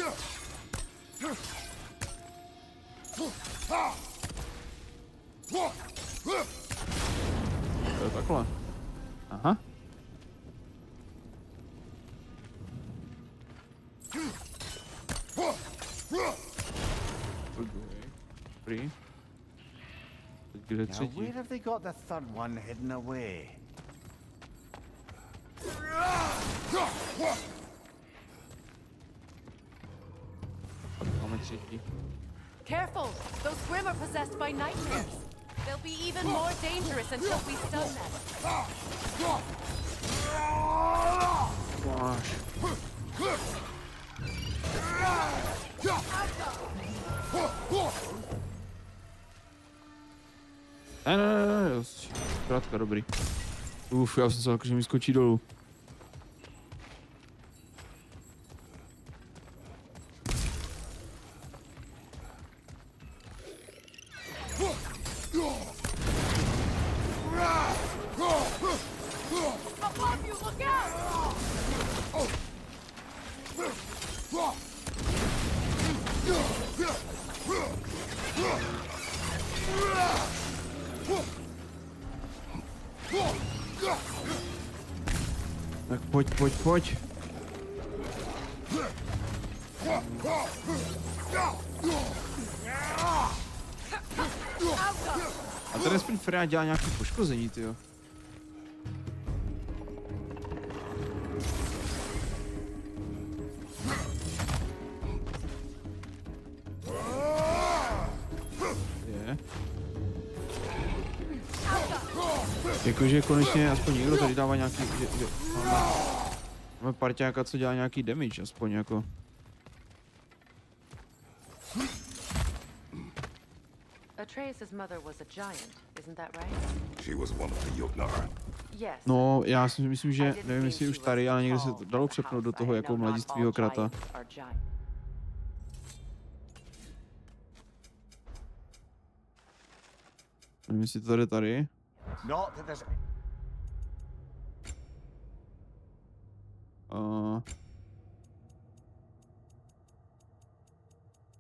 [SPEAKER 1] To je takhle. Aha. Dobrý. Teď kde
[SPEAKER 12] Now,
[SPEAKER 1] třetí?
[SPEAKER 12] where have they got the third one hidden away?
[SPEAKER 1] Tak máme třetí.
[SPEAKER 6] Careful! Those Grim are possessed by nightmares. They'll be even more dangerous until we stun them.
[SPEAKER 1] Máš. Ne, zkrátka dobrý. Já jsem se jako, že mi skočí dolů.
[SPEAKER 6] Above you, look out!
[SPEAKER 1] Tak pojď. A tady aspoň Freya dělá nějaké poškození, tyjo. Je. Jakože konečně aspoň někdo tady dává nějaký... Máme parťáka, co dělá nějaký damage, aspoň jako.
[SPEAKER 6] Atreus' mother was a giant, isn't that right?
[SPEAKER 9] She was one of the Jotnar.
[SPEAKER 6] Yes.
[SPEAKER 1] No, já si myslím, že nevím, jestli už tady, ale někde se to dalo přepnout do toho jako mladistvýho krata. Nevím, jestli to jde tady.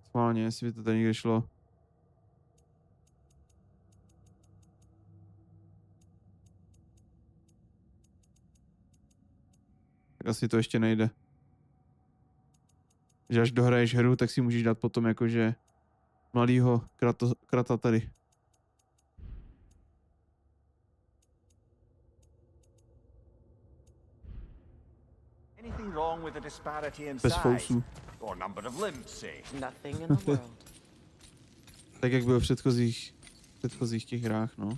[SPEAKER 1] Schválně, jestli by to tady někde šlo. Tak asi to ještě nejde. Že až dohraješ hru, tak si můžeš dát potom jakože mladýho krata tady.
[SPEAKER 12] Anything wrong with the disparity in
[SPEAKER 1] Bez
[SPEAKER 12] size
[SPEAKER 1] fousů.
[SPEAKER 12] or number of limbs, say?
[SPEAKER 6] Nothing in the world.
[SPEAKER 1] Tak jak bylo v předchozích těch hrách, no.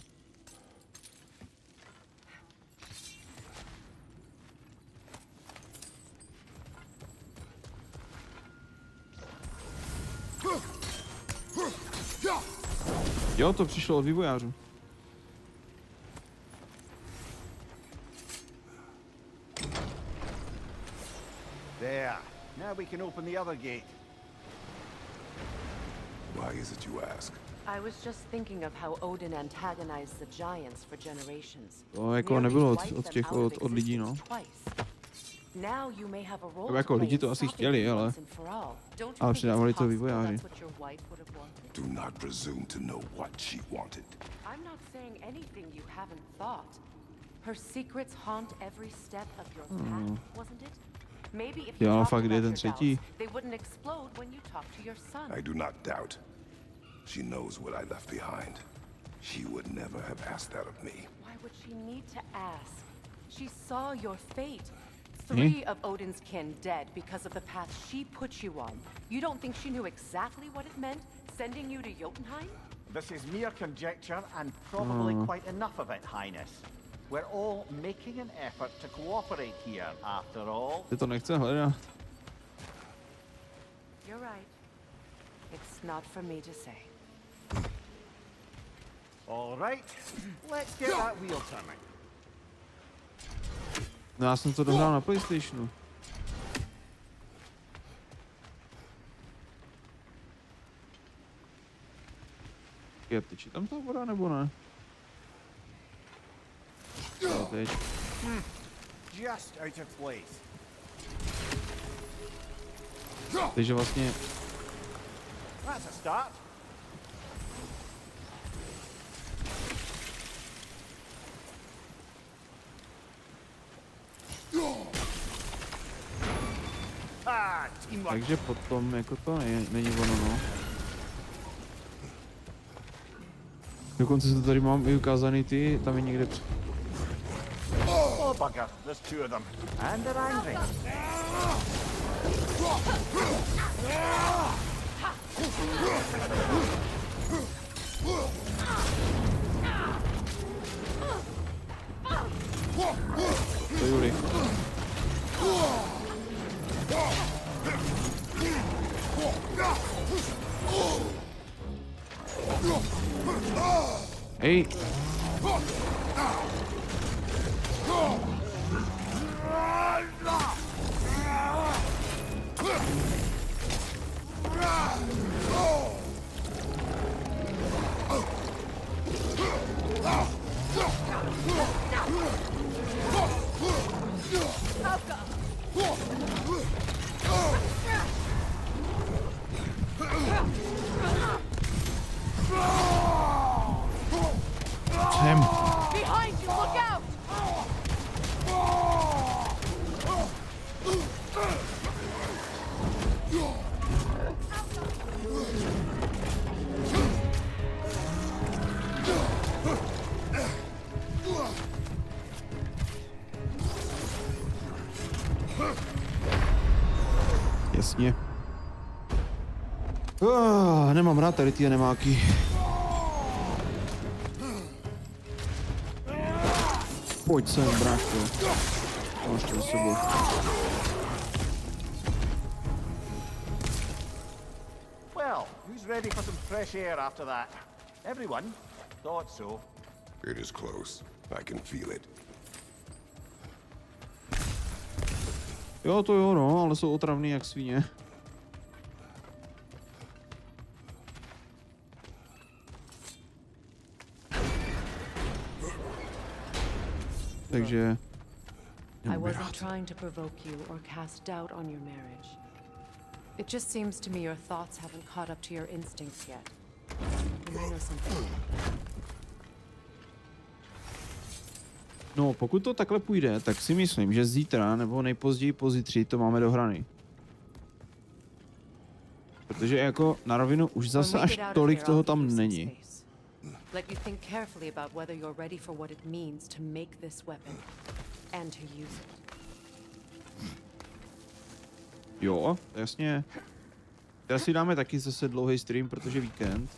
[SPEAKER 1] Jo, to přišlo od vývojářů.
[SPEAKER 12] There. Now we can open the other gate.
[SPEAKER 9] Why is it you ask?
[SPEAKER 6] I was just thinking of how Odin antagonized the giants for generations.
[SPEAKER 1] To jako nebylo od těch od lidí, no.
[SPEAKER 6] Now you may have a role
[SPEAKER 1] Jako lidi to asi chtěli, ale přidávali to vývojáři.
[SPEAKER 9] Do not presume to know what she wanted.
[SPEAKER 6] I'm not saying anything you haven't thought. Her secrets haunt every step of your path, wasn't it? Maybe if you talked about your doubts, they wouldn't explode when you talk to your son.
[SPEAKER 9] I do not doubt. She knows what I left behind. She would never have asked that of me.
[SPEAKER 6] Why would she need to ask? She saw your fate. 3 of Odin's kin dead because of the path she put you on. You don't think she knew exactly what it meant, sending you to Jotunheim?
[SPEAKER 12] This is mere conjecture and probably quite enough of it, Highness. We're all making an effort to cooperate here, after all.
[SPEAKER 1] Ty to nechce hledat.
[SPEAKER 6] You're right. It's not for me to say.
[SPEAKER 12] All right, let's get that wheel turning.
[SPEAKER 1] No já jsem to dohrál na PlayStationu. Tyčí tam ta voda nebo ne? Teď.
[SPEAKER 12] Just out of place.
[SPEAKER 1] Takže vlastně...
[SPEAKER 12] That's a start.
[SPEAKER 1] Takže potom jako to není ono, no. Dokonce se tady mám i ukázaný ty, tam je někde
[SPEAKER 12] Oh bugger, there's 2 of them. And they're angry.
[SPEAKER 1] To je Juri. Hej!
[SPEAKER 13] Behind you, look out!
[SPEAKER 1] Jasně. Nemám rád tady ty nemáky. Pojď sem, bráško. Máš to s sebou.
[SPEAKER 12] Well, who's ready for some fresh air after that? Everyone? Thought so.
[SPEAKER 9] It is close. I can feel it.
[SPEAKER 1] Jo, to jo, no, ale jsou otravný jak svíně. Takže...
[SPEAKER 6] I wasn't trying to provoke you or cast doubt on your marriage. It just seems to me your thoughts haven't caught up to your instincts yet. And I know something.
[SPEAKER 1] No, pokud to takhle půjde, tak si myslím, že zítra nebo nejpozději pozítří to máme dohraný. Protože jako na rovinu už zase až tolik toho tam není.
[SPEAKER 6] Let you think carefully about whether you're ready for what it means to make this weapon and to use it.
[SPEAKER 1] Jo, jasně. Teraz si dáme taky zase dlouhý stream, protože víkend.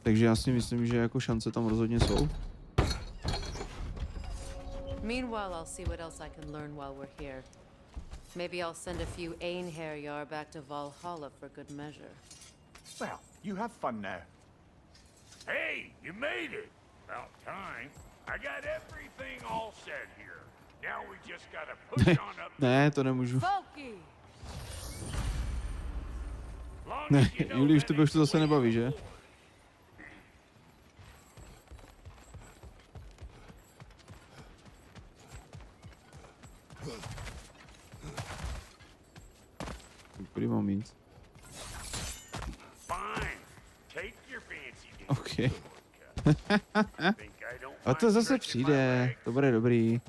[SPEAKER 1] Takže já si myslím, že jako šance tam rozhodně jsou.
[SPEAKER 6] Meanwhile, I'll see what else I can learn while we're here. Maybe I'll send a few Einherjar back to Valhalla for good measure.
[SPEAKER 12] Well, you have fun now.
[SPEAKER 16] Hey, you made it! About time. I got everything all set here. Now we just gotta push on up.
[SPEAKER 1] Ne, to nemůžu.
[SPEAKER 13] Funky.
[SPEAKER 1] Ne, Juli, už to zase nebaví, že? Kudy mám mít? OK. A to zase přijde. To bude dobrý.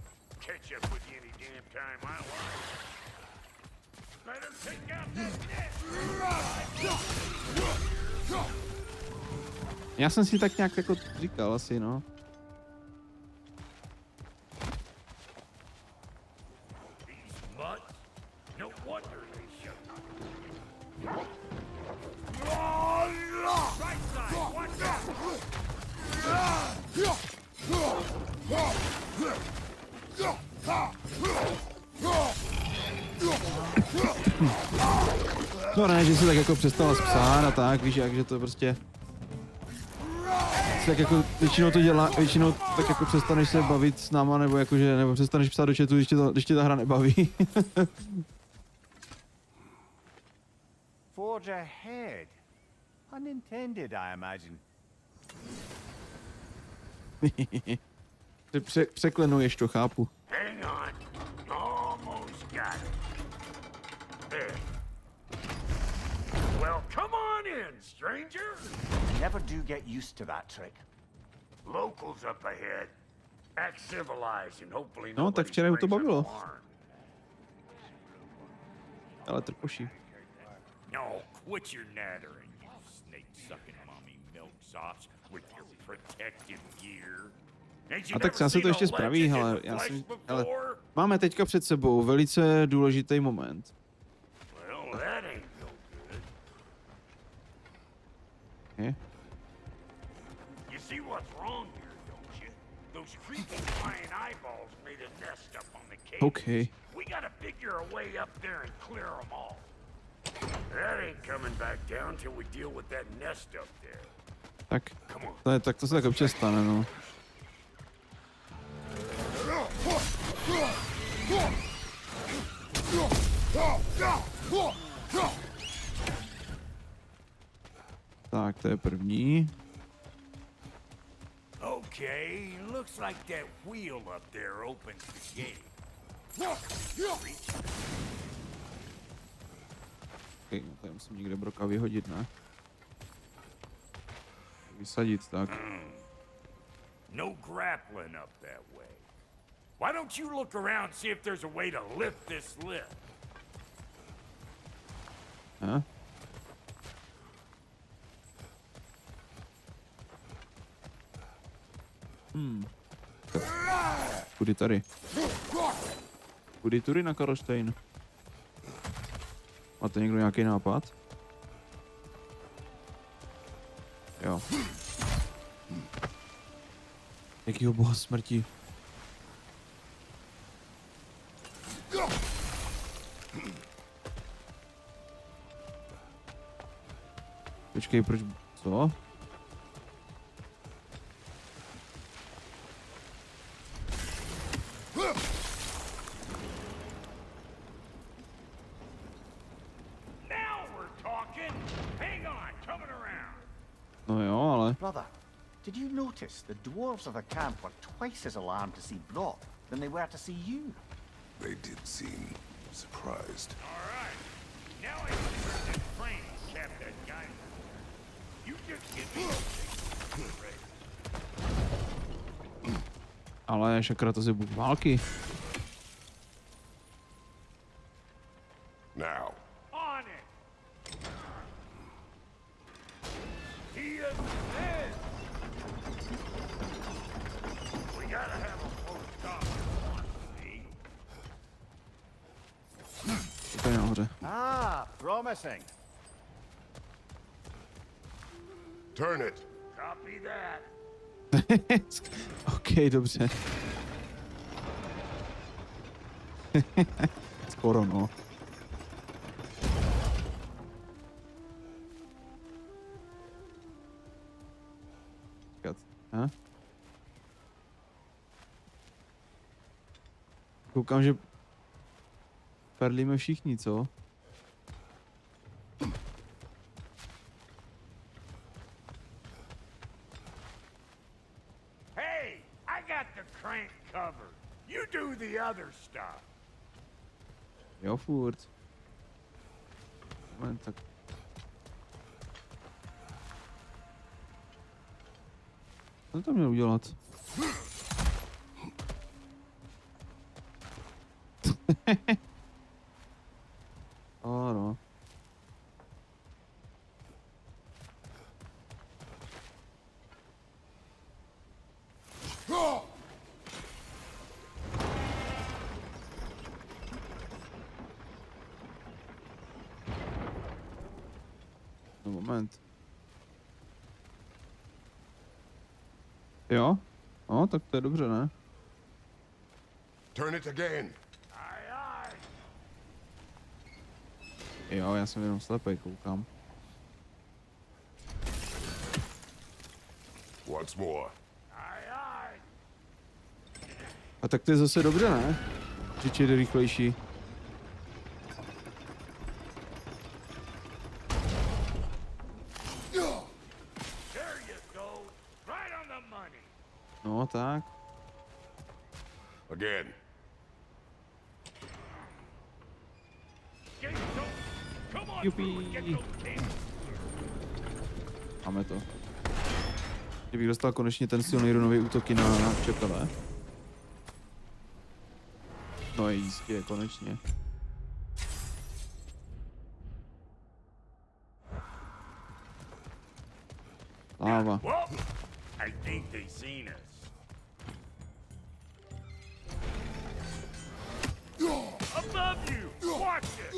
[SPEAKER 1] Já jsem si tak nějak jako říkal asi, no. To ne, že si tak jako přestala psát a tak, víš jak, že to prostě... Tak jako většinou to dělá, většinou tak jako přestaneš se bavit s náma, nebo jakože, nebo přestaneš psát do chatu, když tě ta hra nebaví.
[SPEAKER 12] Forge ahead. Unintended, I imagine.
[SPEAKER 1] Překlenuješ to, chápu.
[SPEAKER 16] Hang on. Almost got it. There. Well, come on in, stranger.
[SPEAKER 12] Never do get used to that trick.
[SPEAKER 16] Locals up ahead. Act civilized and hopefully
[SPEAKER 1] No, tak včera mu to
[SPEAKER 16] nobody's
[SPEAKER 1] bavilo.
[SPEAKER 16] alarmed.
[SPEAKER 1] Ale trpoší.
[SPEAKER 16] No, quit your nattering, you snake-sucking mommy milksops with your protective gear.
[SPEAKER 1] A tak třeba se to ještě spraví, hele, hele, máme teďka před sebou velice důležitý moment.
[SPEAKER 16] Well, that ain't no good.
[SPEAKER 1] Je?
[SPEAKER 16] You see what's wrong here, don't you? Those creepy flying eyeballs made a nest up on the cave.
[SPEAKER 1] Okay.
[SPEAKER 16] We gotta figure a way up there and clear them all. That ain't coming back down till we deal with that nest up there.
[SPEAKER 1] Tak to se tak občas stane, no. Tak, to je první.
[SPEAKER 16] Okay, looks like that wheel up there opens the gate.
[SPEAKER 1] Okay, no tady musím někde broka vyhodit, ne? Vysadit, tak.
[SPEAKER 16] No grappling up that way. Why don't you look around, see if there's a way to lift this lift?
[SPEAKER 1] Huh? Kudy tady? Kudy tudy na Karlštejn? Máte někdo nějaký nápad? Jo. Jakýho boha smrti? Počkej, proč... Co? No jo, ale...
[SPEAKER 12] Brother, did you notice the dwarves of the camp were twice as alarmed to see Brock than they were to see you?
[SPEAKER 9] They did seem surprised.
[SPEAKER 16] Alright, now I see that train kept that guy. You just give me
[SPEAKER 1] Ale šakra, to je bůh války.
[SPEAKER 9] Now.
[SPEAKER 16] On it! He is dead! We gotta have a full stop here once, see?
[SPEAKER 1] To je nahoře.
[SPEAKER 12] Ah, promising.
[SPEAKER 9] Turn it.
[SPEAKER 16] Copy that.
[SPEAKER 1] OK, dobře. Skoro, no. Koukám, že perlíme všichni, co?
[SPEAKER 16] Hey, I got the crank covered. You do the other stuff.
[SPEAKER 1] Jo, furt. Moment, tak. Co to měl udělat? Ano. No, moment. Jo? No, tak to je dobře, ne?
[SPEAKER 9] Turn it again.
[SPEAKER 1] Jo, já jsem jenom slepej, koukám.
[SPEAKER 9] Once more.
[SPEAKER 1] A tak to je zase dobře, ne? Řič je rychlejší. No, tak.
[SPEAKER 9] Again.
[SPEAKER 1] Jupi. Máme to. Kdybych dostal konečně ten silný runový útoky na čepele. No jistě, konečně. Láva.
[SPEAKER 16] I think they seen us. Above you! Watch it!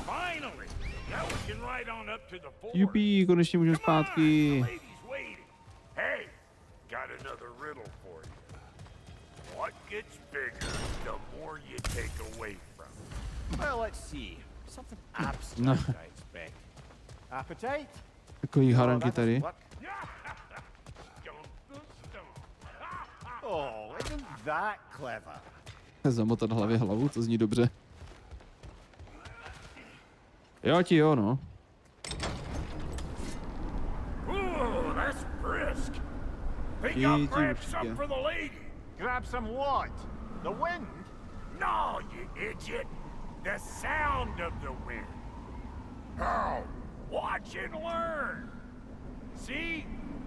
[SPEAKER 16] Finally! Now we can ride on up to the fort.
[SPEAKER 1] Jupi, konečně můžeme zpátky.
[SPEAKER 16] Hey, got another riddle for you. What gets bigger, the more you take away from it?
[SPEAKER 12] Well, let's see. Something
[SPEAKER 1] No.
[SPEAKER 12] abstract, I expect. Appetite?
[SPEAKER 1] Takový haranky tady.
[SPEAKER 12] Oh, isn't that clever?
[SPEAKER 1] Zamotat hlavě hlavu, to zní dobře. Jo, ti jo, no.
[SPEAKER 16] Ooh, that's brisk. Think I'll grab some for the lady.
[SPEAKER 12] Grab some what? The wind?
[SPEAKER 16] No, you idiot. The sound of the wind.
[SPEAKER 9] How?
[SPEAKER 16] Watch and learn. See?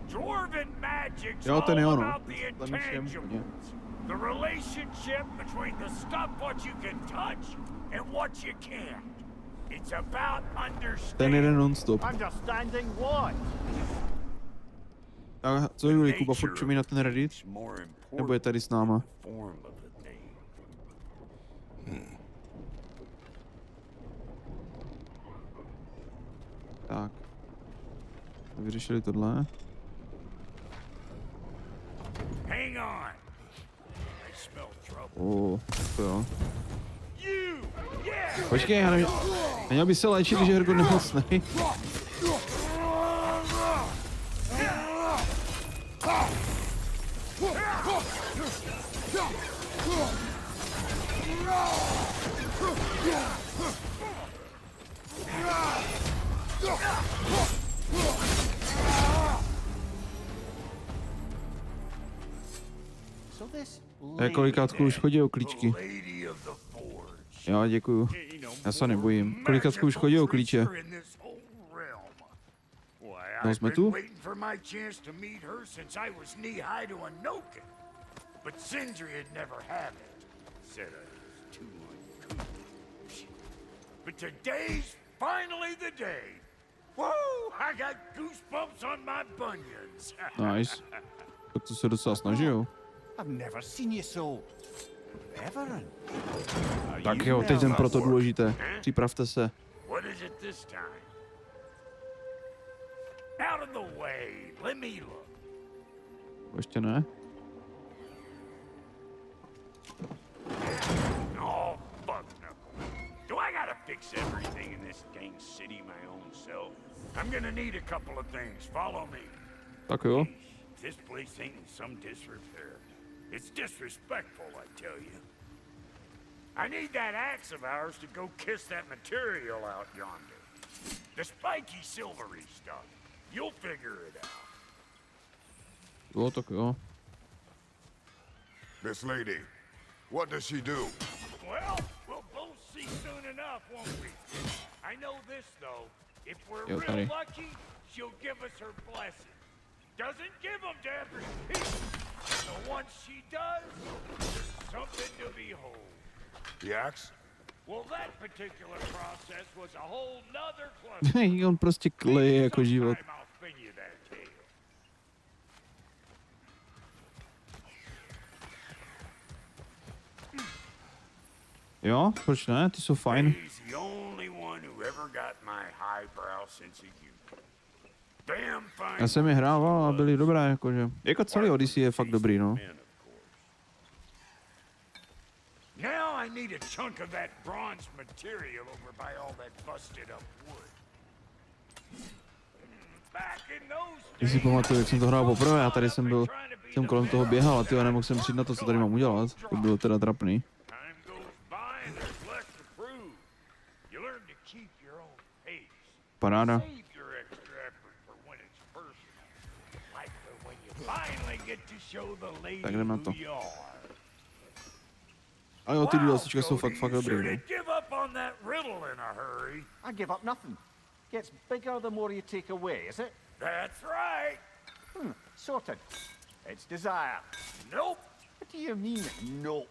[SPEAKER 16] Dwarven magic's
[SPEAKER 1] Jo,
[SPEAKER 16] all
[SPEAKER 1] ten jo, no.
[SPEAKER 16] about the intangibles. The relationship between the stuff what you can touch and what you can't. It's about
[SPEAKER 1] Ten jeden
[SPEAKER 16] understanding.
[SPEAKER 1] non-stop.
[SPEAKER 12] Understanding what?
[SPEAKER 1] A co Juli, Kuba, furt čumí na ten Reddit? Nebo je tady s náma? Tak. Vyřešili tohle.
[SPEAKER 16] Hang on. I smell trouble.
[SPEAKER 1] To jo.
[SPEAKER 16] You! Yeah!
[SPEAKER 1] Počkej, já nevím. Neměl by se léčit, když je Hergo nemocnej. Kolikátku už chodí o klíčky. Jo, děkuju. Já se nebojím. Kolikátku už chodí o klíče. No, jsme tu?
[SPEAKER 16] But Sindri had never had it. Said I was too uncouth. But today's finally the day. Whoa! I got goosebumps on my bunions.
[SPEAKER 1] Nice. Tak to se docela snaží, jo.
[SPEAKER 12] I've never seen you so reverent.
[SPEAKER 1] Tak jo, teď jen proto důležité. Připravte se.
[SPEAKER 16] What is it this time? Out of the way. Let me look.
[SPEAKER 1] Ještě ne?
[SPEAKER 16] Oh, fuck no. Do I gotta fix fix everything in this dang city my own self, I'm gonna need a couple of things. Follow me.
[SPEAKER 1] Tak jo.
[SPEAKER 16] This place ain't in some disrepair. It's disrespectful, I tell you. I need that axe of ours to go kiss that material out yonder. The spiky silvery stuff. You'll figure it out.
[SPEAKER 1] Jo, tak jo.
[SPEAKER 9] This lady, what does she do?
[SPEAKER 16] Well, we'll both see soon enough, won't we? I know this, though. If we're
[SPEAKER 1] Jo,
[SPEAKER 16] real
[SPEAKER 1] tady.
[SPEAKER 16] lucky, she'll give us her blessing. Doesn't give them to every piece. So once she does, there's something to behold.
[SPEAKER 9] The axe?
[SPEAKER 16] Well, that particular process was a whole nother cluster.
[SPEAKER 1] On prostě kleje jako život.
[SPEAKER 16] Sometime I'll spin you that tale.
[SPEAKER 1] Jo, proč ne? Ty jsou fajn.
[SPEAKER 16] He's the only one who ever got my highbrow sense of humor. Damn fine.
[SPEAKER 1] Já jsem je hrával a byly dobré, jakože. Jako celý Odyssey je fakt dobrý, no.
[SPEAKER 16] Now I need a chunk of that bronze material over by all that busted up wood. Back in those
[SPEAKER 1] Když si pamatuju, jak jsem to hrál poprvé, já tady jsem kolem toho běhal a tyjo, nemohl jsem přijít na to, co tady mám udělat. To bylo teda trapný. Paráda. Tak jdem na to. A jo, ty DLCčka jsou fakt dobrý, no.
[SPEAKER 12] I give up nothing. Gets bigger the more you take away, is it?
[SPEAKER 16] That's right.
[SPEAKER 12] Sorted. It's desire.
[SPEAKER 16] Nope.
[SPEAKER 12] What do you mean, no?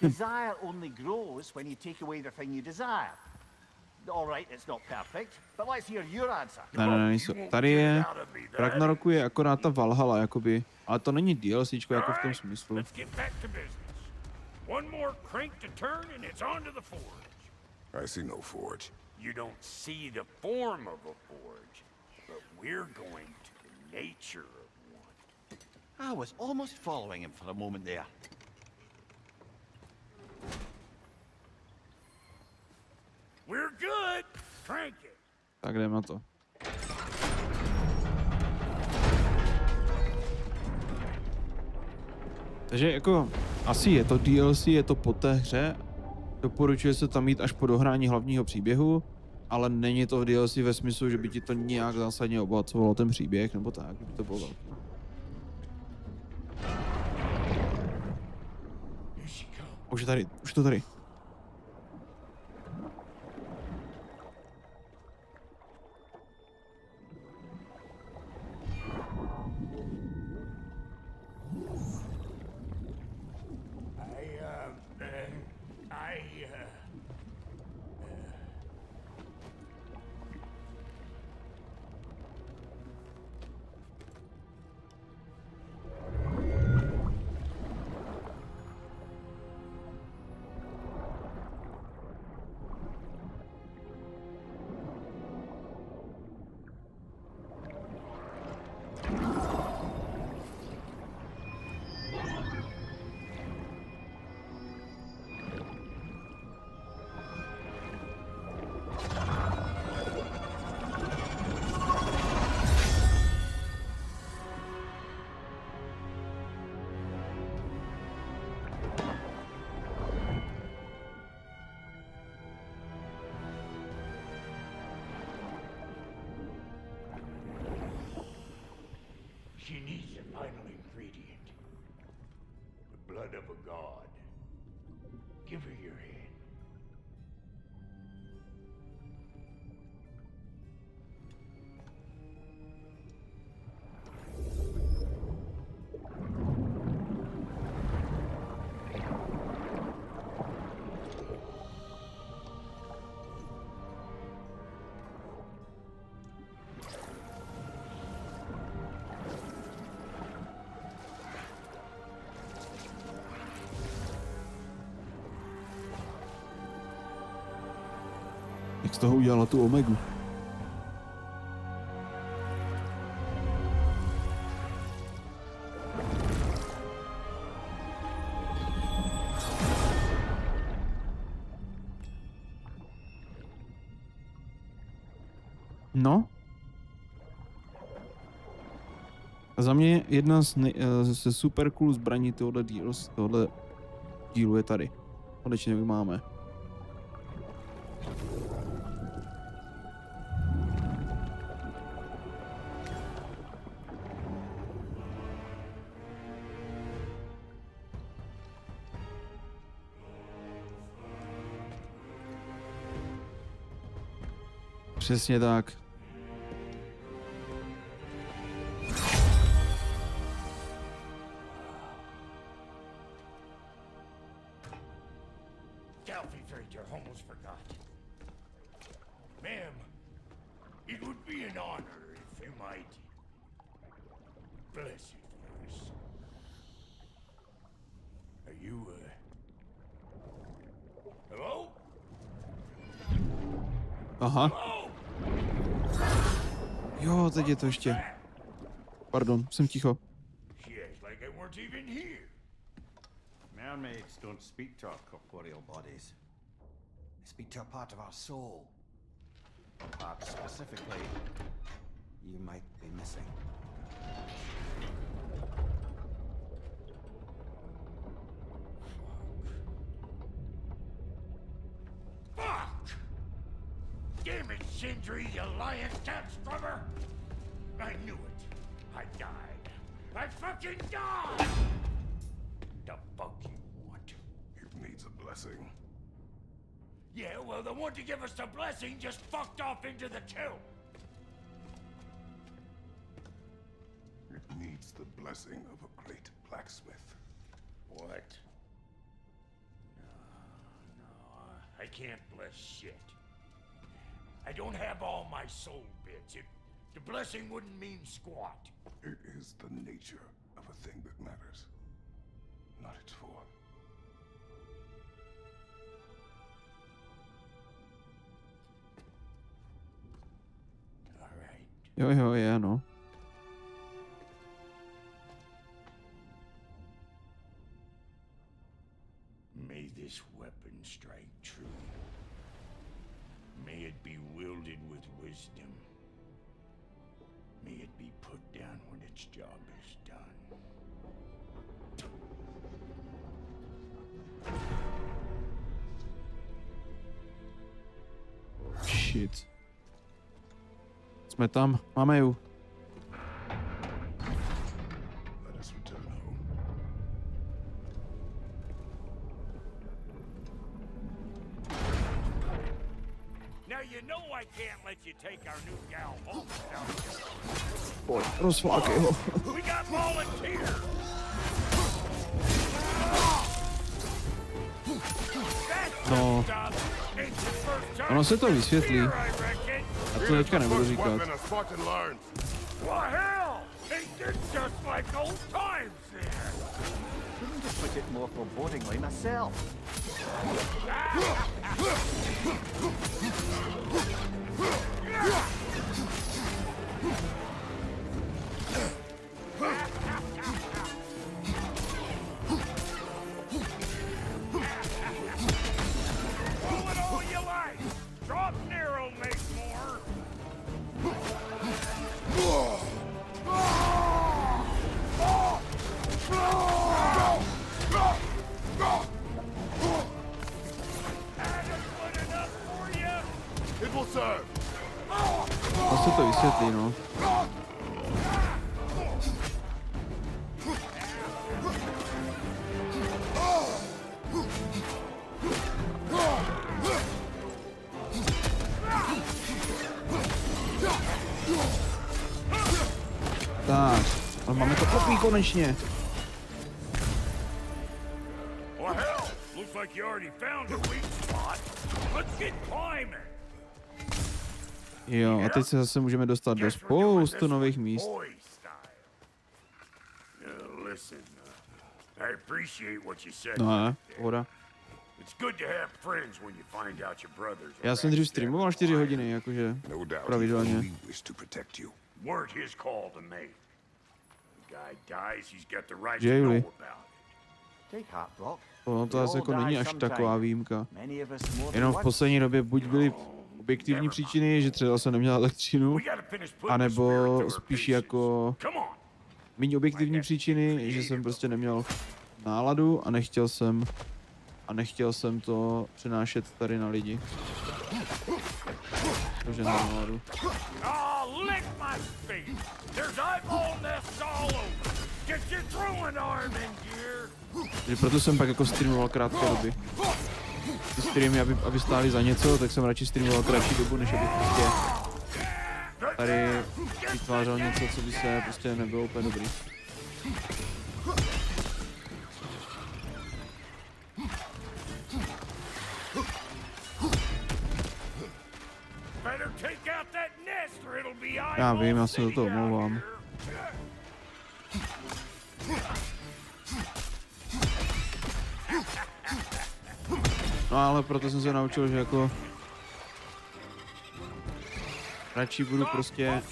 [SPEAKER 12] Desire only grows when you take away the thing you desire. All right, it's not perfect, but let's hear your answer.
[SPEAKER 1] Ne, nejsou. Tady je, v Ragnaroku je akorát ta Valhalla, jakoby, ale to není DLCčko jako v tom smyslu.
[SPEAKER 16] Let's get back to business. One more crank to turn and it's on to the forge.
[SPEAKER 9] I see no forge.
[SPEAKER 16] You don't see the form of a forge, but we're going to the nature of one.
[SPEAKER 12] I was almost following him for a moment there.
[SPEAKER 16] We're good. Crank it.
[SPEAKER 1] Tak jdem na to. Takže jako, asi je to DLC, je to po té hře. Doporučuje se tam jít až po dohrání hlavního příběhu, ale není to v DLC ve smyslu, že by ti to nějak zásadně obohacovalo ten příběh, nebo tak, by to bylo velké. Už je tady, už to tady.
[SPEAKER 16] She needs the final ingredient. The blood of a god. Give her your hand.
[SPEAKER 1] Jak z toho udělala tu omegu? No. A za mě jedna ze super cool zbraní tohohle dílu je tady. Konečně ji máme. Přesně tak.
[SPEAKER 16] You're almost forgot. Ma'am, it would be an honor if you might bless it for us. Are you, hello?
[SPEAKER 1] Aha.
[SPEAKER 16] Hello?
[SPEAKER 1] Jo, teď je to ještě. Pardon, jsem ticho.
[SPEAKER 16] She acts like I weren't even here.
[SPEAKER 12] Mermaids don't speak to our corporeal bodies. They speak to a part of our soul. A part specifically you might be missing.
[SPEAKER 16] Fuck! Damn it, Sindri, you lying cat scrubber! I knew it. I died. I fucking died! The fuck you want?
[SPEAKER 9] It needs a blessing.
[SPEAKER 16] Yeah, well, the one to give us the blessing just fucked off into the kiln.
[SPEAKER 9] It needs the blessing of a great blacksmith.
[SPEAKER 16] What? No, I can't bless shit. I don't have all my soul bits. The blessing wouldn't mean squat.
[SPEAKER 9] It is the nature of a thing that matters, not its form.
[SPEAKER 16] All right.
[SPEAKER 1] Jo, je, no.
[SPEAKER 16] May this weapon strike true. May it be wielded with wisdom. May it be put down when its job is done.
[SPEAKER 1] Shit. Jsme tam, máme ju.
[SPEAKER 9] Let us return home.
[SPEAKER 16] Now you know I can't let you take our new gal home without
[SPEAKER 1] Pojď, rozflákej ho.
[SPEAKER 16] We got volunteers.
[SPEAKER 1] No. Ono se to vysvětlí. A to teďka nebudu říkat.
[SPEAKER 16] Well, hell! They did just like old times there.
[SPEAKER 12] Couldn't have put it more forebodingly myself.
[SPEAKER 16] Do it all you like. Drop narrow, make more.
[SPEAKER 9] It will serve.
[SPEAKER 1] To se to vysvětlí, no. Tak, ale máme to kopí konečně.
[SPEAKER 16] Well, hell, looks like you already found a weak spot. Let's get climbing.
[SPEAKER 1] Jo, a teď se zase můžeme dostat do spoustu nových míst.
[SPEAKER 16] Listen, I appreciate what you said.
[SPEAKER 1] No a, pohoda.
[SPEAKER 16] It's good to have friends when you find out your brothers.
[SPEAKER 1] Já jsem dřív streamoval 4 hodiny, jakože pravidelně.
[SPEAKER 16] Weren't his call to make. The guy dies, he's got the right to
[SPEAKER 1] Jaylee.
[SPEAKER 16] know about it.
[SPEAKER 12] Take heart, Brock.
[SPEAKER 1] To zase jako není až taková výjimka. Jenom v poslední době buď byly objektivní příčiny, že třeba jsem neměl elektřinu, anebo spíš jako méně objektivní příčiny, že jsem prostě neměl náladu a nechtěl jsem to přenášet tady na lidi. Takže na náladu. Takže proto jsem pak jako streamoval krátké doby. Ty streamy, aby stály za něco, tak jsem radši streamoval kratší dobu, než abych prostě tady vytvářel něco, co by se prostě nebylo úplně dobrý. Já vím, já se do toho omlouvám. No ale proto jsem se naučil, že jako radši budu prostě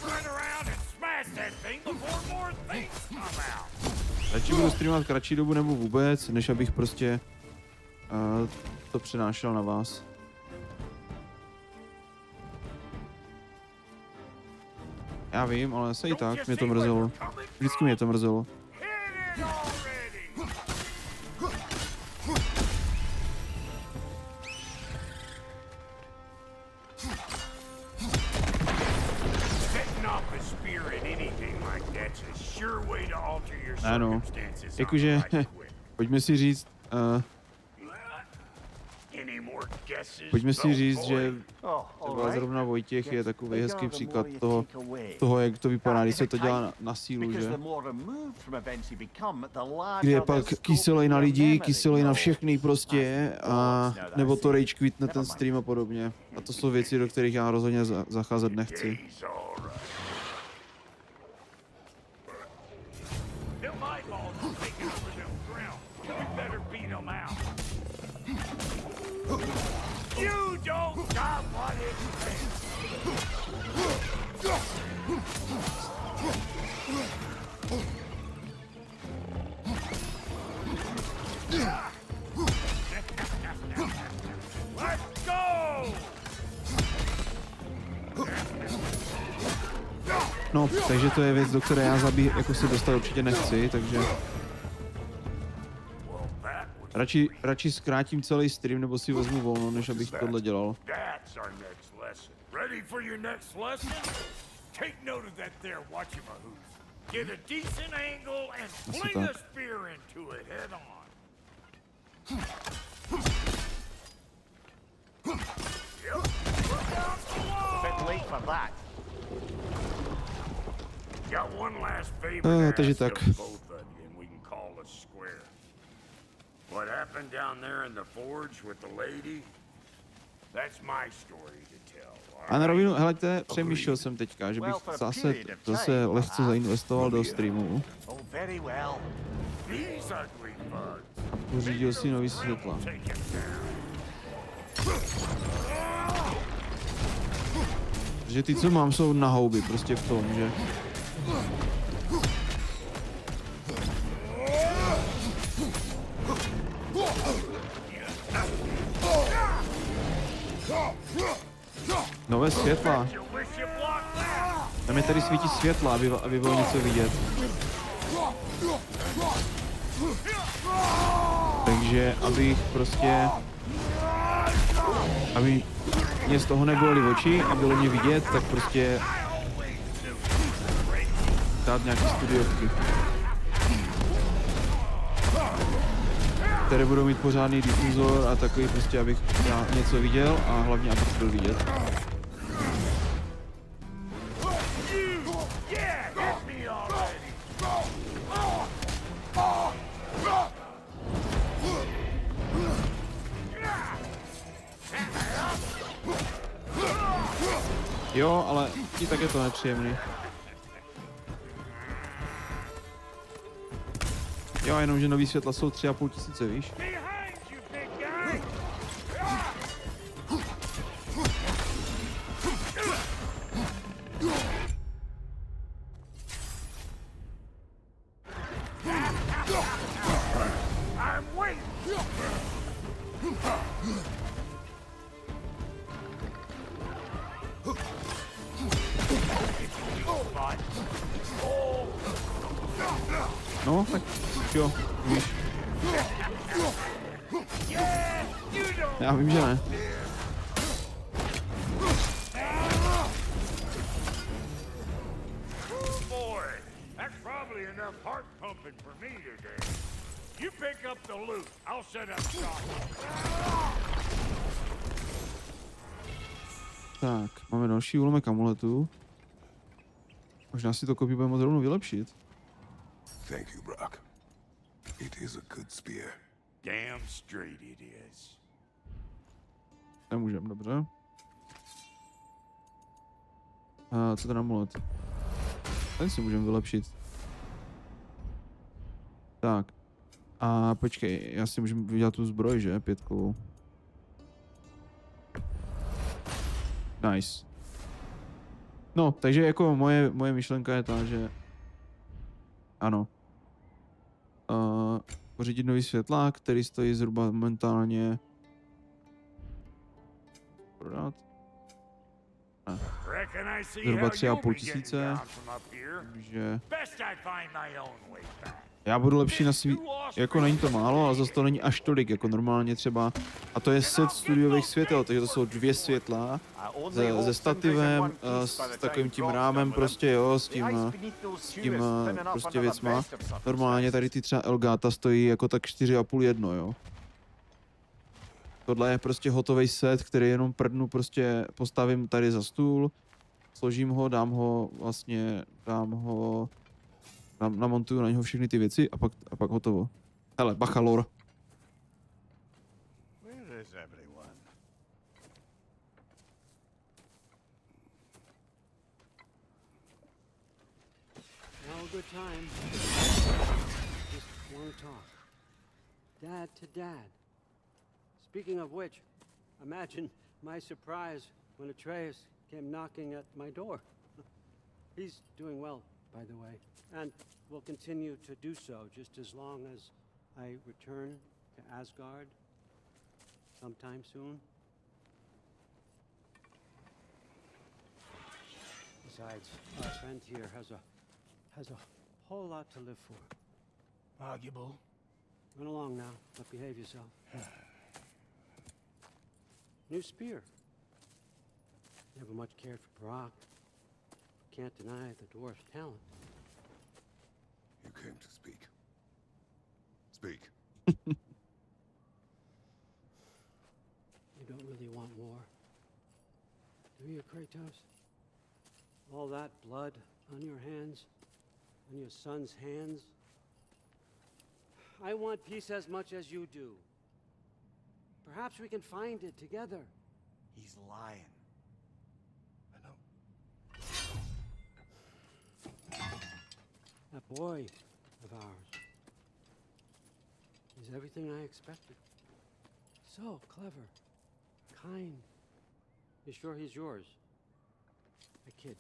[SPEAKER 1] radši budu streamovat kratší dobu nebo vůbec, než abych prostě to přenášel na vás. Já vím, ale se i tak mě to mrzelo. Vždycky mě to mrzelo. Ano, jakože, pojďme si říct, že třeba zrovna Vojtěch je takový hezký příklad toho, jak to vypadá, když se to dělá na sílu, že? Kdy je pak kyselej na lidi, kyselej na všechny prostě, a nebo to rage quitne ten stream a podobně. A to jsou věci, do kterých já rozhodně zacházet nechci. No, takže to je věc, do které já jako se dostat určitě nechci, takže radši zkrátím celý stream, nebo si vezmu volno, než abych tohle dělal. Asi tak. Takže tak.
[SPEAKER 16] What happened down there in the forge with the lady? That's my story to tell.
[SPEAKER 1] A na rovinu, helejte, přemýšlel jsem teďka, že bych zase lehce zainvestoval do streamu. A pořídil si nový světla. Že ty, co mám, jsou na houby, prostě v tom, že... Nové světla. Tam je tady svítí světla, aby bylo něco vidět. Takže abych prostě... Aby mě z toho nebolely oči a bylo mě vidět, tak prostě... Dát nějaký studiovky. Které budou mít pořádný difuzor a takový prostě, abych já něco viděl a hlavně, abych byl vidět. Jo, ale i tak je to nepříjemný. Jo, jenom, že nový světla jsou 3,5 tisíce, víš? No, tak jo, víš. Já vím, že ne.
[SPEAKER 16] Boy, that's probably enough heart pumping for me today. You pick up the loot. I'll set up shop.
[SPEAKER 1] Tak, máme další úlomek amuletu. Možná si to kopí budeme moct rovnou vylepšit.
[SPEAKER 9] Thank you, Brock. It is a good spear.
[SPEAKER 16] Damn straight it is.
[SPEAKER 1] Nemůžem, dobře. A co ten amulet? Ten si můžeme vylepšit. Tak. A počkej, já si můžu vydělat tu zbroj, že? 5. Nice. No, takže jako moje myšlenka je ta, že ano. Pořídit nový světlák, který stojí zhruba momentálně prodat. Zhruba 3,5 tisíce. Takže já budu lepší na svý, jako není to málo, ale zase to není až tolik, jako normálně třeba. A to je set studiových světel, takže to jsou 2 světla se stativem, s takovým tím rámem prostě, jo, s tím prostě věcma. Normálně tady ty třeba Elgata stojí jako tak 4,5 jedno, jo. Tohle je prostě hotový set, který jenom prdnu prostě postavím tady za stůl, složím ho, dám ho, namontuju na něho všechny ty věci a pak hotovo. Hele, bachalor.
[SPEAKER 12] Where is everyone?
[SPEAKER 5] Now a good time. Just want to talk. Dad to dad. Speaking of which, imagine my surprise when Atreus came knocking at my door. He's doing well, by the way, and will continue to do so just as long as I return to Asgard sometime soon. Besides, our friend here has a whole lot to live for.
[SPEAKER 12] Arguable.
[SPEAKER 5] Run along now, but behave yourself. New spear. Never much cared for Brock. Can't deny the dwarf's talent.
[SPEAKER 9] You came to speak. Speak.
[SPEAKER 5] You don't really want war, do you, Kratos? All that blood on your hands, on your son's hands. I want peace as much as you do. Perhaps we can find it together.
[SPEAKER 12] He's lying.
[SPEAKER 9] I know.
[SPEAKER 5] That boy of ours is everything I expected. So clever, kind. You sure he's yours? A kid.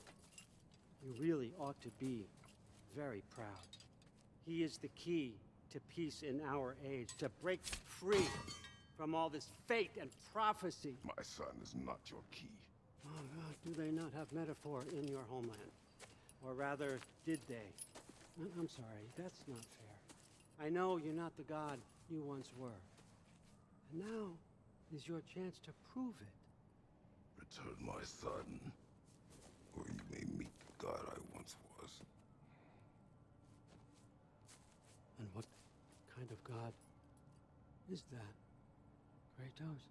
[SPEAKER 5] You really ought to be very proud. He is the key to peace in our age, to break free from all this fate and prophecy.
[SPEAKER 9] My son is not your key.
[SPEAKER 5] Oh, God, do they not have metaphor in your homeland? Or rather, did they? I'm sorry, that's not fair. I know you're not the god you once were. And now is your chance to prove it.
[SPEAKER 9] Return my son, or you may meet the god I once was.
[SPEAKER 5] And what kind of god is that, Kratos?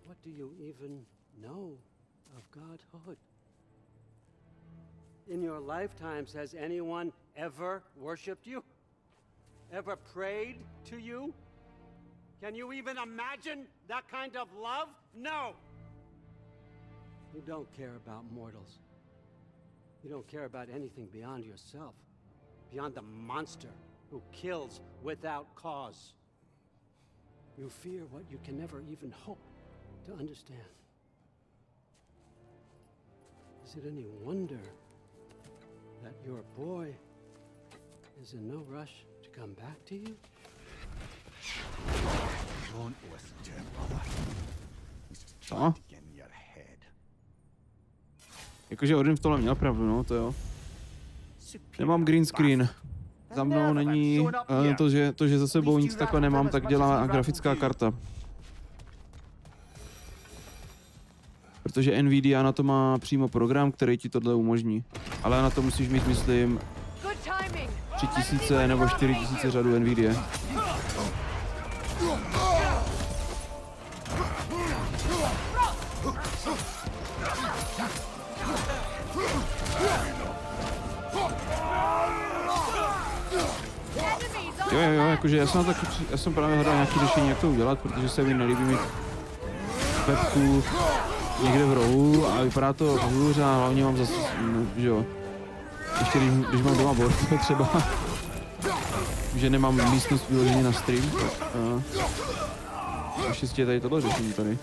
[SPEAKER 5] What do you even know of godhood? In your lifetimes, has anyone ever worshipped you? Ever prayed to you? Can you even imagine that kind of love? No! You don't care about mortals. You don't care about anything beyond yourself, beyond the monster who kills without cause. You fear what you can never even hope to understand. Is it any wonder that your boy is in no rush to come back to you?
[SPEAKER 12] Don't listen to him, brother. He's just
[SPEAKER 1] Co?
[SPEAKER 12] trying to get in your head.
[SPEAKER 1] Jakože Odin v tomhle měl pravdu, no, to jo. Nemám green screen. Za mnou není to, že za sebou nic takhle nemám, tak dělá grafická karta. Protože Nvidia na to má přímo program, který ti tohle umožní. Ale na to musíš mít, myslím, 3000 nebo 4000 řadu Nvidia. Jo, jakože já jsem právě hledal nějaké řešení, jak to udělat, protože se mi nelíbí mít webku někde v rohu a vypadá to hůř a hlavně mám zase, že jo, ještě když mám doma board třeba, že nemám místnost vyloženě na stream, tak ještě je tady tohle řešení tady.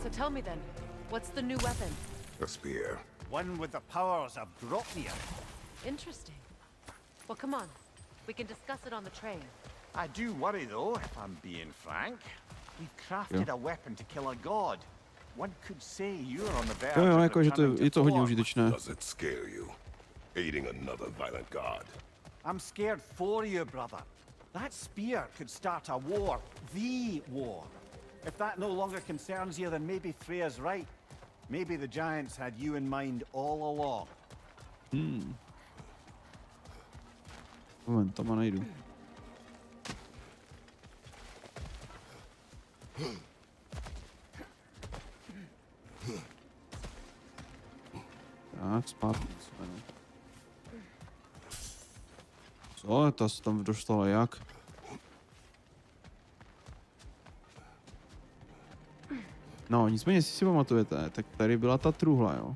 [SPEAKER 6] So tell me then, what's the new weapon?
[SPEAKER 9] A spear.
[SPEAKER 12] One with the powers of Dropnir.
[SPEAKER 6] Interesting. Well, come on. We can discuss it on the train.
[SPEAKER 12] I do worry though, if I'm being frank. We've crafted a weapon to kill a god. One could say you're on the verge
[SPEAKER 1] Jo,
[SPEAKER 12] of
[SPEAKER 1] jakože je to hodně užitečné.
[SPEAKER 9] Does it scare you? Aiding another violent god.
[SPEAKER 12] I'm scared for you, brother. That spear could start a war. The war. If that no longer concerns you, then maybe Freya's right. Maybe the giants had you in mind all along.
[SPEAKER 1] Moment, tam najdu. Tak, zpátky. Co? Ta se tam dostala jak? No, nicméně, jestli si pamatujete, tak tady byla ta truhla, jo?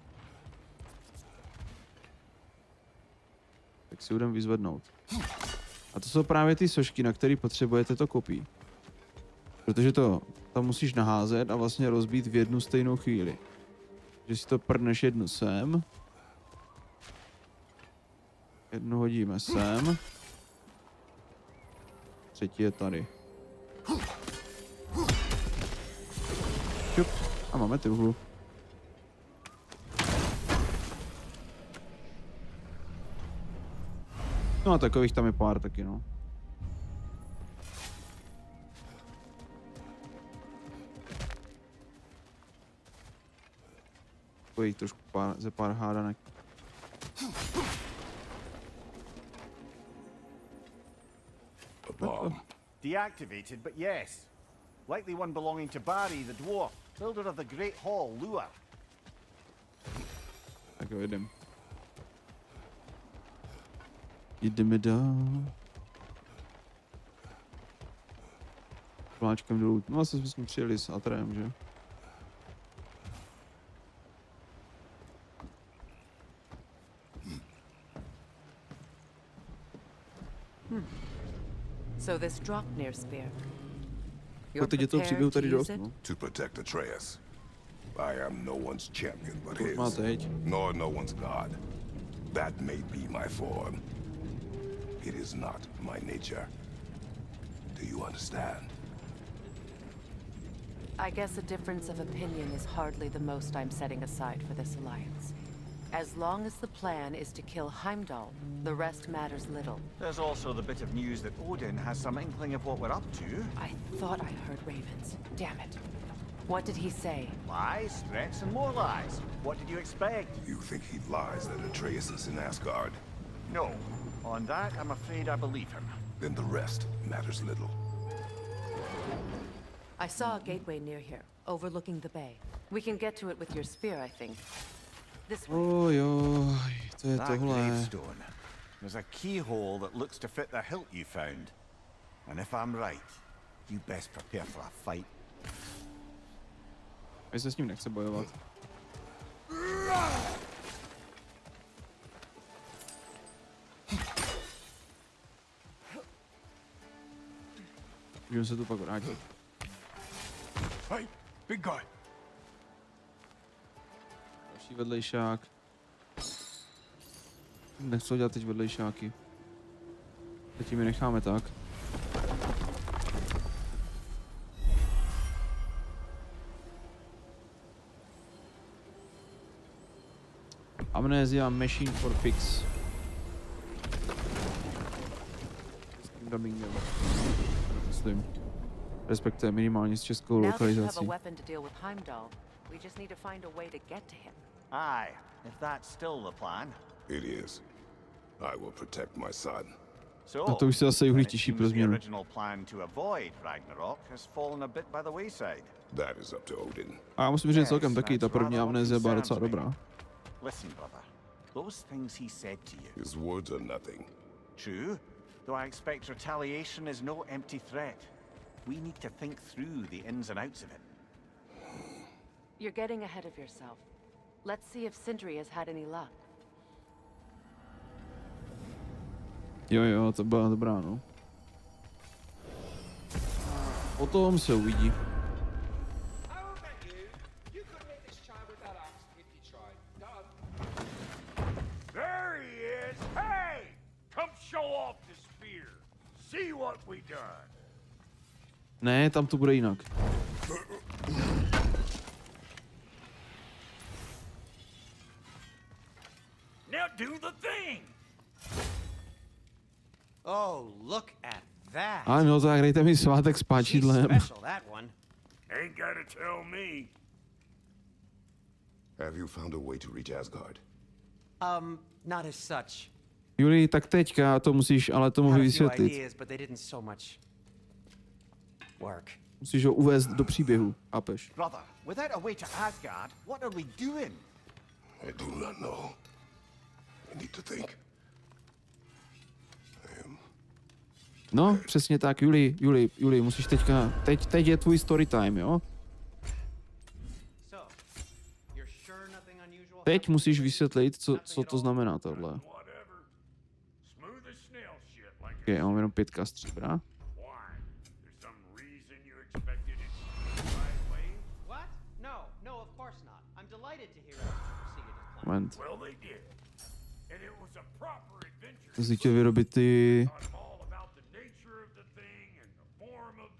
[SPEAKER 1] Tak si budeme vyzvednout. A to jsou právě ty sošky, na které potřebujete to kopí. Protože to tam musíš naházet a vlastně rozbít v jednu stejnou chvíli. Že si to prdneš jednu sem. Jednu hodíme sem. Třetí je tady. Čup. A máme truhlu. No a takových tam je pár taky, no. Takových trošku pár hádanek.
[SPEAKER 9] A bomb.
[SPEAKER 12] Deactivated, but yes. Likely one belonging to Barry, the dwarf, builder of the Great Hall, Lua.
[SPEAKER 1] Tak jo, jdem. Jdeme dál. Pláčkem dolů. No asi jsme přijeli s Atrem, že?
[SPEAKER 6] So this Dropnir spear.
[SPEAKER 1] Teď je to příběhu tady dost, no.
[SPEAKER 9] To protect Atreus. I am no one's champion but his,
[SPEAKER 1] Má teď.
[SPEAKER 9] nor no one's god. That may be my form. It is not my nature. Do you understand?
[SPEAKER 6] I guess a difference of opinion is hardly the most I'm setting aside for this alliance. As long as the plan is to kill Heimdall, the rest matters little.
[SPEAKER 12] There's also the bit of news that Odin has some inkling of what we're up to.
[SPEAKER 6] I thought I heard ravens. Damn it. What did he say?
[SPEAKER 12] Lies, threats, and more lies. What did you expect?
[SPEAKER 9] You think he lies that Atreus is in Asgard?
[SPEAKER 12] No. On that, I'm afraid I believe him.
[SPEAKER 9] Then the rest matters little.
[SPEAKER 6] I saw a gateway near here, overlooking the bay. We can get to it with your spear, I think. This way.
[SPEAKER 1] Ojoj, to je
[SPEAKER 12] That
[SPEAKER 1] tohle.
[SPEAKER 12] gravestone. There's a keyhole that looks to fit the hilt you found. And if I'm right, you best prepare for a fight.
[SPEAKER 1] My se s ním nechce bojovat. Můžeme se tu pak vrátit.
[SPEAKER 9] Hey, big guy.
[SPEAKER 1] Další vedlejšák. Nechci dělat teď vedlejšáky. Zatím je necháme tak. Amnesia Machine for Fix. S tím dubbingem. Myslím. Respektive minimálně s českou
[SPEAKER 6] Now that you have a
[SPEAKER 1] lokalizací.
[SPEAKER 6] weapon to deal with Heimdall, we just need to find a way to get to him.
[SPEAKER 12] Aye, if that's still the plan.
[SPEAKER 9] It is. I will protect my son.
[SPEAKER 12] So,
[SPEAKER 1] Na to už se zase Juhlí
[SPEAKER 12] then it
[SPEAKER 1] těší
[SPEAKER 12] seems
[SPEAKER 1] pro
[SPEAKER 12] the
[SPEAKER 1] změnu.
[SPEAKER 12] original plan to avoid Ragnarok has fallen a bit by the wayside.
[SPEAKER 9] That is up to Odin.
[SPEAKER 1] A já musím říct celkem taky, ta první Amnesia byla docela dobrá.
[SPEAKER 12] Listen, brother. Those things he said to you.
[SPEAKER 9] His words are nothing.
[SPEAKER 12] True, though I expect retaliation is no empty threat. We need to think through the ins and outs of it.
[SPEAKER 6] You're getting ahead of yourself. Let's see if Sindri has had any luck.
[SPEAKER 1] Jo, to byla dobrá, no. O tom se uvidí.
[SPEAKER 16] There he is! Hey! Come show off the spear. See what we done.
[SPEAKER 1] Ne, tam to bude jinak.
[SPEAKER 16] Now do the thing!
[SPEAKER 17] Oh, look at that.
[SPEAKER 1] Ano, tak dejte mi svátek s páčidlem.
[SPEAKER 17] Special, that one.
[SPEAKER 16] Ain't gotta tell me.
[SPEAKER 9] Have you found a way to reach Asgard?
[SPEAKER 17] Not as such.
[SPEAKER 1] Juli, tak teďka to musíš, ale to mohu
[SPEAKER 17] Had a few
[SPEAKER 1] vysvětlit.
[SPEAKER 17] ideas, but they didn't so much work.
[SPEAKER 1] Musíš ho uvést do příběhu, chápeš?
[SPEAKER 12] Brother, without a way to Asgard, what are we doing?
[SPEAKER 9] I do not know. I need to think.
[SPEAKER 1] No, přesně tak, Juli, musíš teďka, teď je tvůj story time, jo? Teď musíš vysvětlit, co to znamená tohle. Ok, já mám jenom 5 stříbra.
[SPEAKER 17] What? No, of course not. I'm delighted to hear everything proceeded as planned.
[SPEAKER 1] Moment.
[SPEAKER 16] Well, they did. And it was a proper adventure.
[SPEAKER 1] To si chtěl vyrobit ty...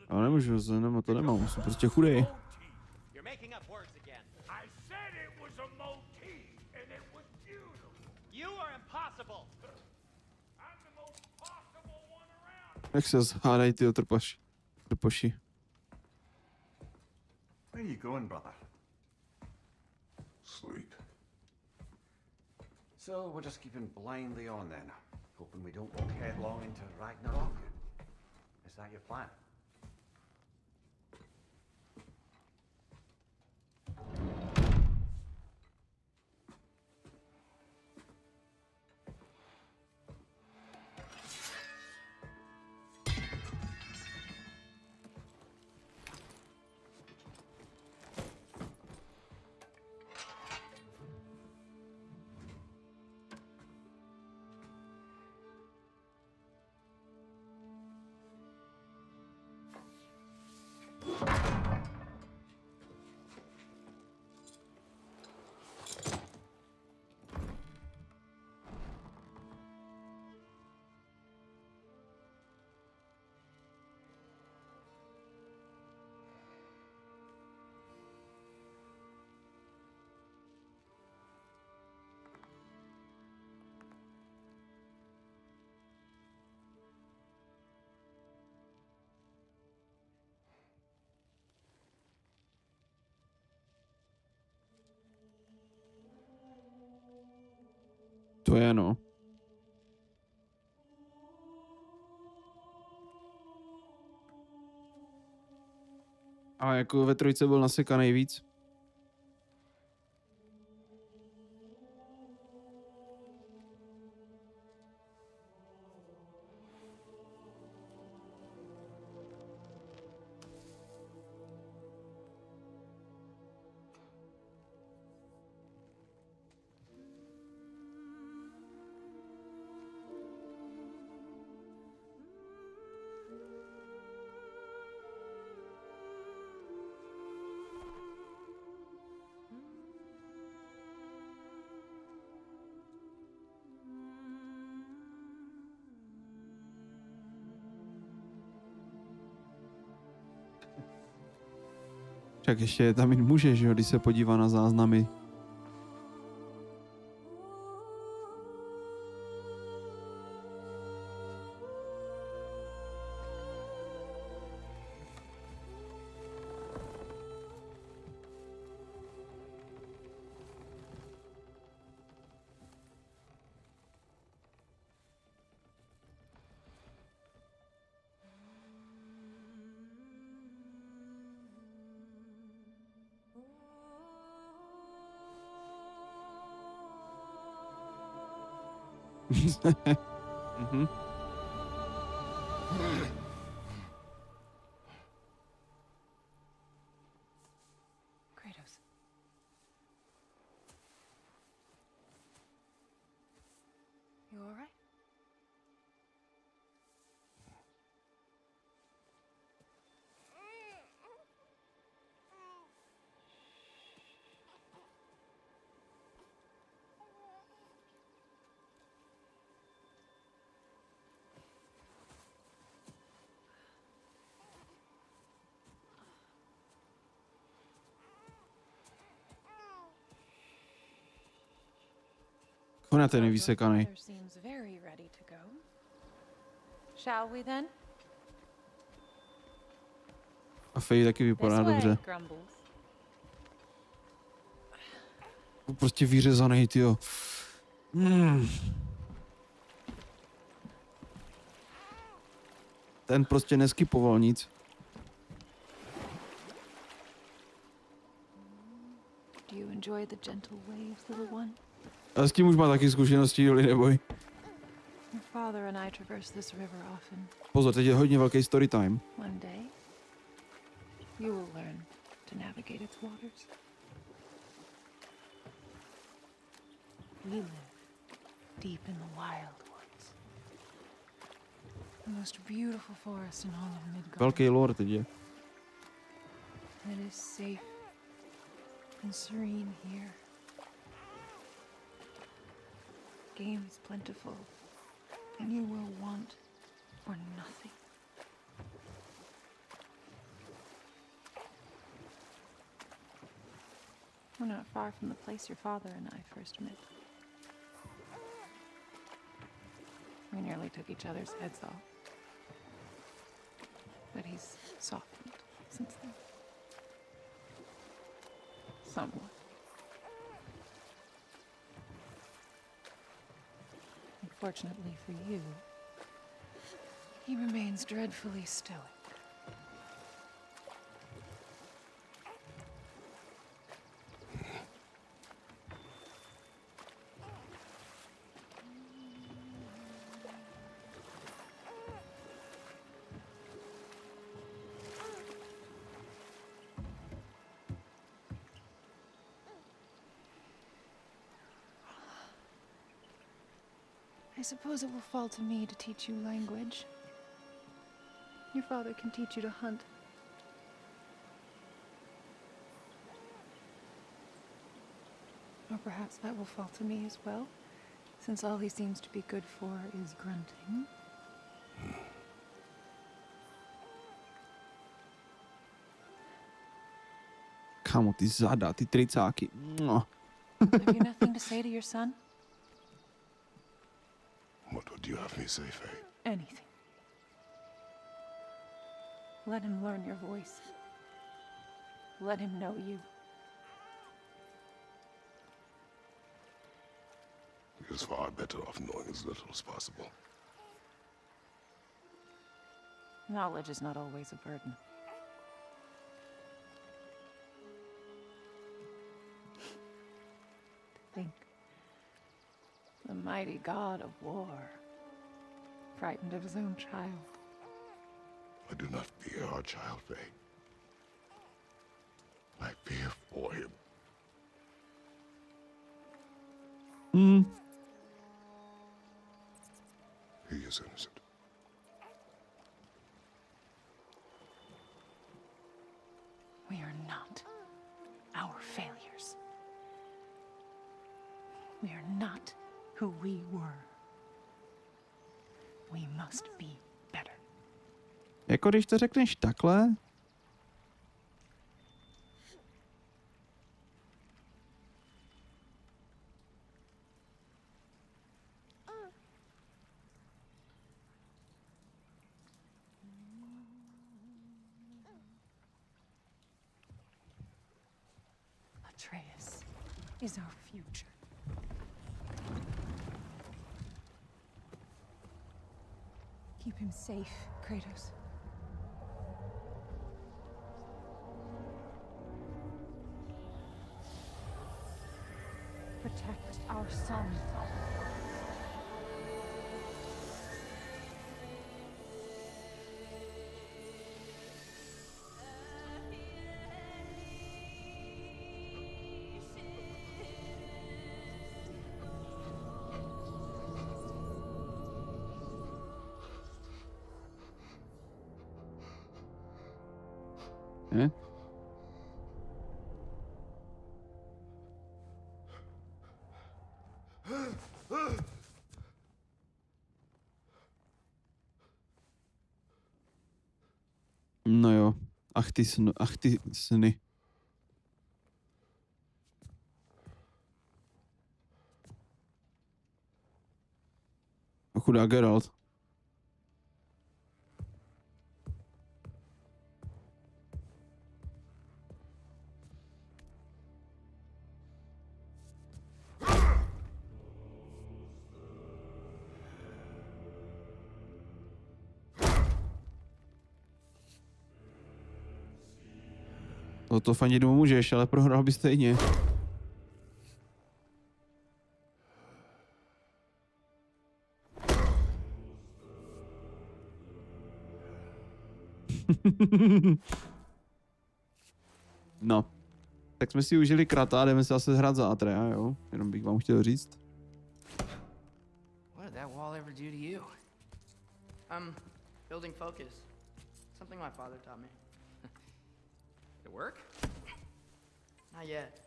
[SPEAKER 1] Ale nemůžu, to nemám, jsem prostě chudej.
[SPEAKER 17] You're making up words again.
[SPEAKER 16] I said it was a motif, and it was beautiful.
[SPEAKER 17] You are impossible.
[SPEAKER 16] I'm the most possible one around.
[SPEAKER 1] Jak se zhádají ty trpoši.
[SPEAKER 12] Where are you going, brother?
[SPEAKER 9] Sleep.
[SPEAKER 12] So we're just keeping blindly on then, hoping we don't walk headlong into Ragnarok. Is that your plan?
[SPEAKER 1] To je no. A jako ve trojce byl nasekanej víc. Tak ještě tam jít může, že jo, když se podívá na záznamy. Mhm.
[SPEAKER 6] Kratos. You all right?
[SPEAKER 1] Konec ten vysekaný.
[SPEAKER 6] Father seems very ready to go. Shall we then?
[SPEAKER 1] A Faye taky vypadá
[SPEAKER 6] This way,
[SPEAKER 1] dobře.
[SPEAKER 6] Grumbles.
[SPEAKER 1] Prostě vyřezaný, tyjo. Ten prostě neskypoval nic.
[SPEAKER 6] Do you enjoy the gentle waves, little one?
[SPEAKER 1] A s tím už má taky zkušenosti, Juli, neboj.
[SPEAKER 6] Your father and I traverse this river often.
[SPEAKER 1] Pozor, teď je hodně velký story time.
[SPEAKER 6] One day, you will learn to navigate its waters. We live deep in the wild woods. The most beautiful forest in all of Midgard.
[SPEAKER 1] Velký lore teď je.
[SPEAKER 6] It is safe and serene here. Game is plentiful, and you will want for nothing. We're not far from the place your father and I first met. We nearly took each other's heads off. But he's softened since then. Somewhat. Unfortunately for you, he remains dreadfully stoic. I suppose it will fall to me to teach you language. Your father can teach you to hunt. Or perhaps that will fall to me as well, since all he seems to be good for is grunting.
[SPEAKER 1] Kámo, ty zada, ty tricáky.
[SPEAKER 6] Have you nothing to say to your son?
[SPEAKER 9] What would you have me say, Faye?
[SPEAKER 6] Anything. Let him learn your voice. Let him know you.
[SPEAKER 9] He is far better off knowing as little as possible.
[SPEAKER 6] Knowledge is not always a burden. Think. The mighty god of war, frightened of his own child.
[SPEAKER 9] I do not fear our child, Faye. I fear for him. He is innocent.
[SPEAKER 6] We are not our failures. We are not who we were. We must be better.
[SPEAKER 1] Jako když to řekneš takhle?
[SPEAKER 6] Atreus is our future. Keep him safe, Kratos. Protect our son.
[SPEAKER 1] Ne? No jo, ach ty sny. Chudák Geralt. To fandit můžeš, ale prohrál by stejně. No. Tak jsme si užili krata a jdeme se zase hrát za Atreya, jo? Jenom bych vám chtěl říct.
[SPEAKER 3] What did that wall ever do to you? Building focus. Something my father taught me.
[SPEAKER 18] Did it work?
[SPEAKER 3] Not yet.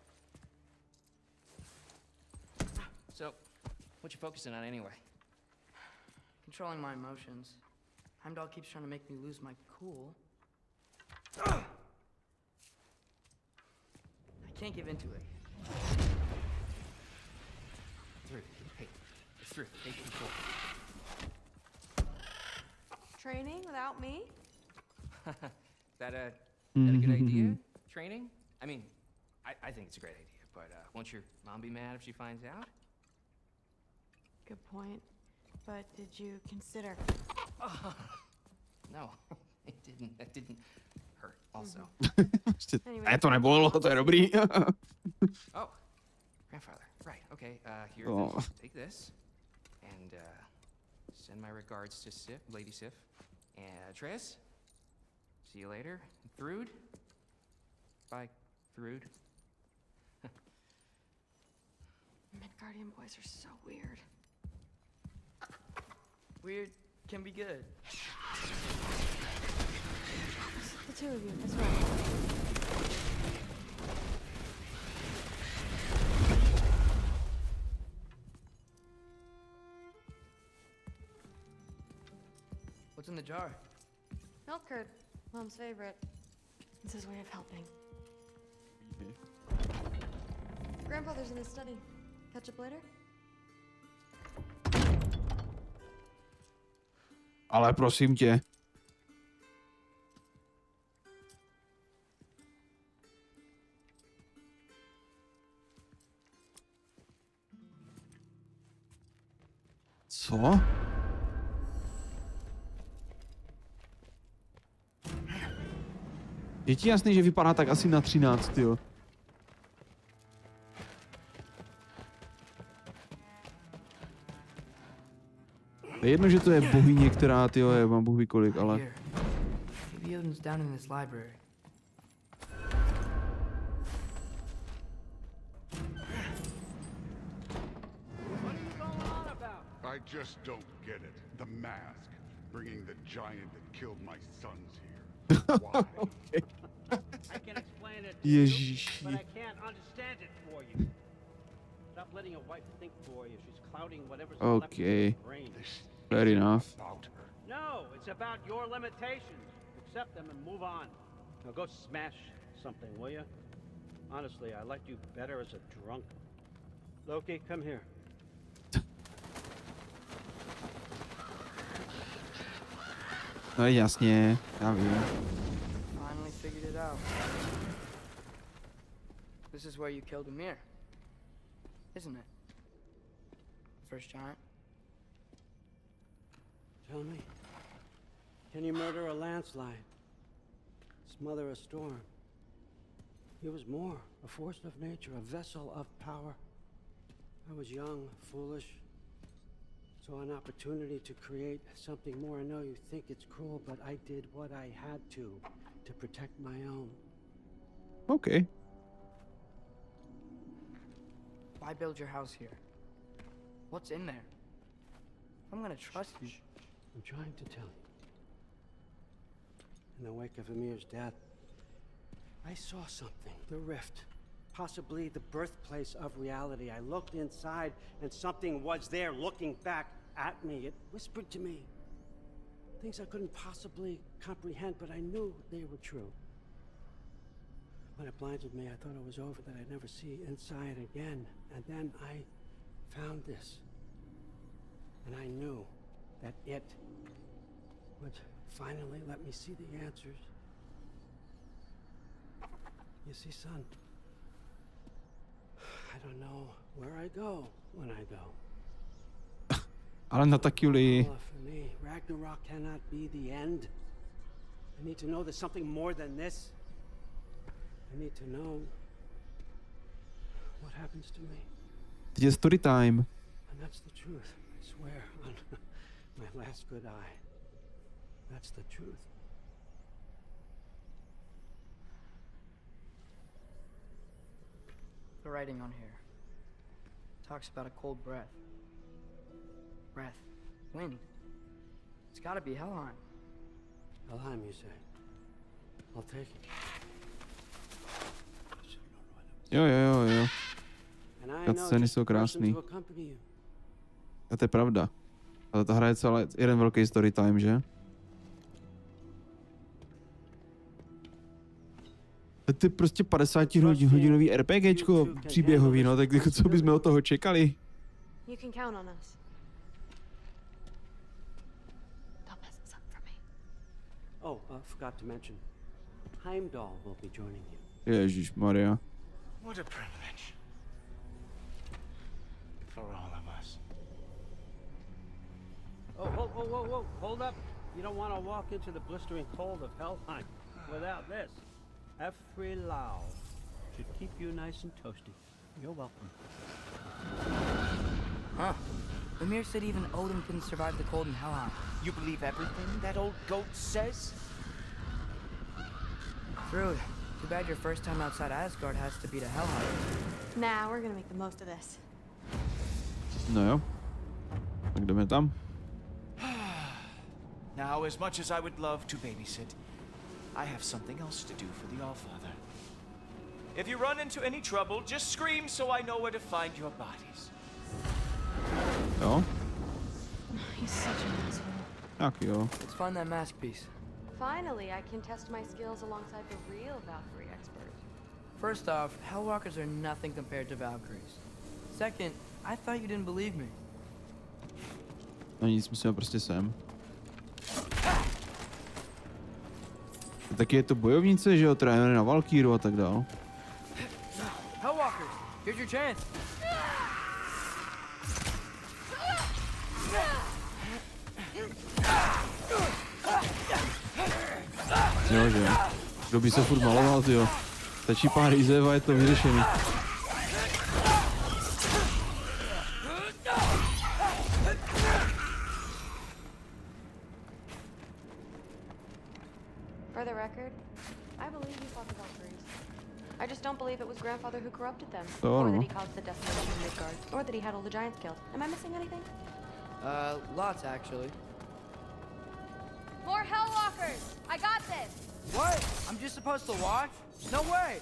[SPEAKER 18] So, what you focusing on anyway?
[SPEAKER 3] Controlling my emotions. Heimdall keeps trying to make me lose my cool. I can't give into it.
[SPEAKER 18] Through. Hey, it's through. Take control.
[SPEAKER 10] Training without me?
[SPEAKER 18] Is that a good idea? Training? I mean, I think it's a great idea, but won't your mom be mad if she finds out?
[SPEAKER 10] Good point. But did you consider?
[SPEAKER 18] No, it didn't hurt also.
[SPEAKER 1] Ne, to nebolelo, to je dobrý.
[SPEAKER 18] Oh, grandfather. Right, okay. Here, take this. And send my regards to Sif, Lady Sif. And Triss, see you later. Thrud. Bye, Thrud.
[SPEAKER 10] Midgardian boys are so weird.
[SPEAKER 3] Weird can be good.
[SPEAKER 10] The two of you, as well.
[SPEAKER 3] What's in the jar?
[SPEAKER 10] Milk curd, Mom's favorite. It's his way of helping. Grandfather's in his study. Catch up later?
[SPEAKER 1] Ale prosím tě. Co? Je ti jasný, že vypadá tak asi na 13, jo? Je jedno, že to je bohyně, která, tyjo, je, mám bůh ví kolik, ale...
[SPEAKER 3] Maybe Odin's down in this library.
[SPEAKER 4] I just don't get it. The mask, bringing the giant that killed my sons here. Why?
[SPEAKER 5] I can explain it to you,
[SPEAKER 1] Ježiši.
[SPEAKER 5] but I can't understand it for you. Stop letting your wife think for you. She's clouding whatever's left of
[SPEAKER 1] Okay.
[SPEAKER 5] her brain.
[SPEAKER 1] Fair enough.
[SPEAKER 5] No, it's about your limitations. Accept them and move on. Now go smash something, will you? Honestly, I liked you better as a drunk. Loki, come here.
[SPEAKER 1] No jasně, já vím.
[SPEAKER 3] Finally figured it out. This is where you killed Ymir, isn't it? First giant.
[SPEAKER 5] Tell me, can you murder a landslide? Smother a storm? He was more, a force of nature, a vessel of power. I was young, foolish, saw an opportunity to create something more. I know you think it's cruel, but I did what I had to protect my own.
[SPEAKER 1] Okay.
[SPEAKER 3] Why build your house here? What's in there? I'm gonna trust you.
[SPEAKER 5] I'm trying to tell you. In the wake of Ymir's death, I saw something. The rift. Possibly the birthplace of reality. I looked inside and something was there looking back at me. It whispered to me things I couldn't possibly comprehend, but I knew they were true. When it blinded me, I thought it was over, that I'd never see inside again. And then I found this. And I knew that it would finally let me see the answers. You see, son, I don't know where I go when I go.
[SPEAKER 1] Ale na takuli.
[SPEAKER 5] For me, Ragnarök cannot be the end. I need to know there's something more than this. I need to know what happens to me.
[SPEAKER 1] Teď je story time.
[SPEAKER 5] And that's the truth, I swear, on my last good eye. That's the truth.
[SPEAKER 3] The writing on here talks about a cold breath. Breath. Wind. It's gotta be Helheim.
[SPEAKER 5] Helheim, you say? I'll take it.
[SPEAKER 1] Jo. A scény jsou krásný. A to je pravda. Ale ta hra je celá jeden velký story time, že? A to je prostě 50-hodinový RPGčko příběhový, no, tak co bychom od toho čekali?
[SPEAKER 10] You can count on us. Don't mess this up for me.
[SPEAKER 5] Oh, forgot to mention. Heimdall will be joining you.
[SPEAKER 1] Ježišmarja.
[SPEAKER 2] What a privilege. For all of us.
[SPEAKER 5] Oh, whoa. Hold up. You don't want to walk into the blistering cold of Helheim without this. Every Lao should keep you nice and toasty. You're welcome.
[SPEAKER 3] Huh. Ymir said even Odin couldn't survive the cold in Helheim.
[SPEAKER 2] You believe everything that old goat says?
[SPEAKER 3] Rude. Too bad your first time outside Asgard has to be to Helheim.
[SPEAKER 10] Nah, we're gonna make the most of this.
[SPEAKER 1] No jo. Tak jdeme tam.
[SPEAKER 2] Now, as much as I would love to babysit, I have something else to do for the Allfather. If you run into any trouble, just scream so I know where to find your bodies.
[SPEAKER 1] Jo.
[SPEAKER 10] He's such an asshole.
[SPEAKER 1] Tak jo.
[SPEAKER 3] Let's find that mask piece.
[SPEAKER 10] Finally, I can test my skills alongside the real Valkyrie expert.
[SPEAKER 3] First off, Hellwalkers are nothing compared to Valkyries. Second, I thought you didn't believe me.
[SPEAKER 1] No nic, musíme prostě sem. Taky je to bojovnice, že jo, trénuje na Valkýru a tak dál.
[SPEAKER 3] Hellwalkers, here's your chance.
[SPEAKER 1] Jo, že jo. Kdo by se furt maloval, tyjo. Stačí pár jízev a je to vyřešený.
[SPEAKER 10] For the record, I believe he fought the Valkyries. I just don't believe it was Grandfather who corrupted them, or that he caused the decimation of Midgard, or that he had all the giants killed. Am I missing anything?
[SPEAKER 3] Lots actually.
[SPEAKER 10] More Hellwalkers! I got this!
[SPEAKER 3] What? I'm just supposed to watch? No way!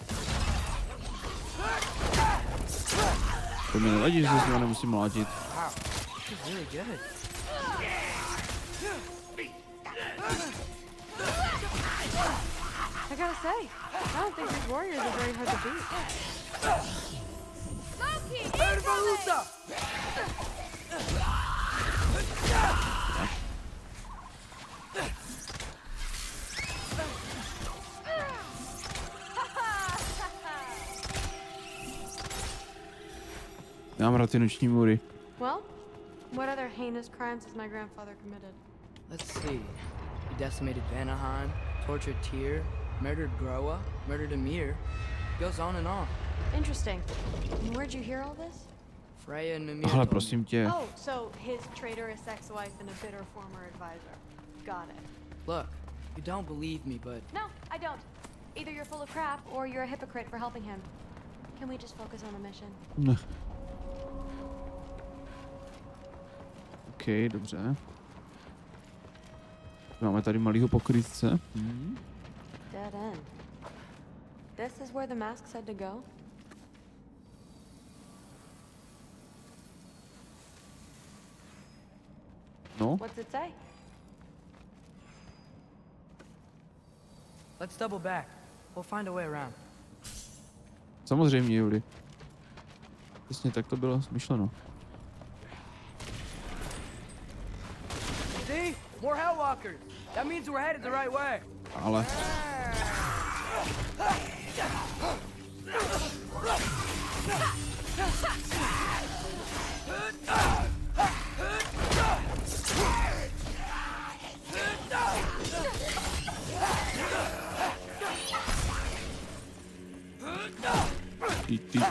[SPEAKER 1] To mi nevadí, že se s ním nemusím mlátit.
[SPEAKER 3] Wow, this is really good.
[SPEAKER 10] I gotta say, I don't think these warriors are very hard to beat. Loki, incoming!
[SPEAKER 1] Já mám rád ty noční můry.
[SPEAKER 10] Well, what other heinous crimes has my grandfather committed?
[SPEAKER 3] Let's see. He decimated Vanaheim, tortured Tyr, murdered Groa, murdered Ymir. Goes on and on.
[SPEAKER 10] Interesting. And where'd you hear all this?
[SPEAKER 3] Freya and Mimir.
[SPEAKER 1] Ale prosím tě.
[SPEAKER 10] Oh, so his traitorous ex-wife and a bitter former advisor. Got it.
[SPEAKER 3] Look, you don't believe me, but...
[SPEAKER 10] No, I don't. Either you're full of crap or you're a hypocrite for helping him. Can we just focus on the mission?
[SPEAKER 1] Ne. OK, dobře. Máme tady malýho pokrytce.
[SPEAKER 10] Dead end. This is where the mask said to go?
[SPEAKER 1] No.
[SPEAKER 10] What's it say?
[SPEAKER 3] Let's double back. We'll find a way around.
[SPEAKER 1] Samozřejmě, Juli. Přesně tak to bylo myšleno.
[SPEAKER 3] See? More Hellwalkers. That means we're headed the right way.
[SPEAKER 1] Ale...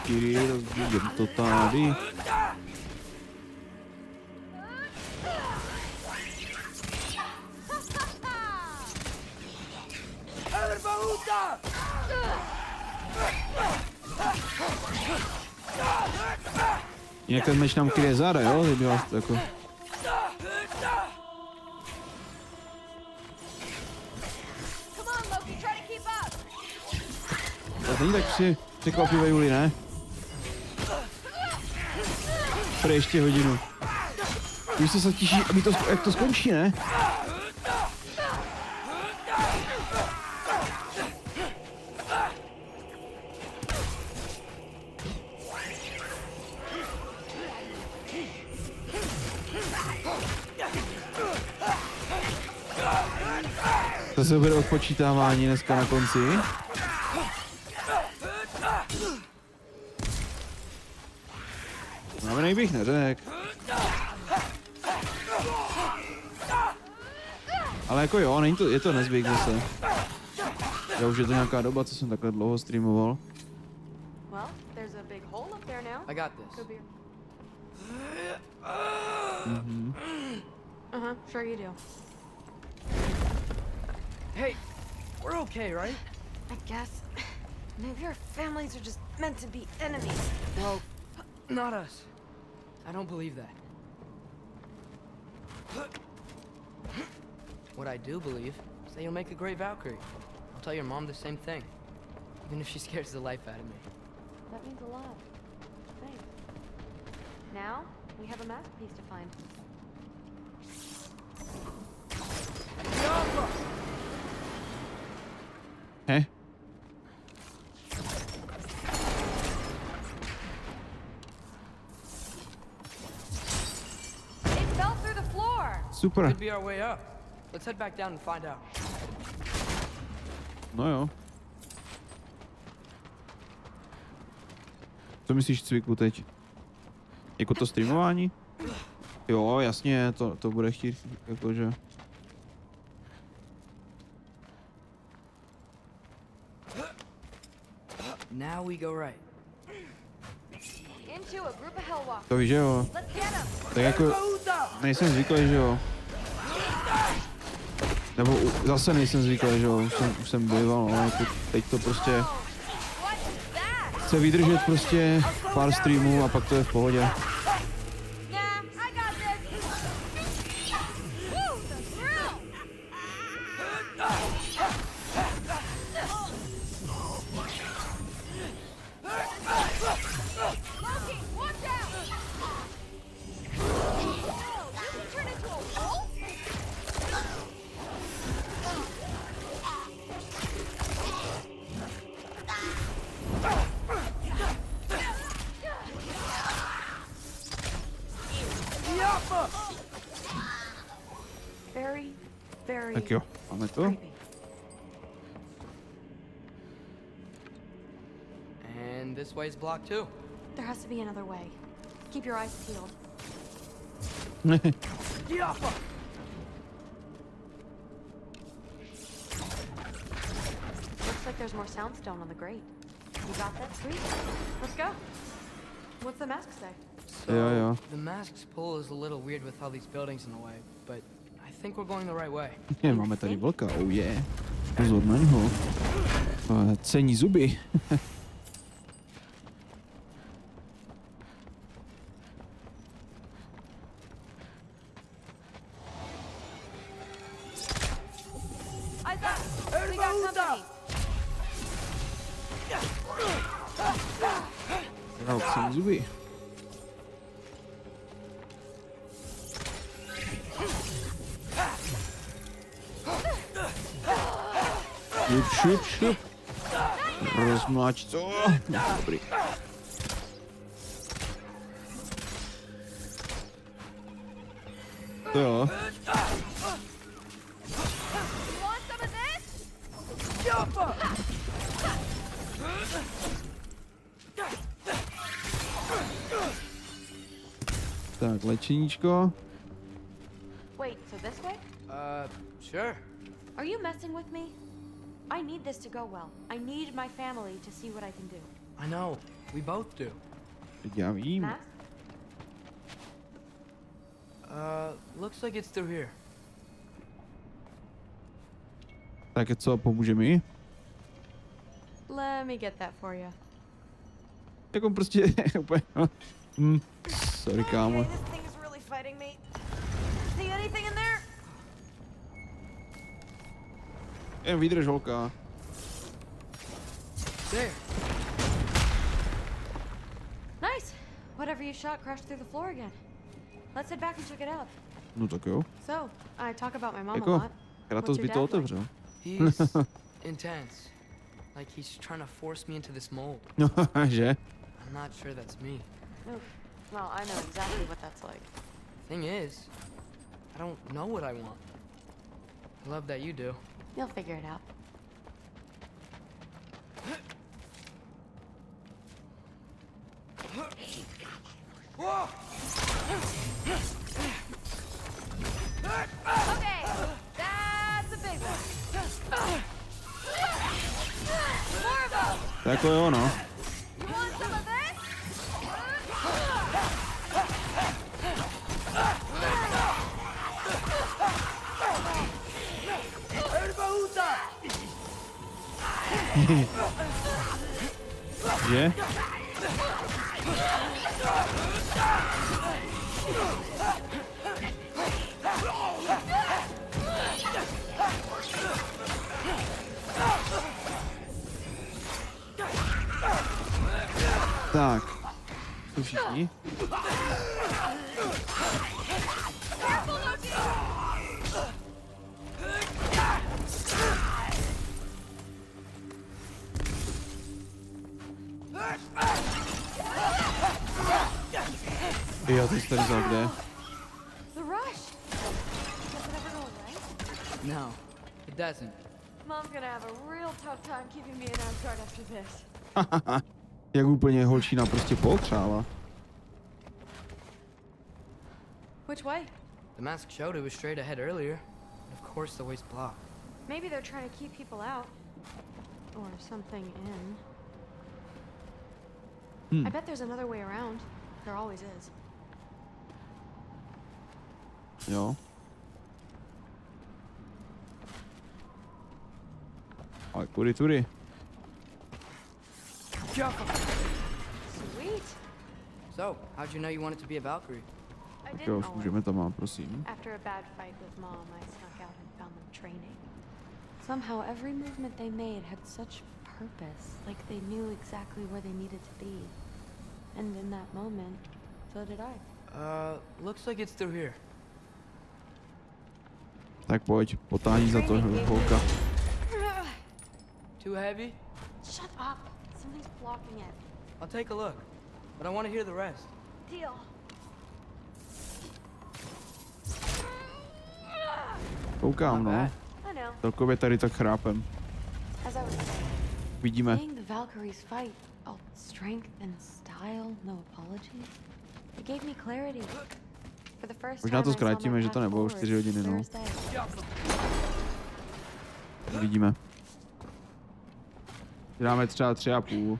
[SPEAKER 1] Ty, rozbíjem to tady. Jinak ten meč nám kryje záda, jo? Kdyby vás to jako... To není tak překvapivé, Juli, ne? Tady ještě hodinu. Už se těší, aby to, jak to skončí, ne? To se bude odpočítávání dneska na konci. Znamenej bych neřekl. Ale jako jo, není to, je to nezvyk zase. Já už je to nějaká doba, co jsem takhle dlouho streamoval.
[SPEAKER 10] Well, there's a big hole up there now.
[SPEAKER 3] I got this.
[SPEAKER 10] Could be.
[SPEAKER 1] Mhm.
[SPEAKER 10] Uh-huh, sure you do.
[SPEAKER 3] Hey, we're okay, right?
[SPEAKER 10] I guess. Maybe our families are just meant to be enemies.
[SPEAKER 3] Well, not us. I don't believe that. What I do believe is that you'll make a great Valkyrie. I'll tell your mom the same thing, even if she scares the life out of me.
[SPEAKER 10] That means a lot. Thanks. Now, we have a masterpiece to find.
[SPEAKER 1] Heh.
[SPEAKER 10] It fell through the floor.
[SPEAKER 1] Super.
[SPEAKER 3] Could be our way up. Let's head back down and find out.
[SPEAKER 1] No jo. Co myslíš, Cviku, teď? Jako to streamování? Jo, jasně, to bude chtít, jakože...
[SPEAKER 3] Now we go right.
[SPEAKER 10] Into a group of Hellwalkers.
[SPEAKER 1] To víš, že jo?
[SPEAKER 10] Let's get 'em.
[SPEAKER 1] Tak jako... Nejsem zvyklý, že jo? Nebo zase nejsem zvyklý, že jo? Už jsem býval, ale jako teď to prostě... Chce vydržet prostě pár streamů a pak to je v pohodě. Tak jo, máme to.
[SPEAKER 3] And this way's blocked too.
[SPEAKER 10] There has to be another way. Keep your eyes peeled. Looks like there's more soundstone on the grate. You got that, sweet? Let's go. What's the mask say?
[SPEAKER 3] So, the mask's pull is a little weird with all these buildings in the way, but I think we're going the right way.
[SPEAKER 1] Máme tady vlka, oh yeah. Pozor na něho. Cení zuby. Králcím zuby. Šup. Rozmláč to. Dobrý. To jo. Tak, léčeníčko.
[SPEAKER 10] Wait, so this way?
[SPEAKER 3] Sure.
[SPEAKER 10] Are you messing with me? I need this to go well. I need my family to see what I can do.
[SPEAKER 3] I know. We both do.
[SPEAKER 1] Já vím.
[SPEAKER 10] Max?
[SPEAKER 3] Looks like it's through here.
[SPEAKER 1] Tak co, pomůže mi?
[SPEAKER 10] Let me get that for you.
[SPEAKER 1] Jako prostě úplně. Sorry, kámo.
[SPEAKER 10] This thing is really fighting me. See anything in there?
[SPEAKER 1] Jen vydrž, holka.
[SPEAKER 3] There.
[SPEAKER 10] Nice. Whatever you shot crashed through the floor again. Let's head back and check it out.
[SPEAKER 1] No tak jo.
[SPEAKER 10] So, I talk about my mom a
[SPEAKER 1] Jako,
[SPEAKER 10] lot.
[SPEAKER 1] Kratos by to otevřel.
[SPEAKER 3] He's intense. Like he's trying to force me into this mold.
[SPEAKER 1] No, že?
[SPEAKER 3] I'm not sure that's me.
[SPEAKER 10] Oh, well, I know exactly what that's like.
[SPEAKER 3] Thing is, I don't know what I want. I love that you do.
[SPEAKER 10] You'll figure it out. Okay, that's a big one. More of them.
[SPEAKER 1] Jako jo, no.
[SPEAKER 10] You want some of this?
[SPEAKER 1] Že? Tak. To všichni. Jo, ty jsi tady vzal kde?
[SPEAKER 10] The rush. Does it ever go away?
[SPEAKER 3] No, it doesn't.
[SPEAKER 10] Mom's gonna have a real tough time keeping me in Asgard after this.
[SPEAKER 1] Jak úplně holčina prostě pootřála.
[SPEAKER 10] Which way?
[SPEAKER 3] The mask showed it was straight ahead earlier. But of course the way's blocked.
[SPEAKER 10] Maybe they're trying to keep people out. Or something in. I bet there's another way around. There always is.
[SPEAKER 1] Jo. Ale kudy tudy.
[SPEAKER 10] Sweet.
[SPEAKER 3] So, how'd you know you wanted to be a Valkyrie?
[SPEAKER 10] I didn't
[SPEAKER 1] Jo,
[SPEAKER 10] always.
[SPEAKER 1] můžeme tam má, prosím.
[SPEAKER 10] After a bad fight with Mom, I snuck out and found them training. Somehow every movement they made had such purpose, like they knew exactly where they needed to be. And in that moment, so did I.
[SPEAKER 3] Looks like it's through here.
[SPEAKER 1] Tak pojď, potáhni za to, holka.
[SPEAKER 3] Too heavy?
[SPEAKER 10] Shut up. Somebody's blocking it.
[SPEAKER 3] I'll take a look. But I want to hear the rest.
[SPEAKER 10] Deal.
[SPEAKER 1] Koukám, no.
[SPEAKER 10] I know.
[SPEAKER 1] Celkově tady tak chrápem.
[SPEAKER 10] As I was saying,
[SPEAKER 1] Vidíme.
[SPEAKER 10] seeing the Valkyries fight, all strength and style, no apologies. It gave me clarity. For the first
[SPEAKER 1] Možná to
[SPEAKER 10] time I saw my
[SPEAKER 1] zkrátíme, že to
[SPEAKER 10] path
[SPEAKER 1] nebudou
[SPEAKER 10] forward,
[SPEAKER 1] 4 hodiny, no.
[SPEAKER 10] Thursday.
[SPEAKER 1] Vidíme. Dáme třeba 3,5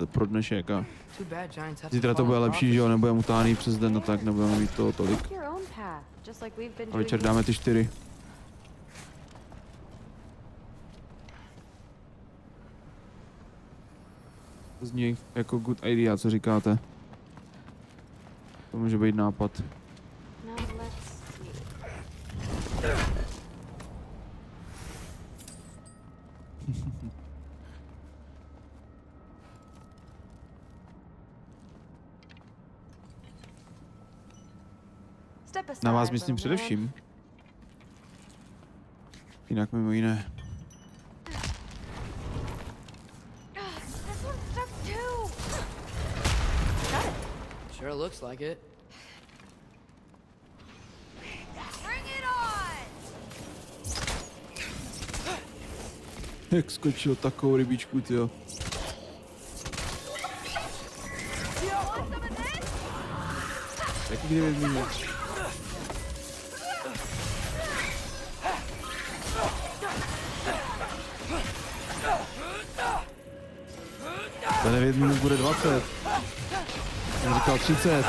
[SPEAKER 1] pro dnešek a
[SPEAKER 3] Too bad giants have to
[SPEAKER 1] zítra to bude
[SPEAKER 3] follow
[SPEAKER 1] lepší, že jo, nebudeme utáhný přes den, no tak nebudeme mít toho tolik.
[SPEAKER 10] Take your own path, just like we've been
[SPEAKER 1] A
[SPEAKER 10] doing.
[SPEAKER 1] večer dáme ty 4. To zní jako good idea, co říkáte? To může být nápad.
[SPEAKER 10] Now let's see. Step aside,
[SPEAKER 1] Na vás myslím
[SPEAKER 10] little man.
[SPEAKER 1] především. Jinak mimo jiné.
[SPEAKER 10] This one's stuck too. Got it.
[SPEAKER 3] Sure looks like it.
[SPEAKER 10] Bring it on.
[SPEAKER 1] Jak skočil takovou rybičku, tyjo. Taky 9 minut. Za 9 minut bude 20. Jsem říkal 30.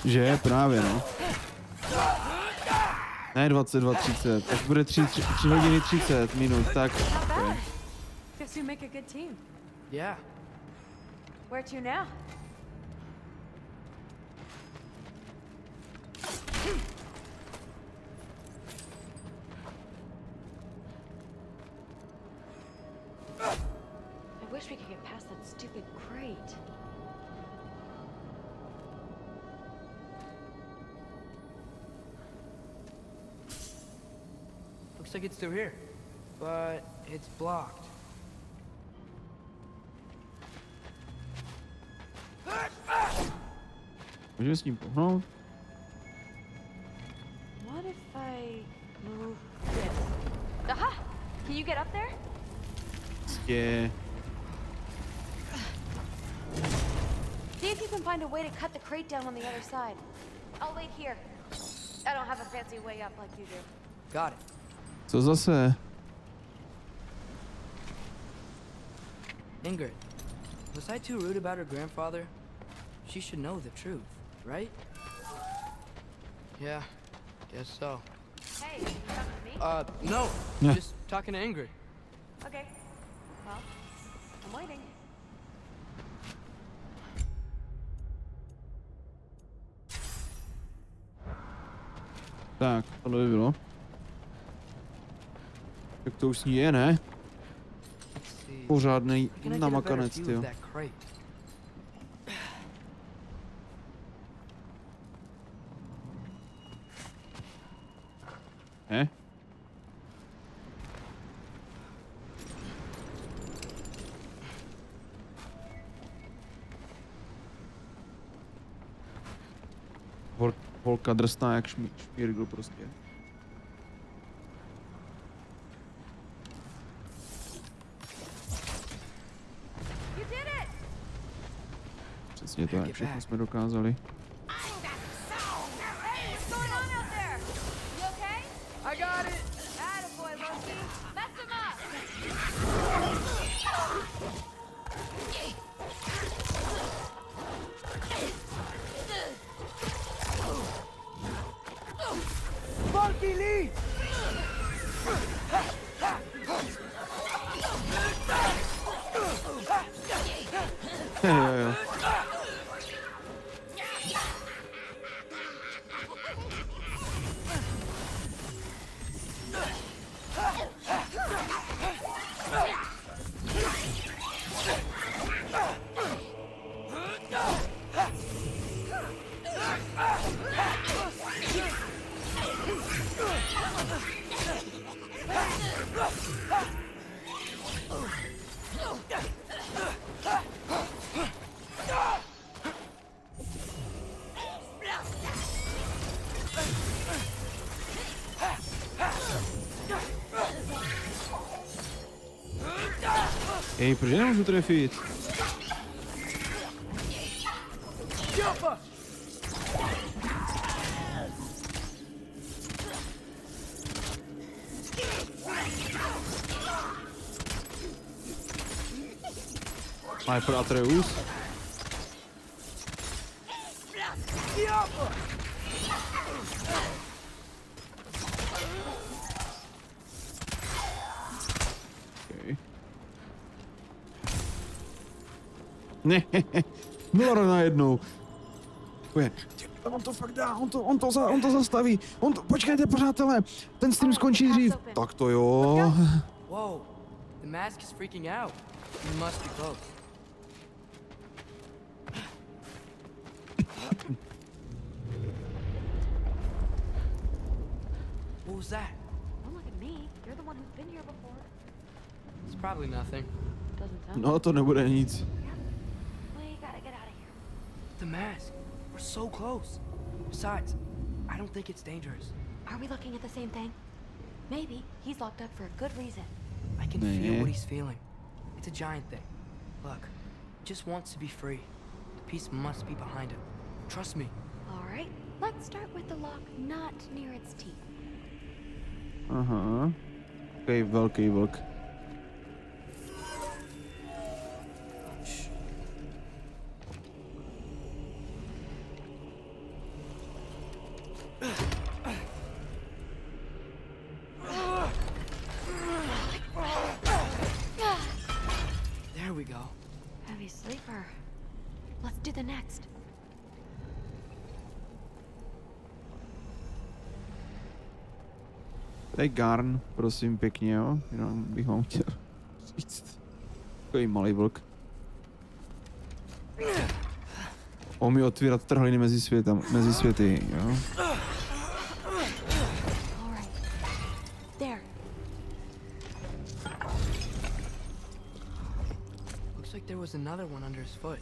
[SPEAKER 1] Že právě, no. Ne 22:30, tak bude 3 hodiny 30 minut, tak. Okay.
[SPEAKER 10] Guess you make a good team.
[SPEAKER 3] Yeah.
[SPEAKER 10] Where to now? I wish we could get past that stupid crate.
[SPEAKER 3] Looks like it's through here, but it's blocked.
[SPEAKER 1] Můžeme s ním pohnout?
[SPEAKER 10] What if I move this? Aha! Can you get up there?
[SPEAKER 1] Prostě.
[SPEAKER 10] See if you can find a way to cut the crate down on the other side. I'll wait here. I don't have a fancy way up like you do.
[SPEAKER 3] Got it.
[SPEAKER 1] Co zase?
[SPEAKER 3] Ingrid, was I too rude about her grandfather? She should know the truth, right? Yeah, guess so.
[SPEAKER 10] Hey, you talking to me?
[SPEAKER 3] No,
[SPEAKER 1] Yeah.
[SPEAKER 3] just talking to Ingrid.
[SPEAKER 10] Okay. Well, I'm waiting.
[SPEAKER 1] Tak, tohle by bylo. Tak to už s ní je, ne? Pořádnej namakanec, tyjo. Ne? Holka drsná jak šmírgl prostě. Přesně tak, všechno jsme dokázali.
[SPEAKER 10] What's going on out there? You okay?
[SPEAKER 3] I got it.
[SPEAKER 10] Attaboy, Loki. Mess him up.
[SPEAKER 13] Monkey lead!
[SPEAKER 1] Jo. Ej, proč nemůžu trefit? Atreus. Ne, Mlor najednou. On to fakt dá, on to zastaví. Počkejte, přátelé, ten stream skončí dřív. Tak to jo.
[SPEAKER 3] Whoa, the mask is freaking out. You must be close. What was that?
[SPEAKER 10] Don't look at me. You're the one who's been here before.
[SPEAKER 3] It's probably nothing.
[SPEAKER 10] Doesn't sound
[SPEAKER 1] No, to nebude nic.
[SPEAKER 10] We gotta get out of here.
[SPEAKER 3] The mask. We're so close. Besides, I don't think it's dangerous.
[SPEAKER 10] Are we looking at the same thing? Maybe he's locked up for a good reason.
[SPEAKER 3] I can feel what he's feeling. It's a giant thing. Look, he just wants to be free. The peace must be behind him. Trust me.
[SPEAKER 10] All right, let's start with the lock not near its teeth.
[SPEAKER 1] Aha. Takový velký vlk.
[SPEAKER 3] There we go.
[SPEAKER 10] Heavy sleeper. Let's do the next.
[SPEAKER 1] To je Garn, prosím pěkně, jo. Jenom bych vám chtěl říct. Takový malý vlk. Umí otvírat trhliny mezi světy, jo.
[SPEAKER 10] All right. There.
[SPEAKER 3] Looks like there was another one under his foot.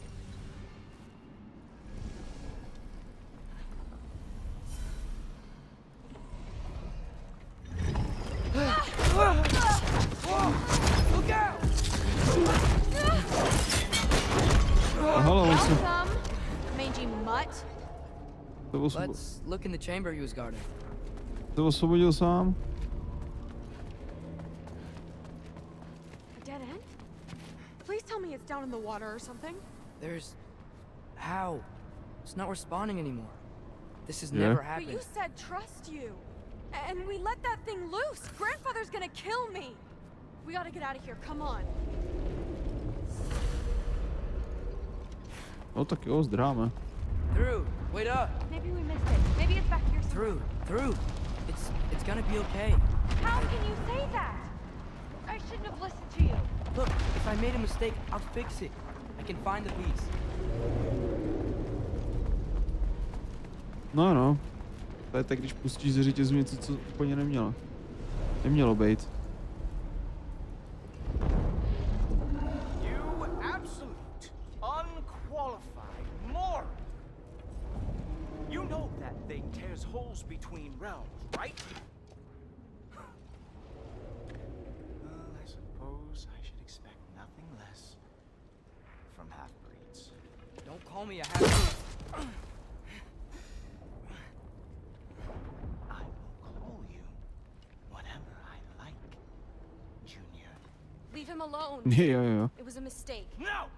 [SPEAKER 3] Look out!
[SPEAKER 1] Hello,
[SPEAKER 10] Some mangy mutt.
[SPEAKER 3] Let's look in the chamber he was guarding.
[SPEAKER 1] To osvobodil sám.
[SPEAKER 10] A dead end? Please tell me it's down in the water or something.
[SPEAKER 3] There's... How? It's not responding anymore. This has
[SPEAKER 1] Yeah.
[SPEAKER 3] never
[SPEAKER 10] But
[SPEAKER 3] happened.
[SPEAKER 10] you said trust you. And we let that thing loose. Grandfather's gonna kill me. We gotta get out of here. Come on.
[SPEAKER 1] No tak jo, zdráme.
[SPEAKER 3] Through. Wait up.
[SPEAKER 10] Maybe we missed it. Maybe it's back here somewhere.
[SPEAKER 3] Through. It's gonna be okay.
[SPEAKER 10] How can you say that? I shouldn't have listened to you.
[SPEAKER 3] Look, if I made a mistake, I'll fix it. I can find the piece.
[SPEAKER 1] No. To je tak, když pustíš ze řetězu něco, co úplně nemělo být.
[SPEAKER 2] You absolute, unqualified moron! You know that thing tears holes between realms, right? Well, I suppose I should expect nothing less from half-breeds.
[SPEAKER 3] Don't call me a half-breed.
[SPEAKER 2] I will call you whatever I like, Junior.
[SPEAKER 10] Leave him alone.
[SPEAKER 1] Jo.
[SPEAKER 10] It was a mistake.
[SPEAKER 2] No!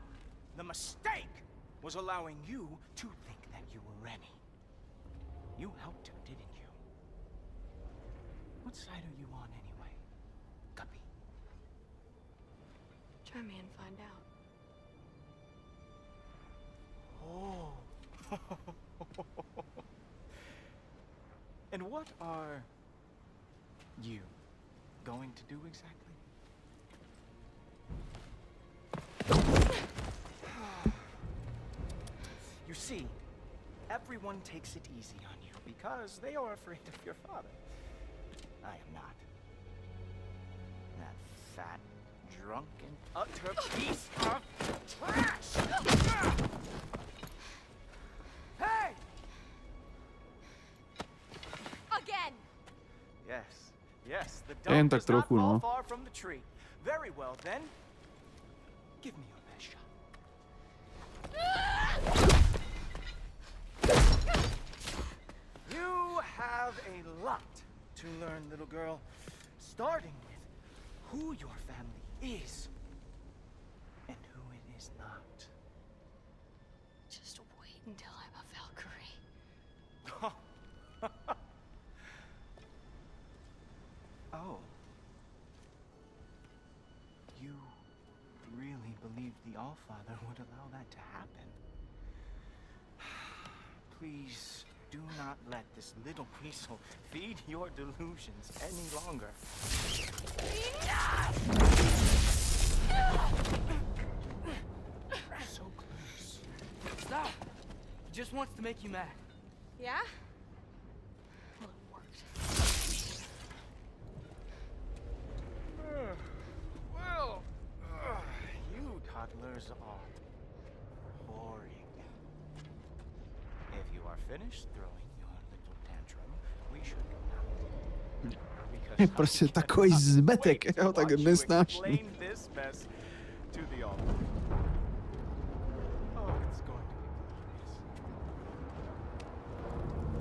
[SPEAKER 2] The mistake was allowing you to think that you were Remy. You helped him, didn't you? What side are you on anyway, Guppy?
[SPEAKER 10] Try me and find out.
[SPEAKER 2] Oh. And what are you going to do exactly? You see, everyone takes it easy on you because they are afraid of your father. I am not. That fat, drunk, and utter piece of trash! Hey!
[SPEAKER 10] Again!
[SPEAKER 2] Yes, the
[SPEAKER 1] Jen
[SPEAKER 2] dog
[SPEAKER 1] tak
[SPEAKER 2] does not
[SPEAKER 1] trochu,
[SPEAKER 2] fall
[SPEAKER 1] no.
[SPEAKER 2] far from the tree. Very well, then. Give me your best shot. You have a lot to learn, little girl. Starting with who your family is and who it is not.
[SPEAKER 10] Just wait until I'm a Valkyrie.
[SPEAKER 2] Oh. You really believe the Allfather would allow that to happen. Please do not let this little weasel feed your delusions any longer.
[SPEAKER 3] So close. Stop! He just wants to make you mad.
[SPEAKER 10] Yeah?
[SPEAKER 2] Well, you toddlers are boring. If you are finished throwing your little tantrum, we should go now.
[SPEAKER 1] Prostě takový zmetek, já ho tak nesnáším.
[SPEAKER 2] Explain this mess to the all. Oh, it's going to be glorious.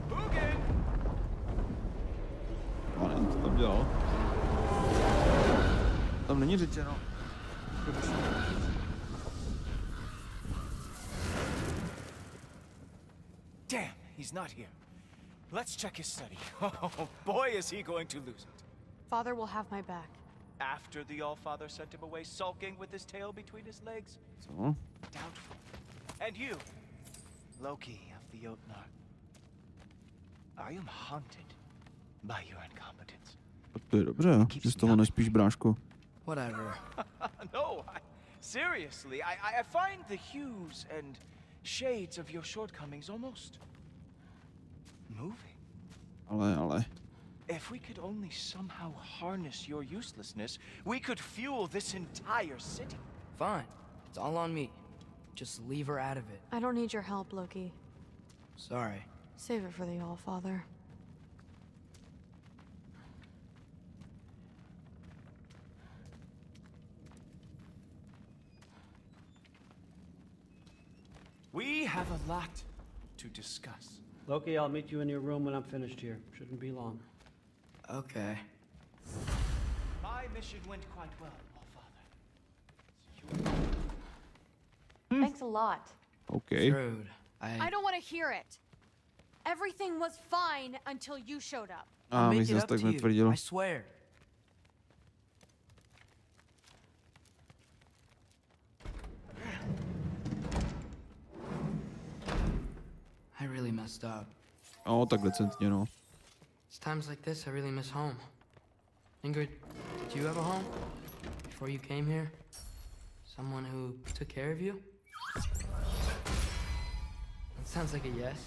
[SPEAKER 2] Boogan!
[SPEAKER 1] Ale co tam dělal? Tam není řečeno.
[SPEAKER 2] Damn, he's not here. Let's check his study. Oh, boy, is he going to lose it.
[SPEAKER 10] Father will have my back.
[SPEAKER 2] After the Allfather sent him away sulking with his tail between his legs?
[SPEAKER 1] Co?
[SPEAKER 2] Doubtful. And you, Loki of the Jotnar. I am haunted by your incompetence.
[SPEAKER 1] To je dobře, že z toho nespíš, bráško.
[SPEAKER 3] Whatever.
[SPEAKER 2] No, seriously, I find the hues and shades of your shortcomings almost moving.
[SPEAKER 1] Ale.
[SPEAKER 2] If we could only somehow harness your uselessness, we could fuel this entire city.
[SPEAKER 3] Fine. It's all on me. Just leave her out of it.
[SPEAKER 10] I don't need your help, Loki.
[SPEAKER 3] Sorry.
[SPEAKER 10] Save it for the Allfather.
[SPEAKER 2] We have a lot to discuss.
[SPEAKER 5] Loki, I'll meet you in your room when I'm finished here. Shouldn't be long.
[SPEAKER 3] Okay.
[SPEAKER 2] My mission went quite well, Allfather.
[SPEAKER 10] Thanks a lot.
[SPEAKER 1] Okay.
[SPEAKER 3] Rude.
[SPEAKER 10] I don't want to hear it. Everything was fine until you showed up.
[SPEAKER 1] A my zase tak netvrdil.
[SPEAKER 3] I swear. I really messed up.
[SPEAKER 1] O, tak decentně, no.
[SPEAKER 3] It's times like this I really miss home. Ingrid, did you have a home before you came here? Someone who took care of you? That sounds like a yes.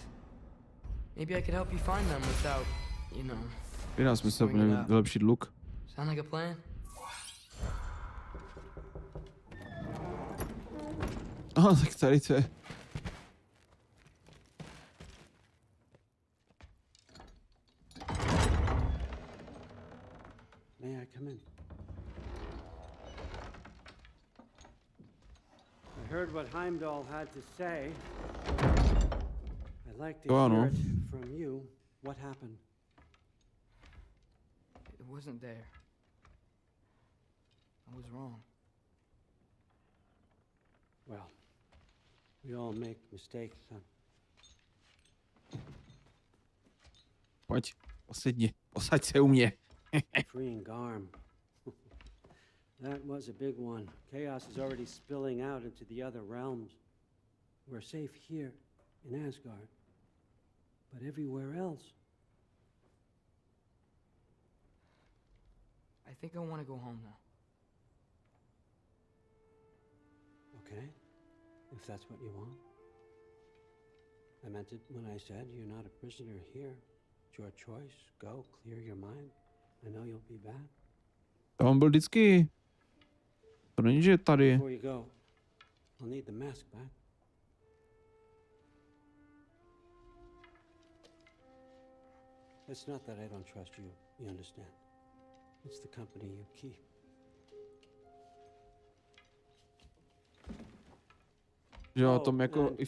[SPEAKER 3] Maybe I could help you find them without, you know.
[SPEAKER 1] Vydá smysl vylepšit look.
[SPEAKER 3] Sound like a plan?
[SPEAKER 1] Aha, tak tady to je.
[SPEAKER 5] May I come in? I heard what Heimdall had to say. I'd like to hear it from you. What happened?
[SPEAKER 3] It wasn't there. I was wrong.
[SPEAKER 5] Well, we all make mistakes, son.
[SPEAKER 1] Pojď, posedni, posaď se u mě.
[SPEAKER 5] Freeing Garm. That was a big one. Chaos is already spilling out into the other realms. We're safe here in Asgard. But everywhere else.
[SPEAKER 3] I think I want to go home now.
[SPEAKER 5] Okay, if that's what you want. I meant it when I said you're not a prisoner here. It's your choice. Go, clear your mind. I know you'll be back.
[SPEAKER 1] To on byl vždycky. To není, že tady.
[SPEAKER 5] Before you go, I'll need the mask back. It's not that I don't trust you, you understand. It's the company you keep.
[SPEAKER 1] Že jo, tom jako i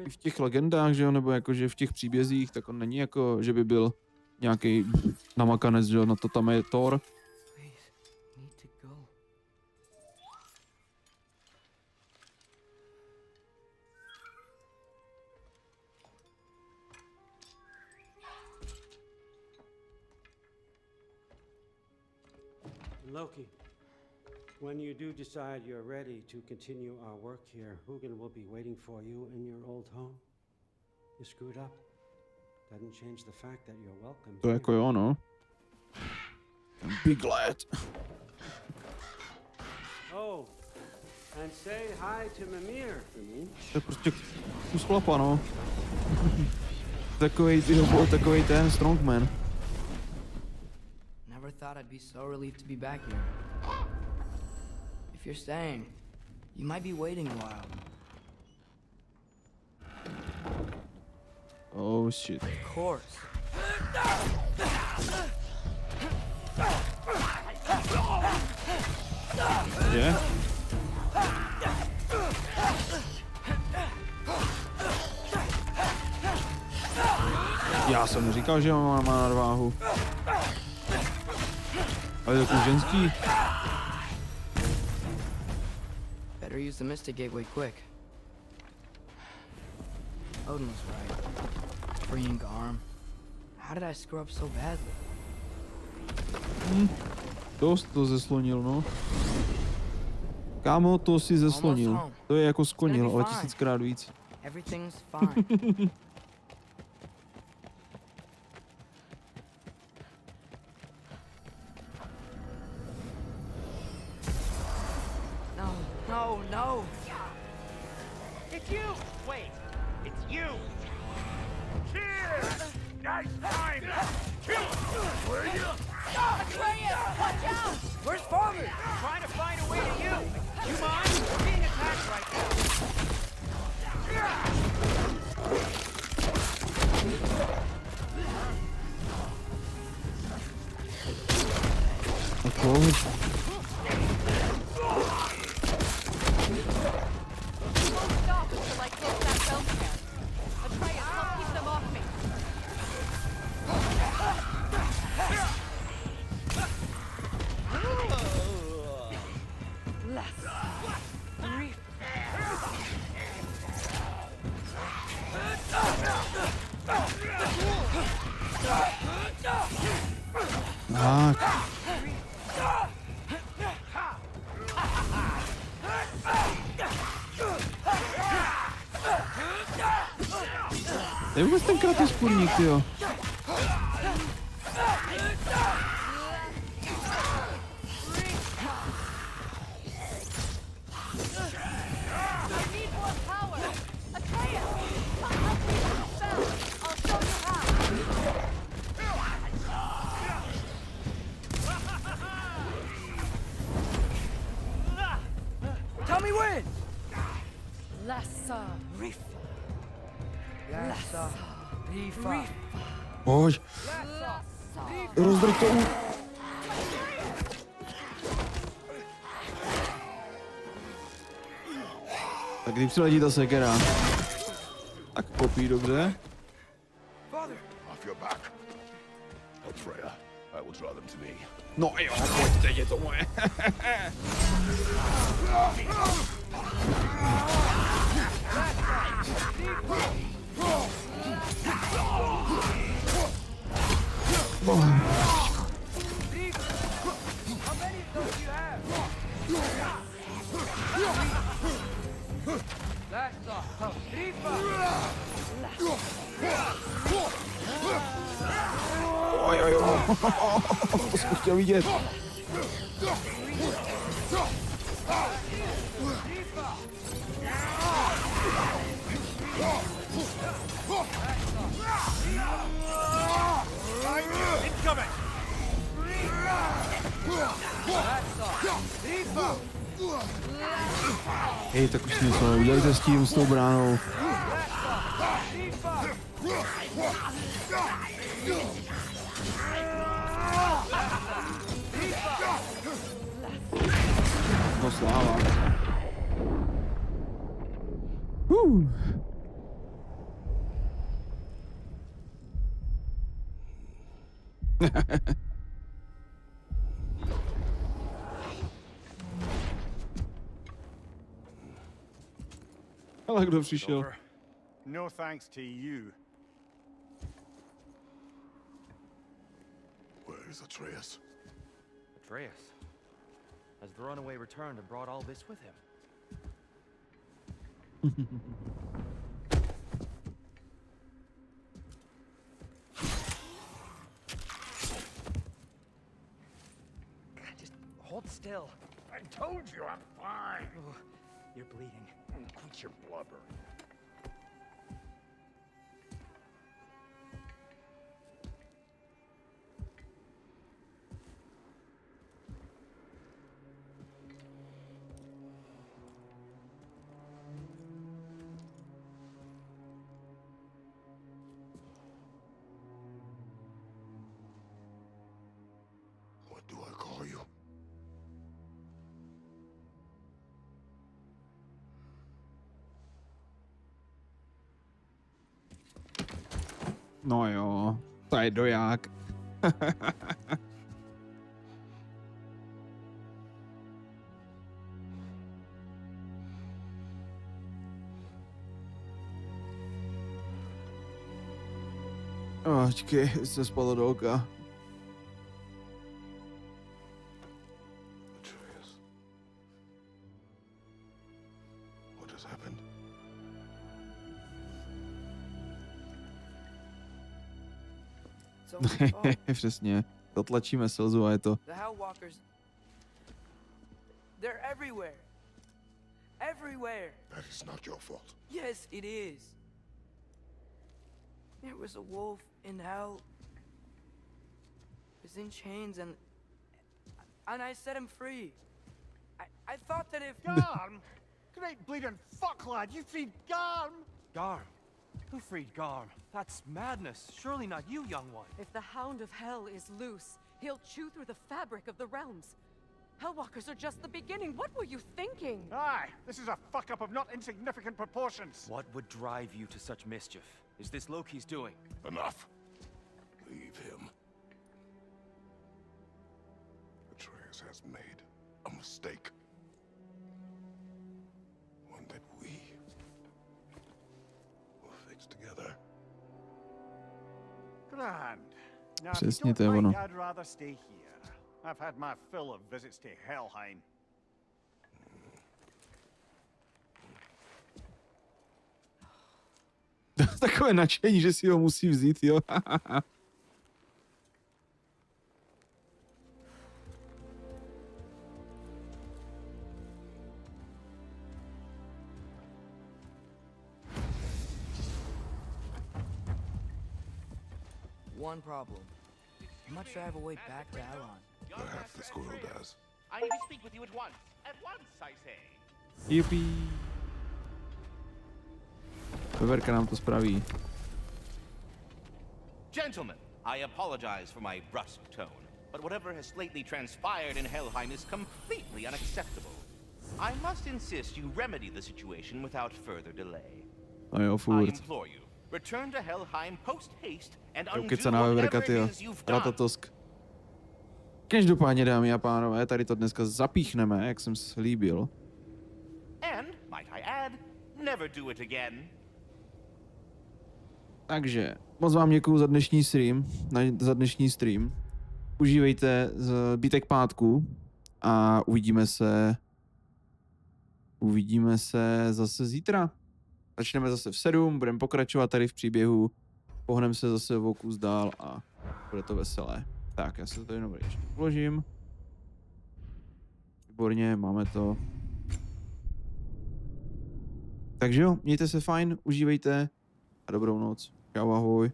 [SPEAKER 1] v těch legendách, že jo, nebo jako, že v těch příbězích, tak on není jako, že by byl nějaký namakanec, že jo, na to tam je Thor.
[SPEAKER 5] Loki, When you do decide you're ready to continue our work here, Hugin will be waiting for you in your old home. You screwed up. Doesn't change the fact that you're welcome.
[SPEAKER 1] To jako jo, no. Be glad.
[SPEAKER 5] Oh, and say hi to Mimir for me.
[SPEAKER 1] To je prostě kus chlapa, no. Takovej, takovej ten strongman.
[SPEAKER 3] Never thought I'd be so relieved to be back here. If you're staying, you might be waiting a while.
[SPEAKER 1] Oh shit.
[SPEAKER 3] Of course.
[SPEAKER 1] Je? Já jsem říkal, že má nadváhu. Ale takový ženský.
[SPEAKER 3] Better use the Mystic Gateway quick. Odin was right. Freeing Garm. How did I screw up so badly?
[SPEAKER 1] Dost to zeslonil, no. Kámo, to si zeslonil. To je jako sklonil, ale 1000krát víc.
[SPEAKER 3] Everything's fine. No.
[SPEAKER 16] It's you! Wait, it's you! Cheers! Nice time! Where you?
[SPEAKER 3] Atreus, watch out! Where's Father?
[SPEAKER 16] Trying to find a way to you! You mind? We're being attacked right
[SPEAKER 1] To je vůbec ten Kratos kurník, jo.
[SPEAKER 3] Tell me when!
[SPEAKER 14] Lassa.
[SPEAKER 3] Lassa. Rifa.
[SPEAKER 1] Pojď. Rozdrť to. Tak kdy přiletí ta sekera? Tak popí dobře.
[SPEAKER 9] Off your back. Freya, I will draw them to me.
[SPEAKER 1] No jo, pojď, teď je to moje. Oj, to jsem chtěl vidět. Hej, tak už něco udělejte s tím, s tou bránou. No sláva. Ale kdo přišel?
[SPEAKER 12] No thanks to you.
[SPEAKER 9] Where is Atreus?
[SPEAKER 17] Atreus?
[SPEAKER 11] Has the runaway returned and brought all this with him? God, just hold still.
[SPEAKER 16] I told you I'm fine.
[SPEAKER 11] Oh, you're bleeding.
[SPEAKER 16] Quit your blubber.
[SPEAKER 9] What do I call you?
[SPEAKER 1] No jo, to je doják. Počkej, se spadlo do oka.
[SPEAKER 9] What has happened?
[SPEAKER 1] Přesně, dotlačíme slzu a je to.
[SPEAKER 3] The Hellwalkers. They're everywhere. Everywhere.
[SPEAKER 9] That is not your fault.
[SPEAKER 3] Yes, it is. There was a wolf in hell. He was in chains and I set him free. I thought that if
[SPEAKER 12] Garm? Great bleeding fuck, lad. You freed Garm?
[SPEAKER 11] Garm? Who freed Garm? That's madness. Surely not you, young one.
[SPEAKER 6] If the Hound of Hell is loose, he'll chew through the fabric of the realms. Hellwalkers are just the beginning. What were you thinking?
[SPEAKER 12] Aye, this is a fuck up of not insignificant proportions.
[SPEAKER 11] What would drive you to such mischief? Is this Loki's doing?
[SPEAKER 9] Enough. Leave him. Atreus has made a mistake. One that we will fix together.
[SPEAKER 12] Grand. Now,
[SPEAKER 1] Přesně,
[SPEAKER 12] if
[SPEAKER 1] to
[SPEAKER 12] you
[SPEAKER 1] je
[SPEAKER 12] don't
[SPEAKER 1] ono.
[SPEAKER 12] mind, I'd rather stay here. I've had my fill of visits to Helheim.
[SPEAKER 1] Takové nadšení, že si ho musí vzít, jo.
[SPEAKER 3] one problem. I'm not sure I have a way back to Alon.
[SPEAKER 9] Perhaps the squirrel does.
[SPEAKER 19] I need to speak with you at once. At once, I say.
[SPEAKER 1] Yippee. Veverka nám to spraví.
[SPEAKER 19] Gentlemen, I apologize for my brusque tone, but whatever has lately transpired in Helheim is completely unacceptable. I must insist you remedy the situation without further delay.
[SPEAKER 1] A jo,
[SPEAKER 19] I
[SPEAKER 1] furt.
[SPEAKER 19] implore you, return to Helheim post-haste and
[SPEAKER 1] Jo,
[SPEAKER 19] undo
[SPEAKER 1] kecaná Veverka,
[SPEAKER 19] whatever
[SPEAKER 1] tyjo.
[SPEAKER 19] it is you've done.
[SPEAKER 1] Ratatosk. Každopádně, dámy a pánové, tady to dneska zapíchneme, jak jsem slíbil.
[SPEAKER 19] And, might I add, never do it again.
[SPEAKER 1] Takže, moc vám děkuju za dnešní stream. Užívejte zbytek pátku a uvidíme se zase zítra. Začneme zase v 7, budeme pokračovat tady v příběhu, pohneme se zase o kus dál a bude to veselé. Tak, já se to tady jenom ještě vložím. Výborně, máme to. Takže jo, mějte se fajn, užívejte a dobrou noc. Čau, ahoj.